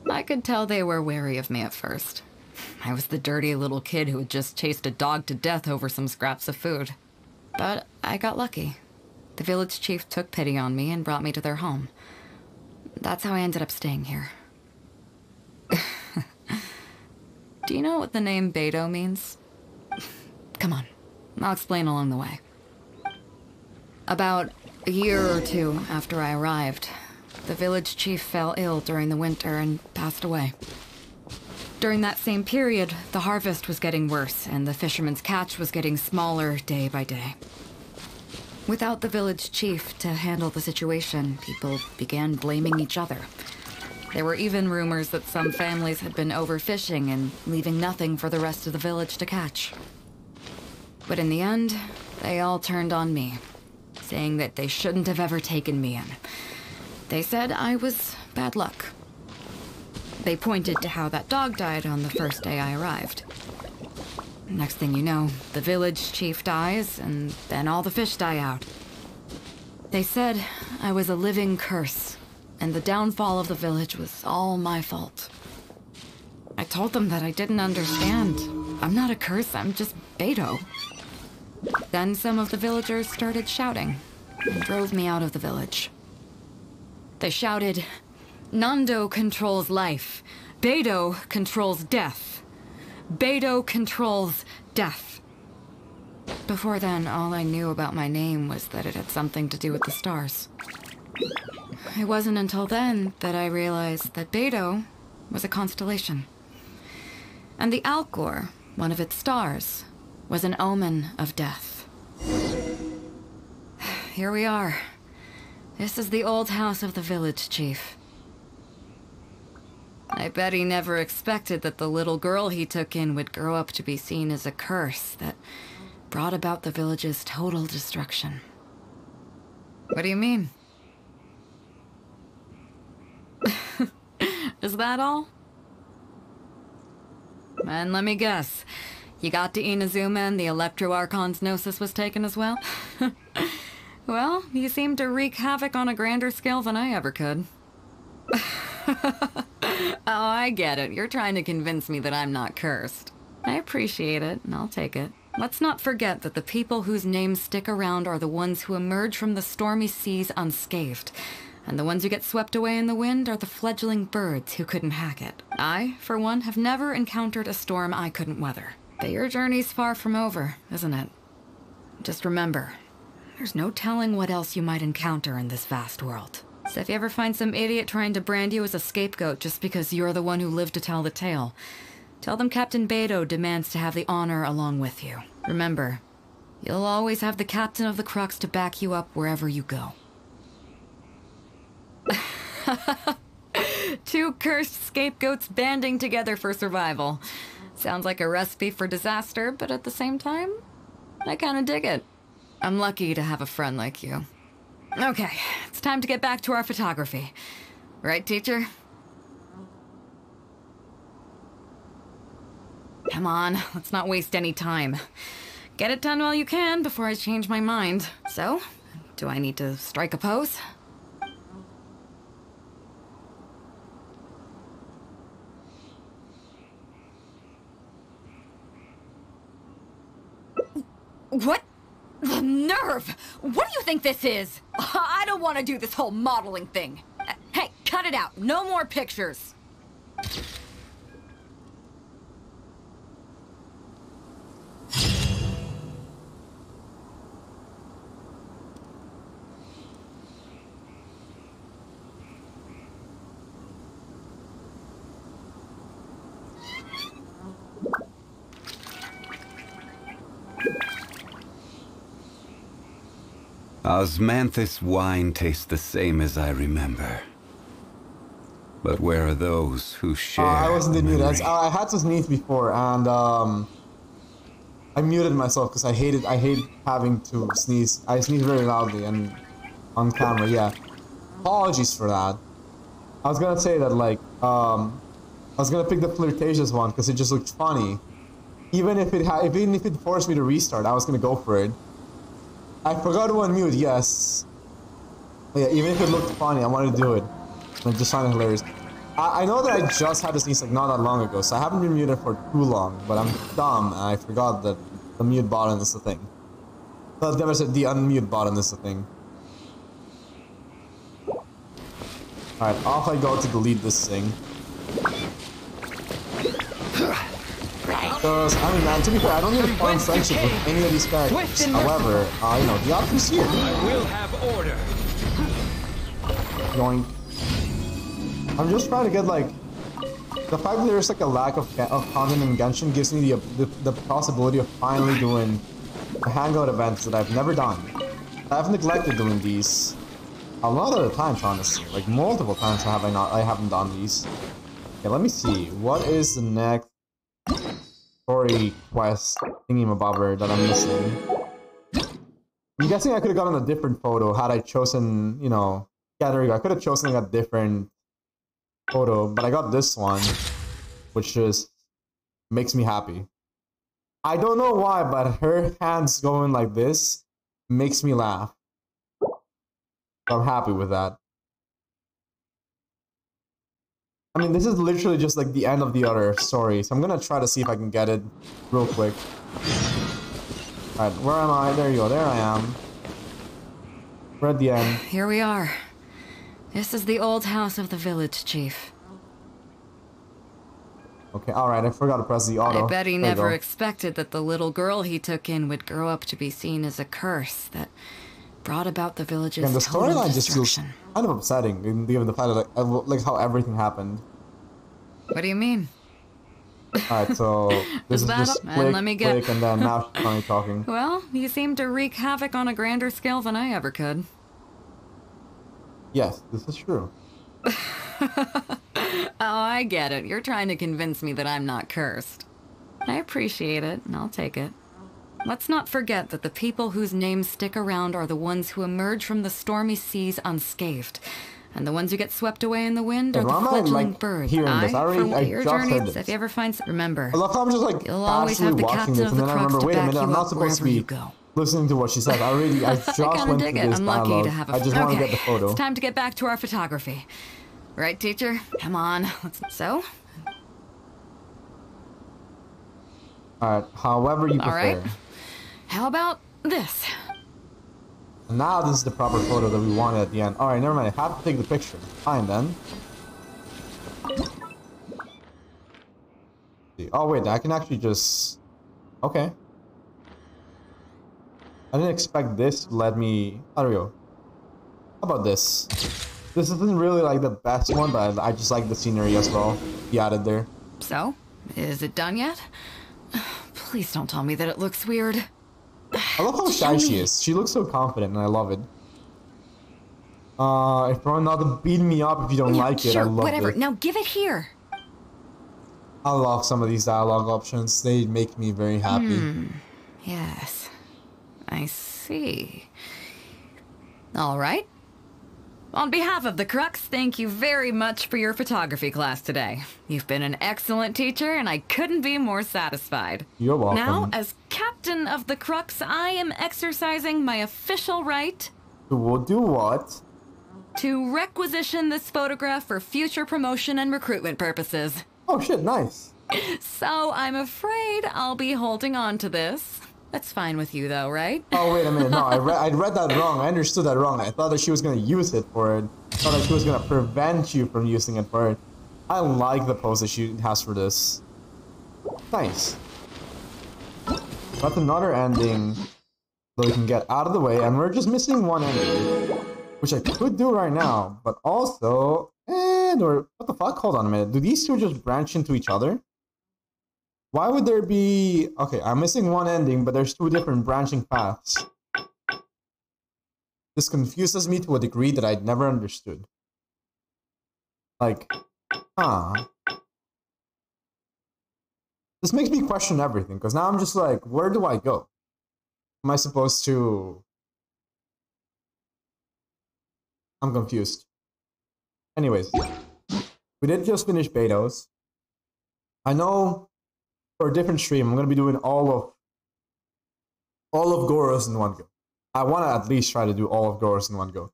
I could tell they were wary of me at first. I was the dirty little kid who had just chased a dog to death over some scraps of food. But I got lucky. The village chief took pity on me and brought me to their home. That's how I ended up staying here. Do you know what the name Beidou means? Come on, I'll explain along the way. About a year or two after I arrived, the village chief fell ill during the winter and passed away. During that same period, the harvest was getting worse, and the fishermen's catch was getting smaller day by day. Without the village chief to handle the situation, people began blaming each other. There were even rumors that some families had been overfishing and leaving nothing for the rest of the village to catch. But in the end, they all turned on me, saying that they shouldn't have ever taken me in. They said I was bad luck. They pointed to how that dog died on the first day I arrived. Next thing you know, the village chief dies, and then all the fish die out. They said I was a living curse, and the downfall of the village was all my fault. I told them that I didn't understand. I'm not a curse, I'm just beidou. Then some of the villagers started shouting, and drove me out of the village. They shouted, "Nando controls life. Beidou controls death. Beidou controls death." Before then, all I knew about my name was that it had something to do with the stars. It wasn't until then that I realized that Beidou was a constellation. And the Alcor, one of its stars, was an omen of death. Here we are. This is the old house of the village chief. I bet he never expected that the little girl he took in would grow up to be seen as a curse that brought about the village's total destruction. What do you mean? Is that all? And let me guess, you got to Inazuma and the Electro Archon's Gnosis was taken as well? Well, you seem to wreak havoc on a grander scale than I ever could. Oh, I get it. You're trying to convince me that I'm not cursed. I appreciate it, and I'll take it. Let's not forget that the people whose names stick around are the ones who emerge from the stormy seas unscathed. And the ones who get swept away in the wind are the fledgling birds who couldn't hack it. I, for one, have never encountered a storm I couldn't weather. But your journey's far from over, isn't it? Just remember, there's no telling what else you might encounter in this vast world. So if you ever find some idiot trying to brand you as a scapegoat just because you're the one who lived to tell the tale, tell them Captain Beidou demands to have the honor along with you. Remember, you'll always have the captain of the Crux to back you up wherever you go. Two cursed scapegoats banding together for survival. Sounds like a recipe for disaster, but at the same time, I kinda dig it. I'm lucky to have a friend like you. Okay, it's time to get back to our photography. Right, teacher? Come on, let's not waste any time. Get it done while you can before I change my mind. So, do I need to strike a pose? What? The nerve! What do you think this is? I don't want to do this whole modeling thing. Hey, cut it out. No more pictures. Osmanthus wine tastes the same as I remember. But where are those who share I wasn't in mute. memory? I had to sneeze before, and I muted myself because I hate having to sneeze. I sneeze very loudly and on camera. Yeah, apologies for that. I was gonna say that like I was gonna pick the flirtatious one because it just looked funny. Even if it forced me to restart, I was gonna go for it. I forgot to unmute, yes. Yeah, even if it looked funny, I wanted to do it. I just find it hilarious. I know that I just had to sneeze like not that long ago, so I haven't been muted for too long, but I'm dumb and I forgot that the mute button is the thing. Well, never said the unmute button is the thing. Alright, off I go to delete this thing. Because, I mean, man, to be fair, I don't even form friendship with any of these characters. However, you know, the option's here. I will have order. Going. I'm just trying to get, like, the fact that there's, like, a lack of content in Genshin gives me the possibility of finally doing the hangout events that I've never done. I've neglected doing these a lot of the times, honestly. Like, multiple times I haven't done these. Okay, let me see. What is the next story quest thingy-mabobber that I'm missing? I'm guessing I could have gotten a different photo had I chosen, you know... Yeah, there we go. I could have chosen like a different photo, but I got this one, which just makes me happy. I don't know why, but her hands going like this makes me laugh. So I'm happy with that. I mean, this is literally just like the end of the other story, so I'm gonna try to see if I can get it real quick. Alright, where am I? There you go, there I am. We're at the end. Here we are. This is the old house of the village chief. Okay, alright, I forgot to press the auto. I bet he There you never go. expected that the little girl he took in would grow up to be seen as a curse that brought about the village's And the total storyline just feels destruction. kind of upsetting, given the fact that like how everything happened. What do you mean? Alright, so this is that just and click, let me get- click, and then now she's finally talking. Well, you seem to wreak havoc on a grander scale than I ever could. Yes, this is true. Oh, I get it. You're trying to convince me that I'm not cursed. I appreciate it, and I'll take it. Let's not forget that the people whose names stick around are the ones who emerge from the stormy seas unscathed. And the ones who get swept away in the wind are Yeah, the why am I, fledgling like, birds. hearing this? I already- I your just journey, heard this. if you ever find... Remember, I love how I'm just like you'll always passively have the watching captain this, of and the then I crux remember, to wait a back minute, I'm you not up supposed to wherever you be go. listening to what she says. I just kinda went dig through it. this I'm lucky dialogue. to have a... I just want to Okay, get the photo. it's time to get back to our photography. Right, teacher? Come on. So? Alright, however you prefer. Alright. How about this? Now this is the proper photo that we wanted at the end. Alright, never mind. I have to take the picture. Fine then. Oh wait, I can actually just... Okay. I didn't expect this to let me... How do we go? How about this? This isn't really like the best one, but I just like the scenery as well. He added there. So, is it done yet? Please don't tell me that it looks weird. I love how shy she is. She looks so confident, and I love it. If you're not beat me up if you don't like it, I love whatever. it. Now give it here. I love some of these dialogue options. They make me very happy. Yes. I see. All right. On behalf of the Crux, thank you very much for your photography class today. You've been an excellent teacher, and I couldn't be more satisfied. You're welcome. Now, as captain of the Crux, I am exercising my official right... To do what? To requisition this photograph for future promotion and recruitment purposes. Oh shit, nice. So, I'm afraid I'll be holding on to this. That's fine with you, though, right? Oh, wait a minute. No, I read that wrong. I understood that wrong. I thought that she was going to use it for it. I thought that she was going to prevent you from using it for it. I like the pose that she has for this. Nice. That's another ending that we can get out of the way, and we're just missing one ending, which I could do right now, but also... or what the fuck? Hold on a minute. Do these two just branch into each other? Why would there be... Okay, I'm missing one ending, but there's two different branching paths. This confuses me to a degree that I'd never understood. Like, This makes me question everything, because now I'm just like, where do I go? Am I supposed to... I'm confused. Anyways, we did just finish Beidos. I know... For a different stream, I'm gonna be doing all of Goros in one go. I wanna at least try to do all of Goros in one go.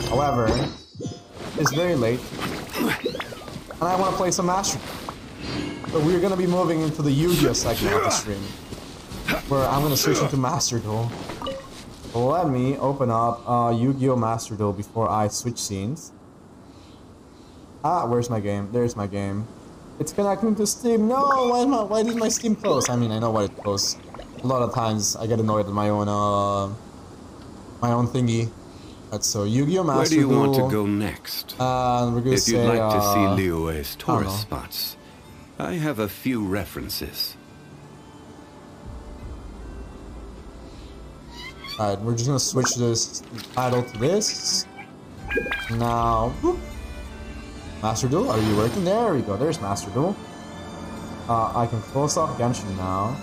However, it's very late, and I wanna play some Master. So we're gonna be moving into the Yu-Gi-Oh segment of the stream, where I'm gonna switch into Master Duel. Let me open up Yu-Gi-Oh Master Duel before I switch scenes. Where's my game? There's my game. It's connecting to Steam. No, why did my Steam close? I mean, I know why it closed. A lot of times I get annoyed at my own thingy. Right, so Yu-Gi-Oh Master Where do you Duel. want to go next? We're gonna if you'd say, like to see Liyue's tourist spots, I have a few references. Alright, we're just gonna switch this title to this. Now, whoop. Master Duel, are you working? There we go, there's Master Duel. I can close off Genshin now.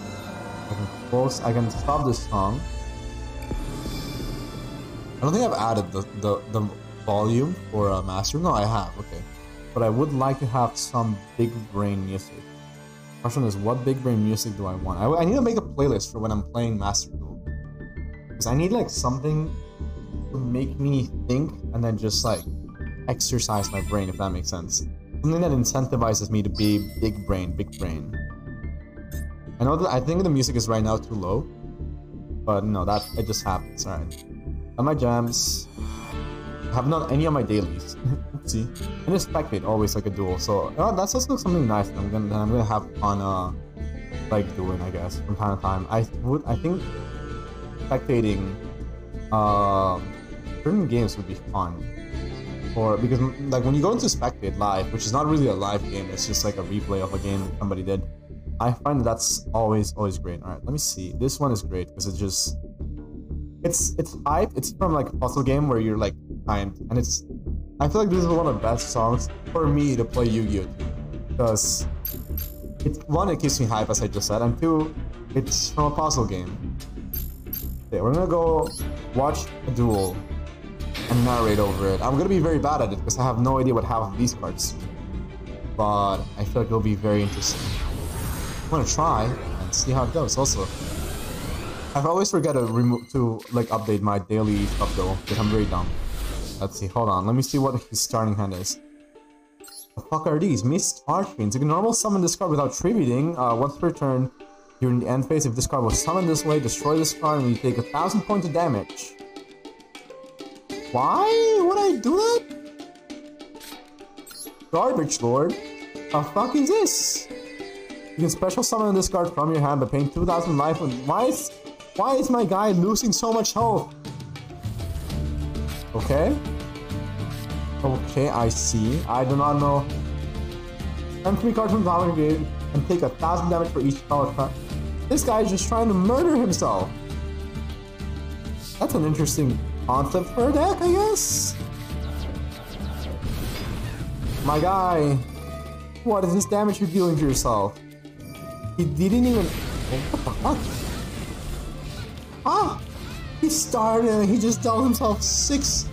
I can stop this song. I don't think I've added the volume for Master. No, I have, okay. But I would like to have some big brain music. The question is, what big brain music do I want? I need to make a playlist for when I'm playing Master Duel. Because I need like something to make me think and then just like exercise my brain, if that makes sense. Something that incentivizes me to be big brain. I know that I think the music is right now too low, but no, it just happens. Alright. On my jams, I have not any of my dailies. See, and it's spectate always like a duel, so that's also something nice that I'm gonna have fun like doing, I guess, from time to time. I think spectating certain games would be fun. Because like when you go into Spectate Live, which is not really a live game, it's just like a replay of a game that somebody did, I find that's always great. Alright, let me see. This one is great because it's hype. It's from like a puzzle game where you're like timed, and I feel like this is one of the best songs for me to play Yu-Gi-Oh! Because one, it keeps me hype, as I just said, and two, it's from a puzzle game. Okay, we're gonna go watch a duel and narrate over it. I'm gonna be very bad at it because I have no idea what half of these cards do. But I feel like it'll be very interesting. I'm gonna try and see how it goes. Also, I always forget to update my daily stuff though, because I'm very dumb. Let's see, hold on, let me see what his starting hand is. The fuck are these? Missed Archfiends. You can normal summon this card without tributing once per turn. During the end phase, if this card was summoned this way, destroy this card and you take 1,000 points of damage. Why would I do that? Garbage Lord? The fuck is this? You can special summon this card from your hand by paying 2,000 life. Why is my guy losing so much health? Okay. Okay, I see. I do not know. And 3 cards from the top of your game and take 1,000 damage for each power card. This guy is just trying to murder himself. That's an interesting concept for a deck, I guess. My guy, what is this damage you're dealing to yourself? He didn't even... What the fuck? Ah! He started and he just dealt himself 6.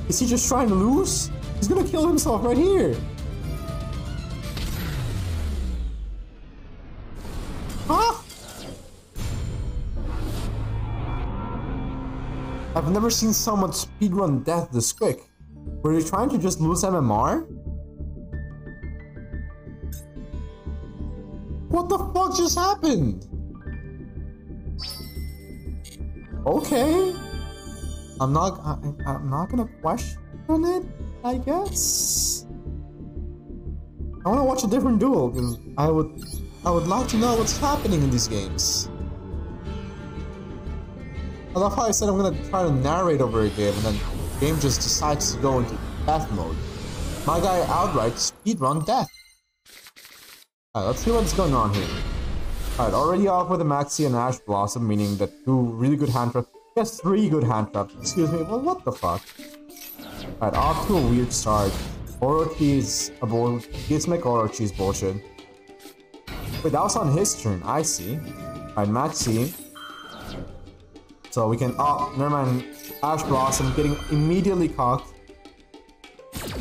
Is he just trying to lose? He's gonna kill himself right here. Ah! I've never seen someone speedrun death this quick. Were you trying to just lose MMR? What the fuck just happened? Okay. I'm not gonna question it, I guess. I wanna watch a different duel because I would like to know what's happening in these games. I love how I said I'm gonna try to narrate over a game and then the game just decides to go into death mode. My guy outright speedrun death. Alright, let's see what's going on here. Alright, already off with a Maxi and Ash Blossom, meaning that 2 really good hand traps. Yes, 3 good hand traps. Excuse me, well, what the fuck? Alright, off to a weird start. Orochi is a bull. Gizmek Orochi is bullshit. Wait, that was on his turn, I see. Alright, Maxi. So we can, oh, never mind. Ash Blossom getting immediately cocked.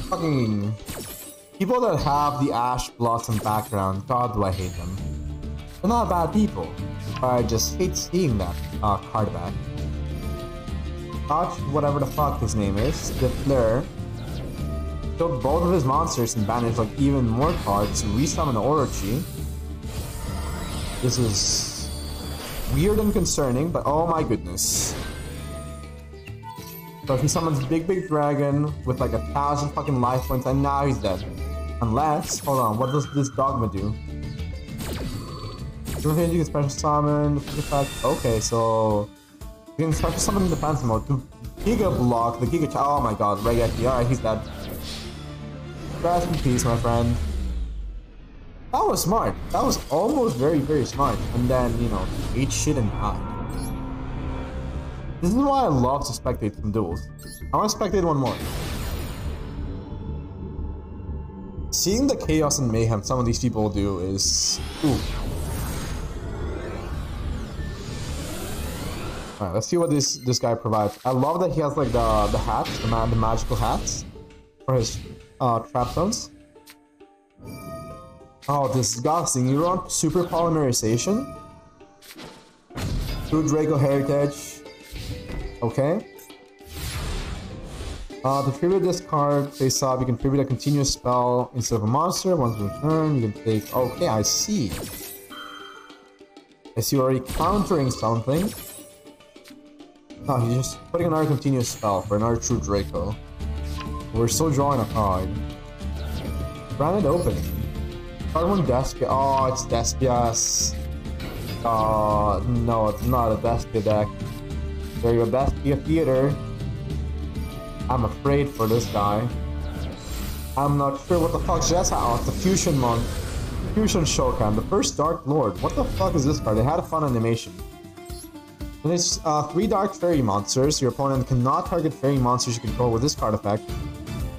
Fucking... People that have the Ash Blossom background, God do I hate them. They're not bad people, but I just hate seeing that card back. Touch, whatever the fuck his name is, the Fleur, killed both of his monsters and banished like even more cards to resummon Orochi. This is weird and concerning, but oh my goodness. So he summons Big Dragon with like 1,000 fucking life points and now he's dead. Unless, hold on, what does this Dogma do? You can special summon, okay, so you can special summon in defense mode to Giga Block the Giga oh my god, Regeki, alright, he's dead. Rest in peace, my friend. That was smart. That was almost very smart. And then, you know, ate shit and died. This is why I love to spectate some duels. I want to spectate one more. Seeing the chaos and mayhem some of these people do is... Ooh. Alright, let's see what this guy provides. I love that he has like the hats, the magical hats for his trap zones. Oh, disgusting. You want super polymerization? 2 Draco Heritage. Okay. To tribute this card face up, you can tribute a continuous spell instead of a monster. Once per turn, you can take... Okay, I see. I see you're already countering something. Oh, he's just putting another continuous spell for another true Draco. We're still drawing a card. Granted opening. Card 1 Despia. Oh, it's Despia's. No, it's not a Despia deck. There you go, Despia Theater. I'm afraid for this guy. I'm not sure what the fuck's that's out. It's the Fusion Monk. Fusion Shokan, the first Dark Lord. What the fuck is this card? They had a fun animation. And it's 3 Dark Fairy monsters. Your opponent cannot target fairy monsters you control with this card effect.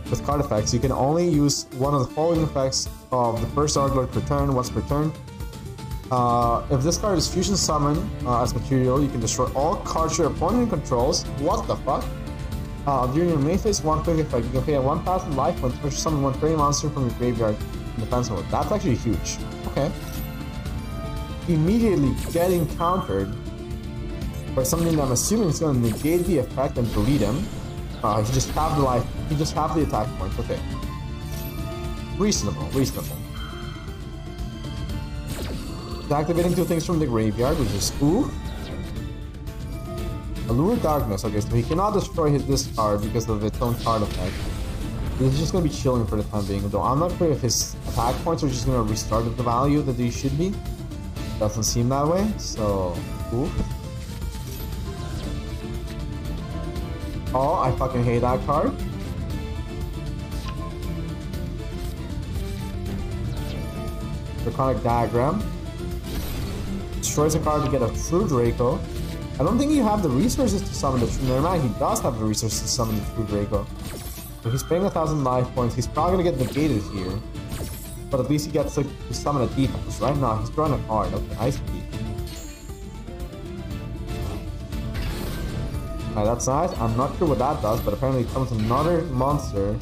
With card effects, you can only use one of the following effects of the first Dark Lord per turn, once per turn. If this card is Fusion Summon as material, you can destroy all cards your opponent controls. What the fuck? During your main phase 1 quick effect, you can pay a 1,000 life points to summon 1 fairy monster from your graveyard in defense mode. That's actually huge. Okay. Immediately getting countered by something that I'm assuming is going to negate the effect and delete him. He just halved the life. He just halved the attack points. Okay. Reasonable. Reasonable. It's activating 2 things from the graveyard, which is ooh. Allure Darkness. Okay, so he cannot destroy this card because of its own card effect. He's just gonna be chilling for the time being, though I'm not sure if his attack points are just gonna restart at the value that they should be. Doesn't seem that way, so ooh. Oh, I fucking hate that card. Draconic Diagram. Destroys a card to get a true Draco. I don't think you have the resources to summon the true. Never mind, he does have the resources to summon the true Draco. So he's paying 1,000 life points. He's probably gonna get negated here. But at least he gets to summon a defense, right? No, he's drawing a card. Okay, I see. Alright, that's nice. I'm not sure what that does, but apparently it summons another monster.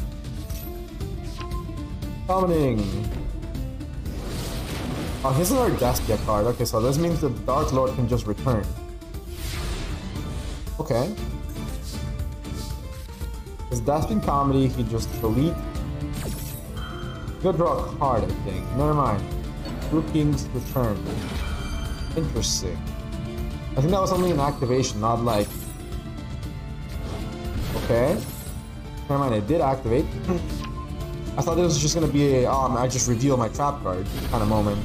Summoning. Oh, here's another Despia card. Okay, so this means the Dark Lord can just return. Okay. His Despian Comedy, he just delete. He'll draw a card, I think. Never mind. Blue King's Return. Interesting. I think that was only an activation, not like... Okay. Never mind, it did activate. I thought this was just gonna be a, I just reveal my trap card kind of moment.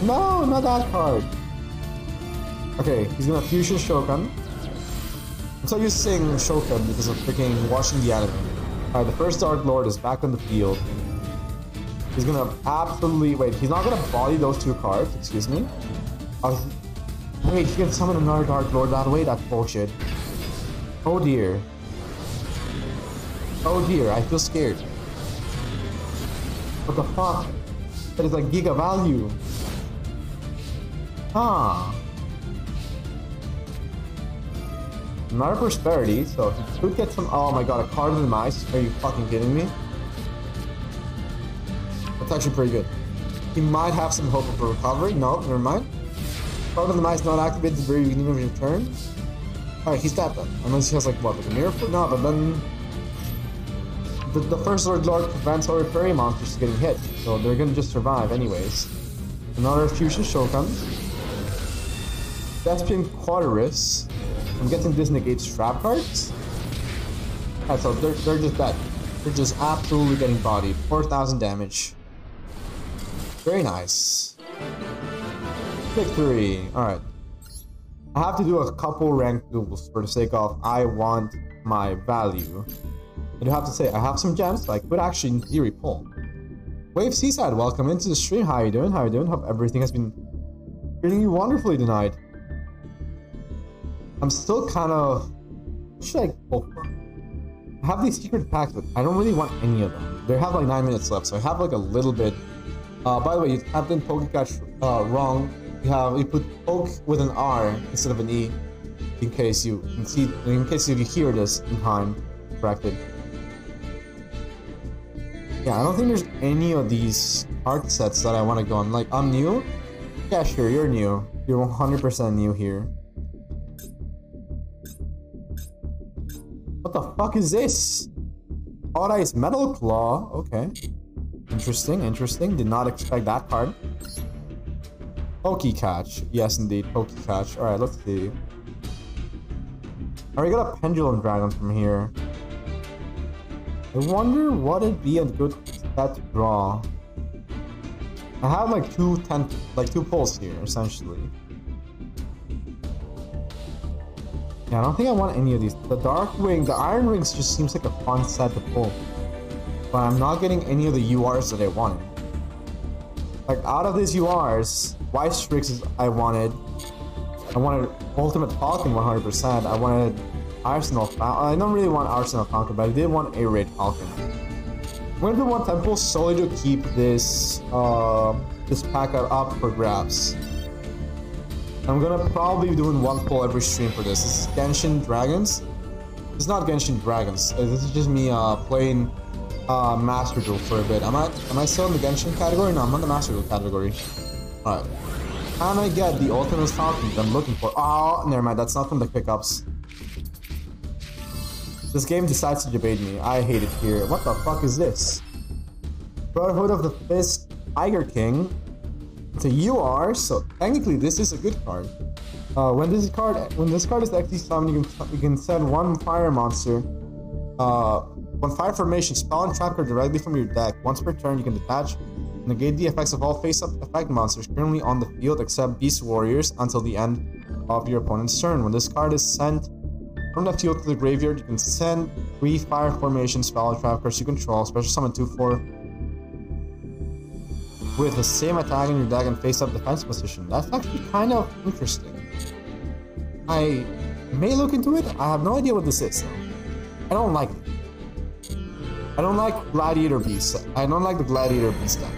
No, not that card. Okay, he's gonna fusion Shokan. I'm so used to saying Shokan because of freaking watching the anime. Alright, the first Dark Lord is back on the field. He's gonna absolutely... Wait, he's not gonna body those 2 cards, excuse me. Wait, he can summon another Dark Lord that way? That's bullshit. Oh dear. Oh dear, I feel scared. What the fuck? That is like giga value. Huh. Another Prosperity, so he could get some... Oh my god, a card of the mice. Are you fucking kidding me? That's actually pretty good. He might have some hope of a recovery. No, never mind. Card of the mice not activated at the very beginning of your turn. Alright, he's dead then. Unless he has like what, like a mirror foot? No, but then the first Lord prevents our fairy monsters getting hit, so they're gonna just survive anyways. Another Fusion Shokan. Despian Quadris. I'm guessing this negates trap cards. Yeah, so they're just dead. They're just absolutely getting bodied. 4,000 damage. Very nice. Victory. Alright. I have to do a couple ranked duels for the sake of I want my value. I do have to say, I have some gems, so I could actually in theory pull. Wave Seaside, welcome into the stream. How are you doing? How are you doing? Hope everything has been treating you wonderfully tonight. I'm still kind of... What should I go for? I have these secret packs, but I don't really want any of them. They have like 9 minutes left, so I have like a little bit. By the way, you tapped in Pokecatch wrong. You put poke with an R instead of an E, in case you can see, in case you hear this in time. Corrected. Yeah, I don't think there's any of these art sets that I want to go on. Like, I'm new? Yeah, sure, you're new. You're 100% new here. What the fuck is this? Odd Ice Metal Claw. Okay. Interesting, interesting. Did not expect that card. Pokecatch. Yes, indeed. Pokecatch. Alright, let's see. Alright, we got a Pendulum Dragon from here. I wonder what it'd be a good set to draw. I have like two pulls here, essentially. Yeah, I don't think I want any of these. The Darkwing, the Iron Rings just seems like a fun set to pull. But I'm not getting any of the URs that I wanted. Like, out of these URs, White Strix is I wanted Ultimate Falcon 100%. I wanted Arsenal Falcon. I don't really want Arsenal Falcon, but I did want A-Raid Falcon. I'm gonna do one temple solely to keep this this pack up for grabs. I'm gonna probably be doing one pull every stream for this. This is Genshin Dragons. It's not Genshin Dragons. This is just me playing Master Duel for a bit. Am I still in the Genshin category? No, I'm on the Master Duel category. Alright. Can I get the Ultimate Falcon that I'm looking for? Oh, never mind. That's not from the pickups. This game decides to debate me. I hate it here. What the fuck is this? Brotherhood of the Fist Tiger King. It's a UR, so technically this is a good card. When this card is XD summoned, you can send one fire monster, one fire formation spell and trap card directly from your deck. Once per turn, you can detach and negate the effects of all face-up effect monsters currently on the field except Beast Warriors until the end of your opponent's turn. When this card is sent from the field to the graveyard, you can send 3 fire formation spell and trap cards you control, special summon 2/4 with the same attack in your deck and face-up defense position. That's actually kind of interesting. I may look into it. I have no idea what this is, though. I don't like it. I don't like Gladiator Beast. I don't like the Gladiator Beast deck.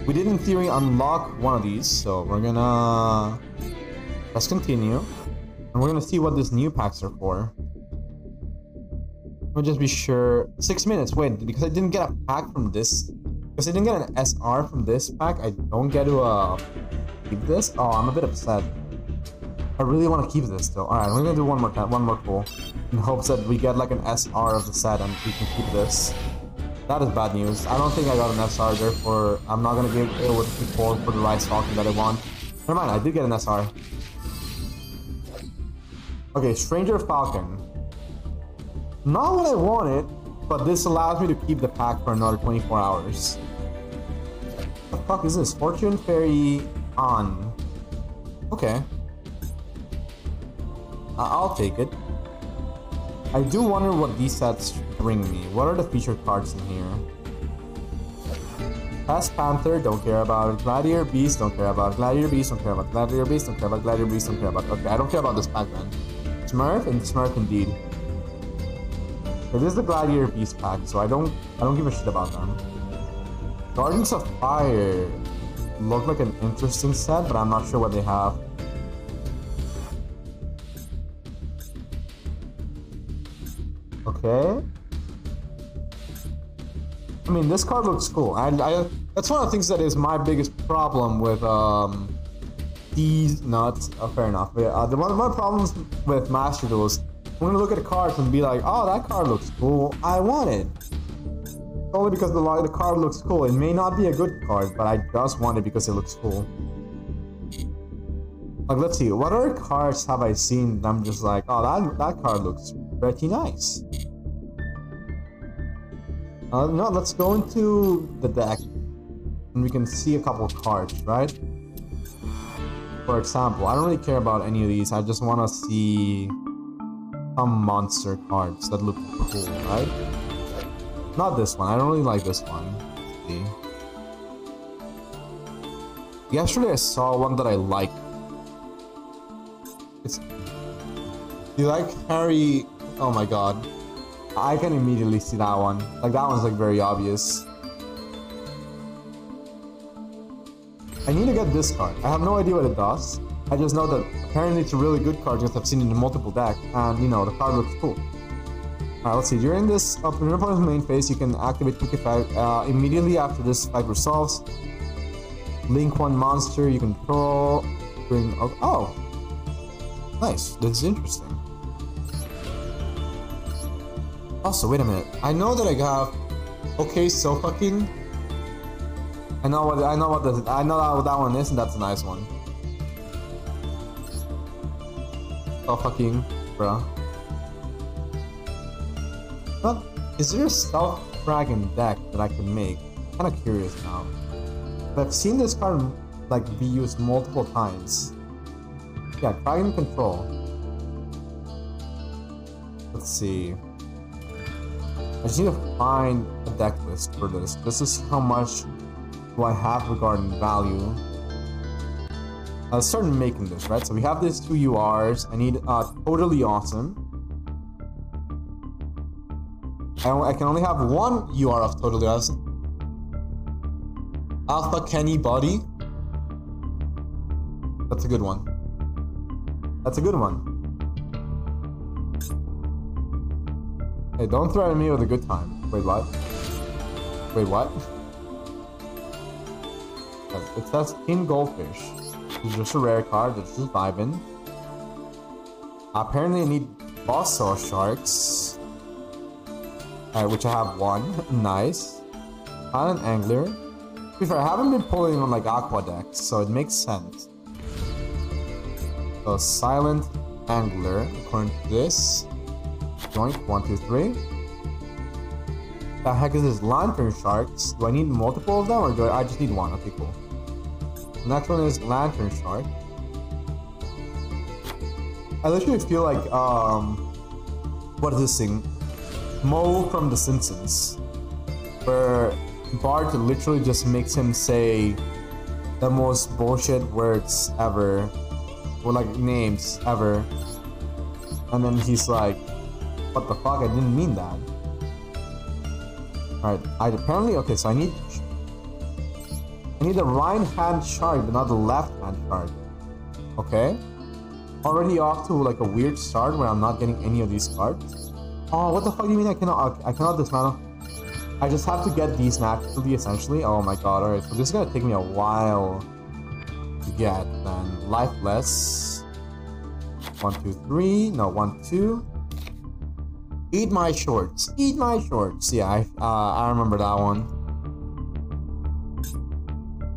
We did, in theory, unlock one of these, so we're gonna press continue. And we're gonna see what these new packs are for. Let me just be sure. 6 minutes. Wait, because I didn't get a pack from this. Because I didn't get an SR from this pack, I don't get to keep this. Oh, I'm a bit upset. I really want to keep this though. Alright, we're gonna do one more pull. In hopes that we get like an SR of the set and we can keep this. That is bad news. I don't think I got an SR, therefore I'm not gonna give it with the pull for the Rise Falcon that I want. Never mind, I did get an SR. Okay, Stranger Falcon. Not what I wanted, but this allows me to keep the pack for another 24 hours. What the fuck is this? Fortune Fairy on. Okay. I'll take it. I do wonder what these sets bring me. What are the featured cards in here? Past Panther, don't care about it. Gladiator Beast, don't care about it. Gladiator Beast, don't care about it. Gladiator Beast, don't care about it. Gladiator Beast, don't care about it. Okay, I don't care about this pack then. Smurf and Smurf indeed. Okay, this is the Gladiator Beast pack, so I don't give a shit about them. Guardians of Fire look like an interesting set, but I'm not sure what they have. Okay. I mean, this card looks cool. That's one of the things that is my biggest problem with these nuts. Oh, fair enough. But, one of my problems with Master Duels, I'm gonna look at the cards and be like, oh, that card looks cool. I want it. Only because the card looks cool. It may not be a good card, but I just want it because it looks cool. Like, let's see. What other cards have I seen that I'm just like, oh, that card looks pretty nice. No, let's go into the deck and we can see a couple of cards, right? For example, I don't really care about any of these. I just want to see some monster cards that look cool, right? Not this one. I don't really like this one. Let's see. Yesterday I saw one that I liked. Do you like Harry? Oh my god. I can immediately see that one. Like, that one's like very obvious. I need to get this card. I have no idea what it does. I just know that apparently it's a really good card because I've seen it in multiple decks, and you know, the card looks cool. Alright, let's see. During this, in your opponent's main phase, you can activate quick effect. Immediately after this fight resolves, link one monster you control. Bring. Oh! Nice. This is interesting. Also, wait a minute. I know that I have. Okay, so fucking. I know what that one is, and that's a nice one. Oh fucking, bro. But is there a stealth dragon deck that I can make? I'm kind of curious now. But I've seen this card like be used multiple times. Yeah, dragon control. Let's see. I just need to find a deck list for this. This is how much do I have regarding value. I'll start making this, right? So we have these 2 URs. I need Totally Awesome. I can only have 1 UR of Totally Awesome. Alpha Kenny Body. That's a good one. That's a good one. Hey, don't threaten me with a good time. Wait, what? Wait, what? It says King Goldfish. It's just a rare card that's just vibing. Apparently I need Bosso Sharks. Which I have 1. Nice. Island Angler. To be fair, I haven't been pulling on like Aqua decks, so it makes sense. So Silent Angler, according to this. Joint 1, 2, 3. The heck is this? Lantern Sharks. Do I need multiple of them or do I just need one? Okay, cool. The next one is Lantern Shark. I literally feel like, what is this thing? Moe from The Simpsons. Where Bart literally just makes him say the most bullshit words ever. Or like names ever. And then he's like, what the fuck? I didn't mean that. Alright, okay, so I need the right hand shark, but not the left hand shark. Okay. Already off to like a weird start where I'm not getting any of these cards. Oh, what the fuck do you mean I cannot dismantle? I just have to get these naturally, essentially. Oh my god, alright, so this is gonna take me a while to get then. Lifeless. 1, 2, 3. No, 1, 2. Eat my shorts. Eat my shorts. Yeah, I remember that one.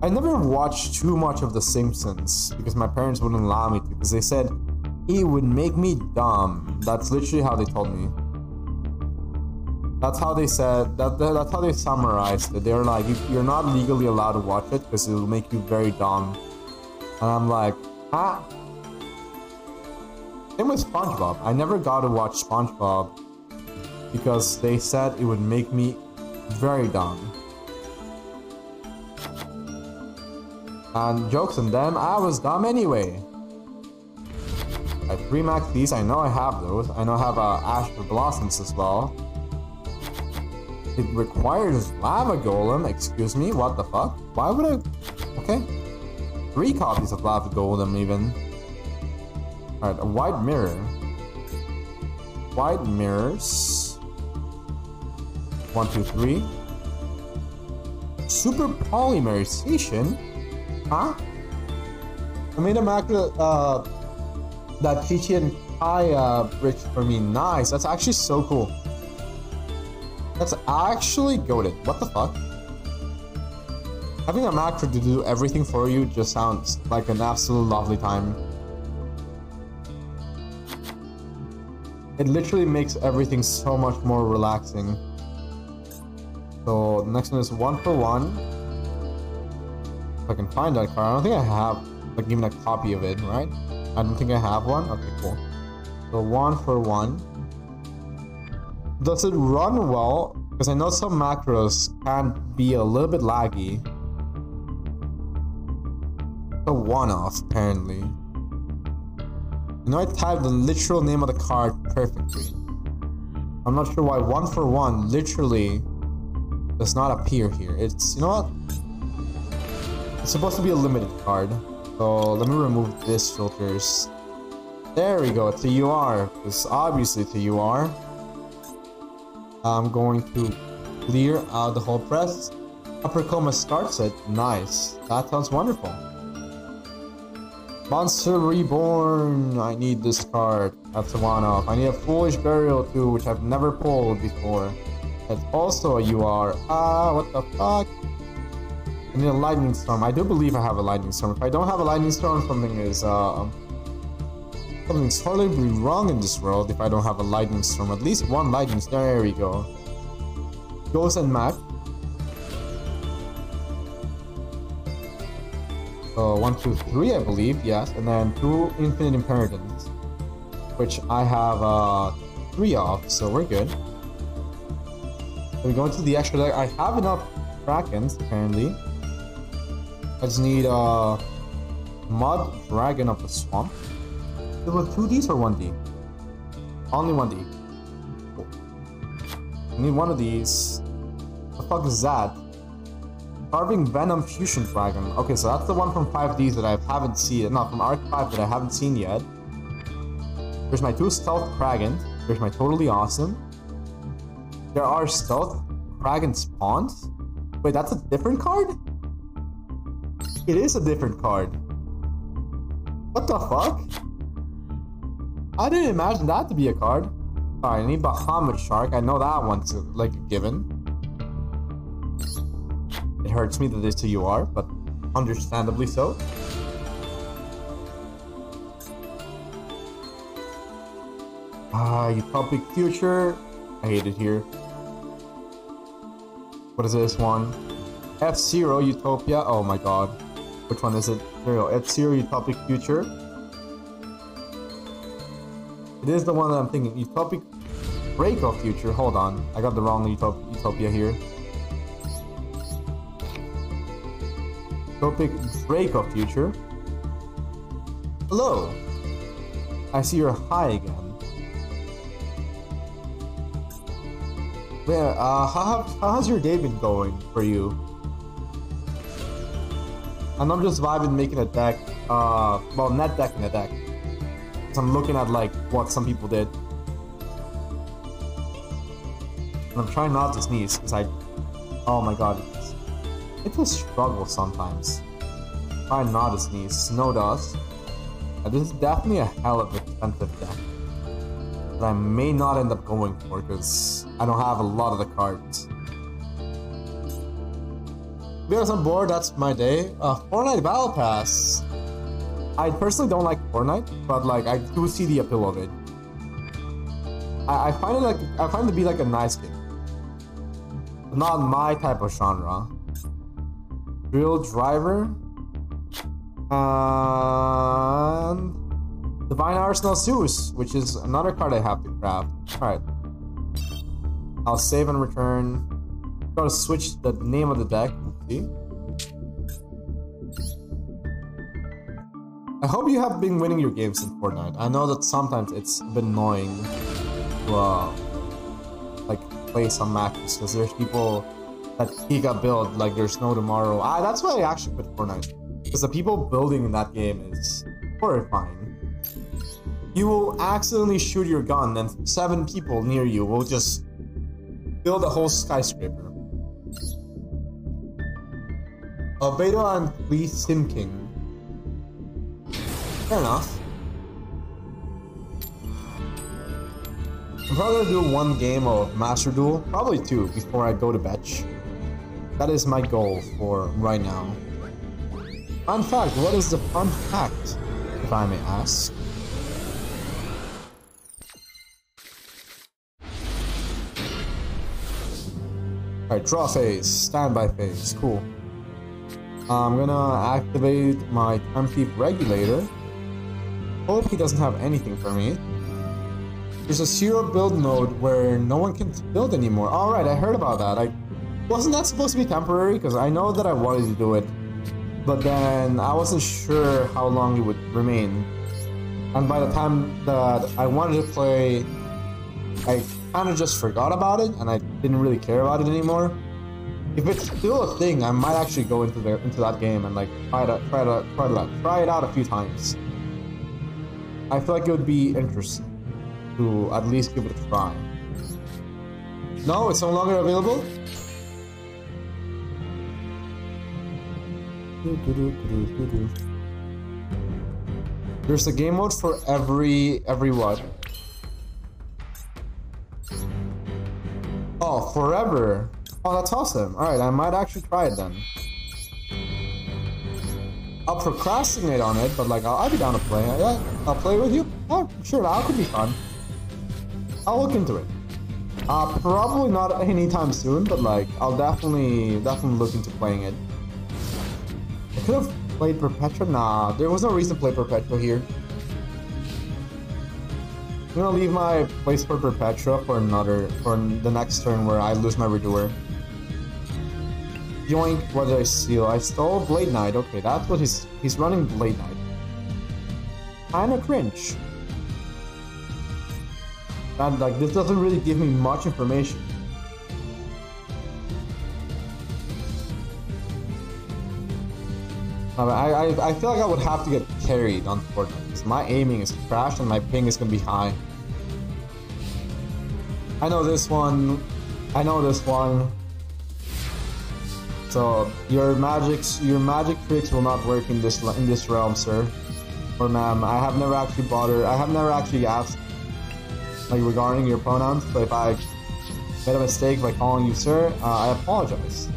I never watched too much of The Simpsons because my parents wouldn't allow me to, because they said it would make me dumb. That's literally how they told me. That's how they said, that's how they summarized it. They were like, you're not legally allowed to watch it because it will make you very dumb. And I'm like, ah. Same with SpongeBob. I never got to watch SpongeBob because they said it would make me very dumb. And jokes on them, I was dumb anyway. I 3-max these, I know I have those. I know I have Ash for Blossoms as well. It requires Lava Golem, excuse me, what the fuck? Why would I? Okay. 3 copies of Lava Golem even. Alright, a white mirror. White mirrors. 1, 2, 3. Super polymerization? Huh? I made a macro that Chichi and Kai bridge for me. Nice. That's actually so cool. That's actually goated. What the fuck? Having a macro to do everything for you just sounds like an absolute lovely time. It literally makes everything so much more relaxing. So the next one is 1 for 1. If I can find that card. I don't think I have like even a copy of it, right? I don't think I have one. Okay, cool. So 1 for 1. Does it run well? Because I know some macros can be a little bit laggy. A one-off, apparently. You know, I typed the literal name of the card perfectly. I'm not sure why 1 for 1 literally does not appear here. It's, you know what? It's supposed to be a limited card. So let me remove this filters. There we go, it's a UR. It's obviously it's a UR. I'm going to clear out the whole press. Upper Coma starts it. Nice. That sounds wonderful. Monster Reborn. I need this card. That's a one-off. I need a Foolish Burial too, which I've never pulled before. That's also a UR. What the fuck? I need a Lightning Storm. I do believe I have a Lightning Storm. If I don't have a Lightning Storm, something's horribly wrong in this world if I don't have a Lightning Storm. At least one Lightning Storm. There we go. Ghost and Mac. So 1, 2, 3, I believe, yes. And then 2 Infinite Impertinence, which I have 3 of, so we're good. So we go into the extra deck. I have enough Krakens, apparently. I just need Mud Dragon of the Swamp. It was 2Ds or 1D? Only 1D. Cool. I need one of these. What the fuck is that? Carving Venom Fusion Dragon. Okay, so that's the one from 5Ds that I haven't seen. No, from Arc 5 that I haven't seen yet. There's my 2 Stealth Kraken. There's my Totally Awesome. There are Stealth Kraken spawns. Wait, that's a different card? It is a different card. What the fuck? I didn't imagine that to be a card. Alright, I need Bahamut Shark. I know that one's like a given. It It hurts me that this is who you are, but understandably so. Utopic future. I hate it here. What is this one? F-Zero Utopia. Oh my god. Which one is it? There you go. F-Zero Utopic future. It is the one that I'm thinking. Utopic break of future. Hold on. I got the wrong Utopia here. Utopic break of future. Hello. I see you're high again. Yeah, how has your day been going for you? And I'm just vibing making a deck, well, net decking a deck. So I'm looking at like what some people did. And I'm trying not to sneeze because oh my god, it's a struggle sometimes. Try not to sneeze. Snow dust. This is definitely a hell of an expensive deck that I may not end up going for because I don't have a lot of the cards. Because I'm bored, that's my day. Fortnite Battle Pass. I personally don't like Fortnite, but like I do see the appeal of it. I find it to be like a nice game, but not my type of genre. Drill Driver and Divine Arsenal Zeus, which is another card I have to craft. Alright. I'll save and return. Gotta switch the name of the deck. See? I hope you have been winning your games in Fortnite. I know that sometimes it's a bit annoying to like play some matches because there's people that peek a build like there's no tomorrow. That's why I actually quit Fortnite. Because the people building in that game is horrifying. You will accidentally shoot your gun and 7 people near you will just build a whole skyscraper. Beidou and Lee Sim King. Fair enough. I'm probably gonna do 1 game of Master Duel, probably 2 before I go to bed. That is my goal for right now. Fun fact, what is the fun fact, if I may ask? Alright, draw phase, standby phase, cool. I'm gonna activate my Temp regulator. Hope he doesn't have anything for me. There's a 0 build mode where no one can build anymore. Alright, I heard about that. Wasn't that supposed to be temporary? Because I know that I wanted to do it, but then I wasn't sure how long it would remain. And by the time that I wanted to play, I kind of just forgot about it, and I didn't really care about it anymore. If it's still a thing, I might actually go into that game and like try it out a few times. I feel like it would be interesting to at least give it a try. No, it's no longer available? There's a game mode for every what? Oh, forever. Oh, that's awesome. Alright, I might actually try it then. I'll procrastinate on it, but like, I'll be down to play. Yeah, I'll play with you. Oh, sure, that could be fun. I'll look into it. Probably not anytime soon, but like, I'll definitely look into playing it. I could have played Perpetua. Nah, there was no reason to play Perpetua here. I'm gonna leave my place for Perpetua for the next turn where I lose my Redoer. Yoink, what did I steal? I stole Blade Knight. Okay, that's what he's running Blade Knight. Kinda cringe. And like, this doesn't really give me much information. I feel like I would have to get carried on Fortnite because my aiming is trash and my ping is gonna be high. I know this one. So your magic tricks will not work in this realm, sir or ma'am. I have never actually asked like regarding your pronouns. But if I made a mistake by calling you sir, I apologize.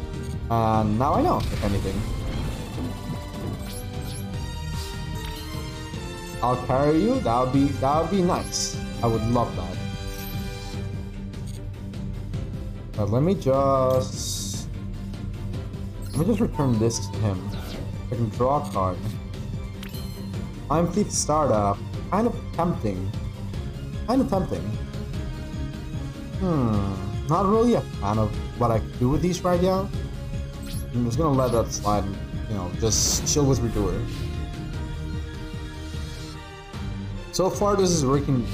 And now I know, if anything. I'll carry you. That would be nice. I would love that. But let me just return this to him. I can draw a card. I'm Thief Startup. Kind of tempting. Not really a fan of what I can do with these right now. I'm just gonna let that slide and, you know, just chill with Redoer. So far, this is working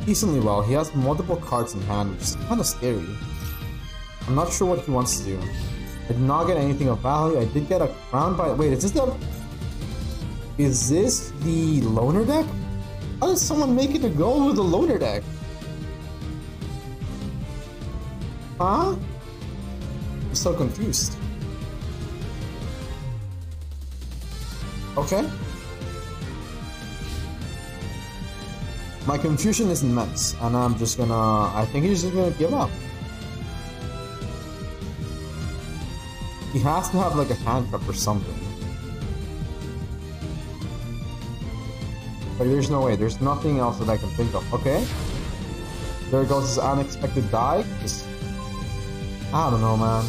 decently well. He has multiple cards in hand, which is kind of scary. I'm not sure what he wants to do. I did not get anything of value. I did get a crown by... Wait, is this the loner deck? How did someone make it a goal with the loner deck? Huh? I'm so confused. Okay. My confusion is immense, and I'm just gonna... I think he's just gonna give up. He has to have like a handcuff or something. Like there's no way, there's nothing else that I can think of. Okay. There goes his unexpected die. Just... I don't know, man.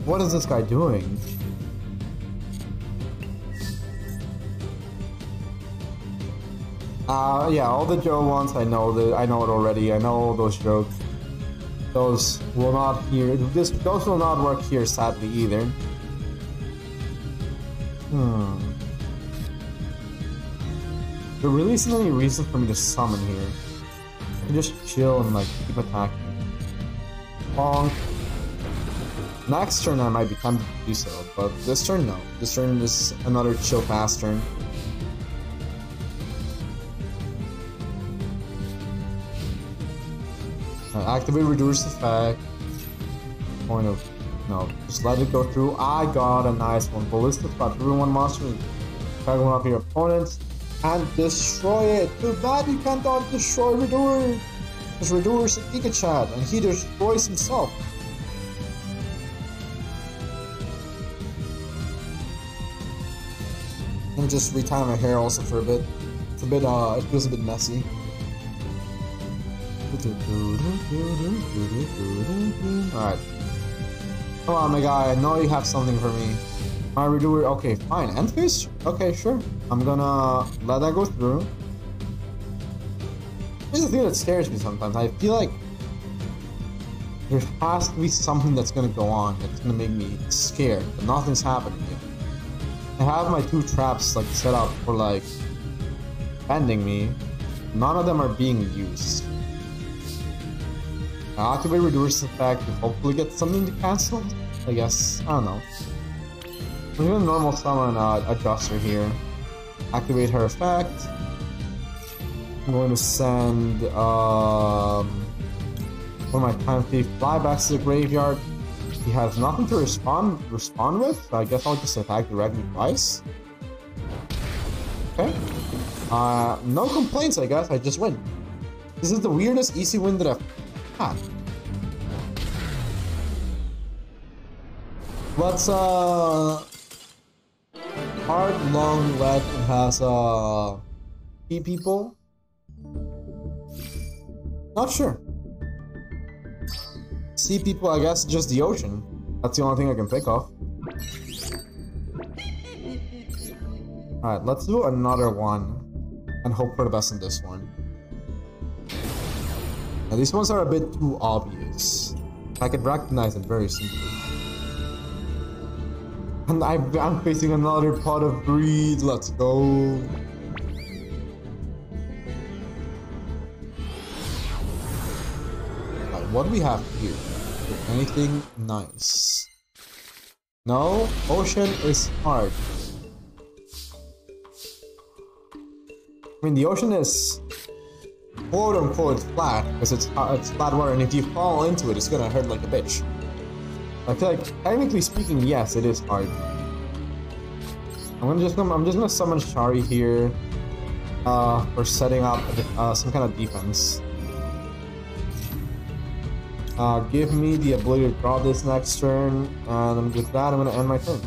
What is this guy doing? Yeah, all the Joe ones, I know it already. I know all those jokes. Those will not those will not work here, sadly, either. There really isn't any reason for me to summon here. I can just chill and like keep attacking. Bonk. Next turn I might be tempted to do so, but this turn no. This turn is another chill fast turn. Activate reduce effect. Point of no, just let it go through. I got a nice one. Ballistic spot. Everyone monster. Tag one of your opponents and destroy it. Too bad you can't destroy Redoer. Because Redoer is a Giga Chad and he destroys himself. Let me just retie my hair also for a bit. It's a bit it feels a bit messy. Alright. Come on, my guy. I know you have something for me. My Redoer. Okay, fine. End phase? Okay, sure. I'm gonna let that go through. Here's the thing that scares me sometimes. I feel like there has to be something that's gonna go on that's gonna make me scared, but nothing's happening yet. I have my two traps like set up for like bending me. None of them are being used. I activate reduce effect to hopefully get something to cancel. I guess. I don't know. I'm gonna normal summon Adjuster here. Activate her effect. I'm going to send one of my Time Thief flybacks to the graveyard. He has nothing to respond with, so I guess I'll just attack directly twice. Okay. No complaints, I guess. I just win. This is the weirdest easy win that I've had. Let's hard, long, wet, and has key people. Not sure. Sea people, I guess, just the ocean. That's the only thing I can think of. Alright, let's do another one and hope for the best in this one. Now, these ones are a bit too obvious. I can recognize it very simply. And I'm facing another pot of greed. Let's go. Alright, what do we have here? Anything nice? No? Ocean is hard. I mean, the ocean is quote-unquote flat, because it's flat water, and if you fall into it, it's gonna hurt like a bitch. I feel like, technically speaking, yes, it is hard. I'm just gonna summon Shari here for setting up some kind of defense. Give me the ability to draw this next turn, and with that, I'm gonna end my turn.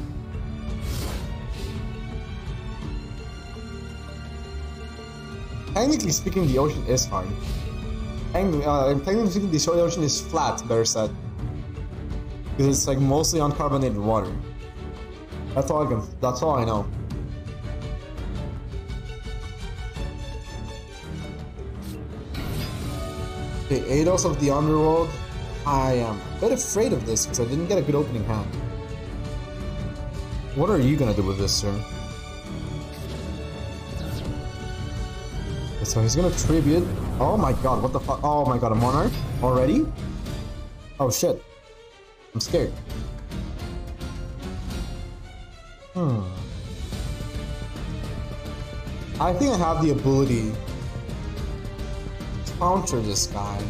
Technically speaking, the ocean is hard. Technically speaking, the ocean is flat, better said. Because it's like mostly uncarbonated water. That's all I know. Okay, Eidos of the Underworld. I am a bit afraid of this because I didn't get a good opening hand. What are you gonna do with this, sir? Okay, so he's gonna tribute. Oh my god, what the fuck? Oh my god, a monarch? Already? Oh shit. I'm scared. I think I have the ability to counter this guy.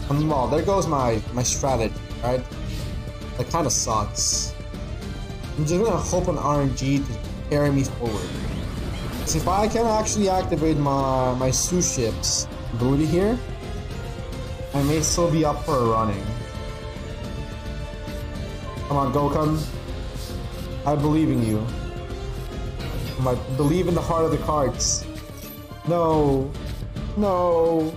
Well, there goes my strategy, right? That kind of sucks. I'm just gonna hope on RNG to carry me forward. So if I can actually activate my sous ship's ability here, I may still be up for a running. Come on, Gokun. I believe in you. I believe in the heart of the cards. No. No.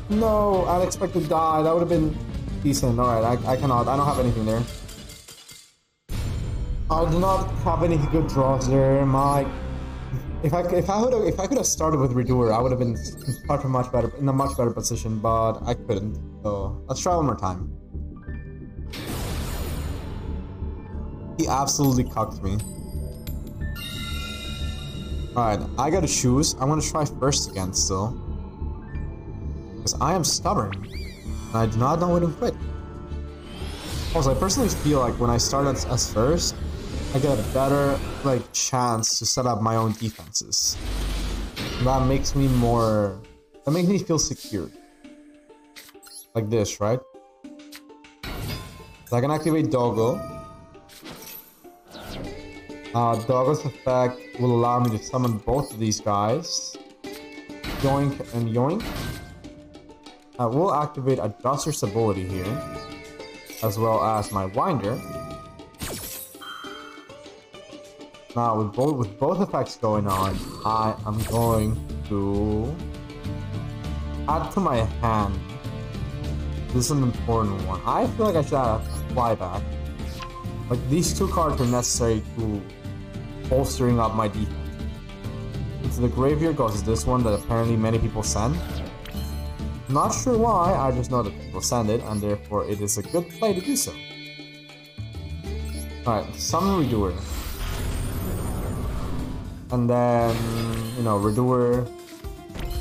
No. Unexpected die. That would have been decent. Alright, I cannot. I don't have anything there. I do not have any good draws there. If I could have started with Redoer, I would have been in a much better position, but I couldn't. So let's try one more time. He absolutely cucked me. Alright, I gotta choose. I'm gonna try first again still. Because I am stubborn. And I do not know when to quit. Also, I personally feel like when I start as first, I get a better chance to set up my own defenses. And that makes me feel secure. Like this, right? So I can activate Doggo. Doggo's effect will allow me to summon both of these guys. Yoink and Yoink. I will activate Adjuster's ability here, as well as my Winder. Now, with both effects going on, I am going to add to my hand. This is an important one. I feel like I should add a flyback. Like, these two cards are necessary to bolstering up my defense. Into the graveyard goes this one that apparently many people send. Not sure why, I just know that people send it, and therefore it is a good play to do so. Alright, summon Redoer. And then, Redoer,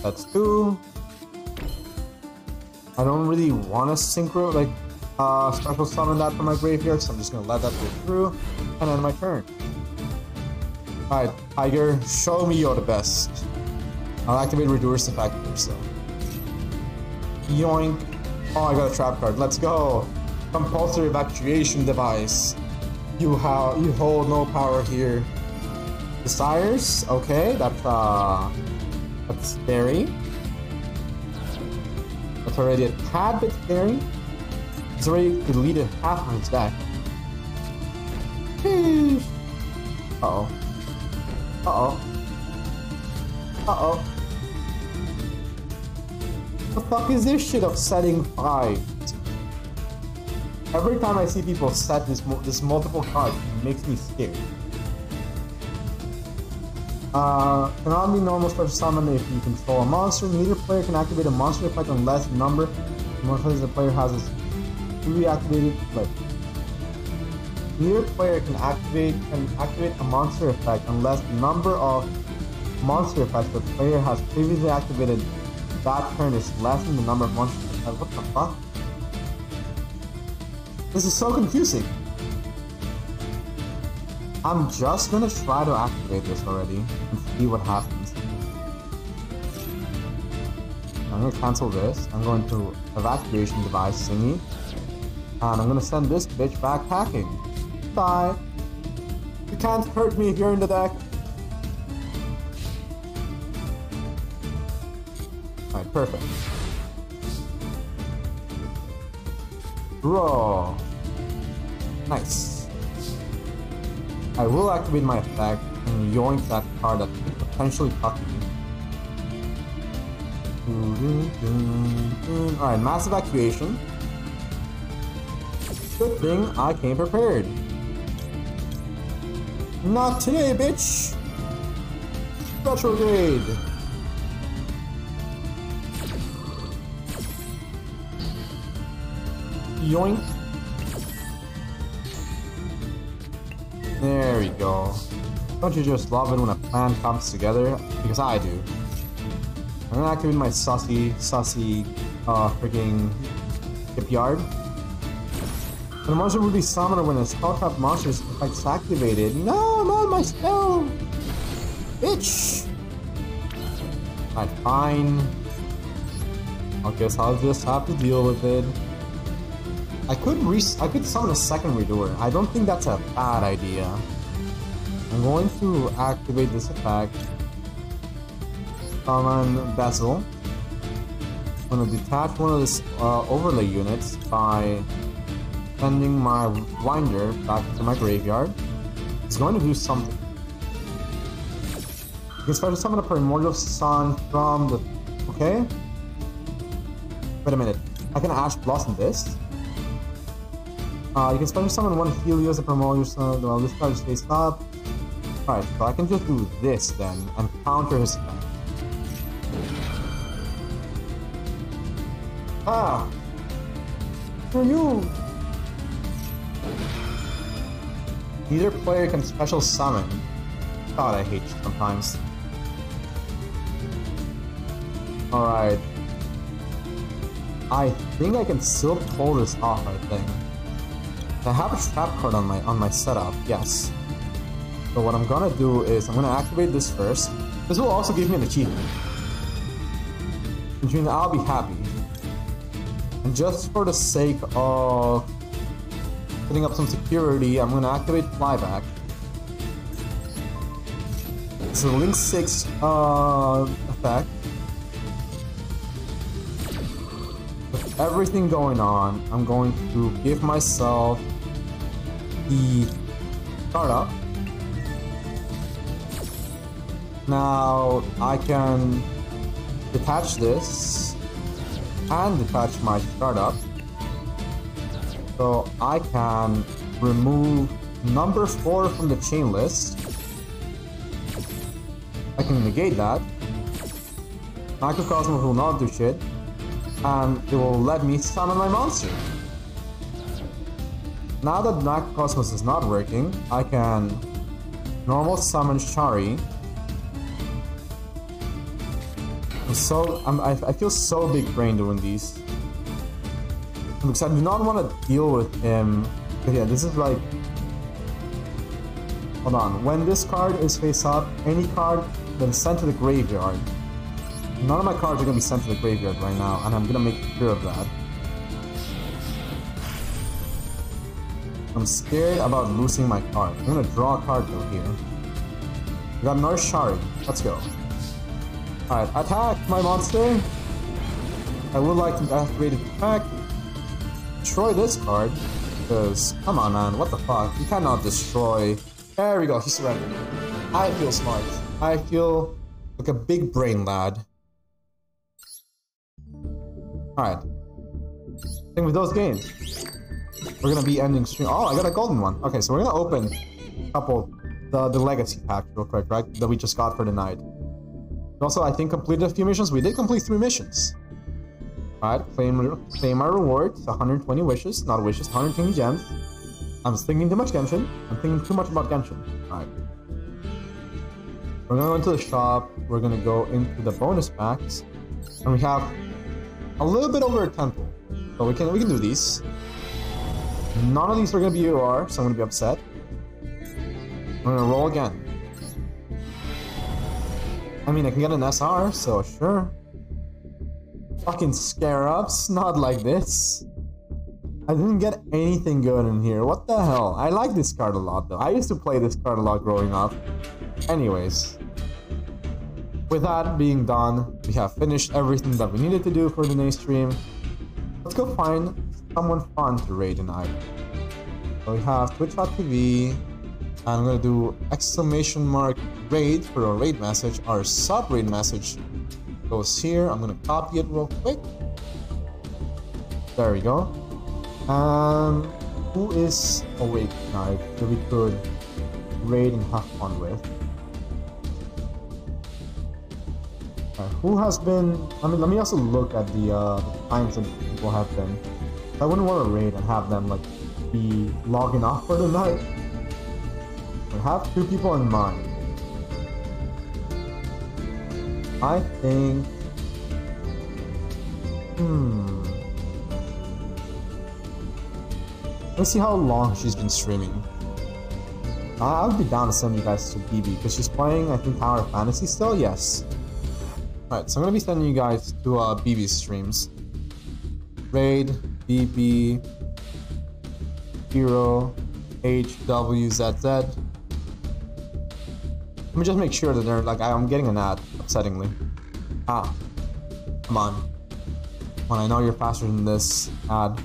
that's 2. I don't really want to synchro, special summon that from my graveyard, so I'm just gonna let that go through, and end my turn. Alright, Tiger, show me you're the best. I'll activate Redoer's effect here, so. Yoink. Oh, I got a trap card. Let's go. Compulsory evacuation device. You hold no power here. Desires. Okay, that's scary. That's already a tad bit scary. He's already deleted half of his deck. Uh-oh. Uh-oh. Uh-oh. What the fuck is this shit of setting 5? Every time I see people set this multiple cards, it makes me scared. Cannot be normal special summon if you control a monster. Neither player can activate a monster effect unless the number of monsters the player has is reactivated. Neither player can activate a monster effect unless the number of monster effects the player has previously activated that turn is less than the number of monster effects. What the fuck? This is so confusing. I'm just gonna try to activate this already and see what happens. I'm gonna cancel this. I'm going to evacuation device thingy. And I'm gonna send this bitch back packing. Bye. You can't hurt me if you're in the deck. Alright, perfect. Draw. Nice. I will activate my effect and yoink that card that could potentially cut me. Alright, mass evacuation. Good thing I came prepared. Not today, bitch! Retrograde! Yoink. There we go. Don't you just love it when a plan comes together? Because I do. I'm gonna activate my sussy, freaking shipyard. When a monster will be summoned when a spellcraft monster's effect is activated. No, not my spell! Bitch! Alright, fine. I guess I'll just have to deal with it. I could summon a second redoer. I don't think that's a bad idea. I'm going to activate this effect. Summon Bezel. I'm going to detach one of this overlay units by sending my Winder back to my graveyard. It's going to do something. You can special summon a Primordial Sun from the... Okay? Wait a minute. I can Ash Blossom this? You can special summon one Helios, a Primordial Sun, while this card stays up. Alright, so I can just do this then, and counter his effect. Ah! For you! Either player can special summon. God, I hate you sometimes. Alright. I think I can still pull this off, I think. I have a trap card on my setup, yes. So what I'm gonna do is I'm gonna activate this first. This will also give me an achievement. Which means I'll be happy. And just for the sake of setting up some security, I'm gonna activate Flyback. It's a Link 6 effect. With everything going on, I'm going to give myself the startup. Now I can detach this and detach my startup. So I can remove number 4 from the chain list. I can negate that. Microcosmos will not do shit. And it will let me summon my monster. Now that Microcosmos is not working, I can normal summon Shari. I feel so big brain doing these. Because I do not want to deal with him. But yeah, this is like... Hold on. When this card is face up, any card then sent to the graveyard. None of my cards are going to be sent to the graveyard right now, and I'm going to make sure of that. I'm scared about losing my card. I'm going to draw a card though here. We got another Shari. Let's go. Alright, attack my monster! I would like to activate the attack. Destroy this card. Because, come on man, what the fuck? You cannot destroy... There we go, he surrendered. I feel smart. I feel like a big brain lad. Alright. Thing with those games. We're gonna be ending stream. Oh, I got a golden one. Okay, so we're gonna open a couple, the legacy pack real quick, right? That we just got for the night. Also, I think completed a few missions. We did complete 3 missions. Alright, claim my reward. 120 wishes, not wishes, 120 gems. I'm thinking too much Genshin. I'm thinking too much about Genshin. Alright. We're gonna go into the shop. We're gonna go into the bonus packs. And we have a little bit over a temple. So we can do these. None of these are gonna be UR, so I'm gonna be upset. We're gonna roll again. I mean, I can get an SR, so sure. Fucking Scarabs, not like this. I didn't get anything good in here. What the hell? I like this card a lot, though. I used to play this card a lot growing up. Anyways. With that being done, we have finished everything that we needed to do for today's stream. Let's go find someone fun to raid tonight. So we have twitch.tv, and I'm gonna do exclamation mark raid for our raid message. Our sub raid message goes here. I'm gonna copy it real quick. There we go. Who is awake tonight that we could raid and have fun with? Who has been? I mean, let me also look at the times that people have been. I wouldn't want to raid and have them like be logging off for the night. I have 2 people in mind. I think. Let's see how long she's been streaming. I would be down to send you guys to BB because she's playing, I think, Tower of Fantasy still. Yes. Alright, so I'm gonna be sending you guys to BB's streams. Raid BB 0 HWZZ. Let me just make sure that they're like I'm getting an ad upsettingly. Come on. I know you're faster than this ad.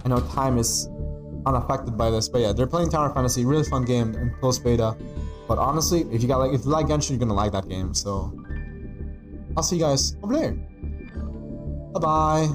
I know time is unaffected by this, but yeah, they're playing Tower Fantasy, really fun game in closed beta. But honestly, if you like Genshin, you're gonna like that game. So I'll see you guys over there. Bye bye.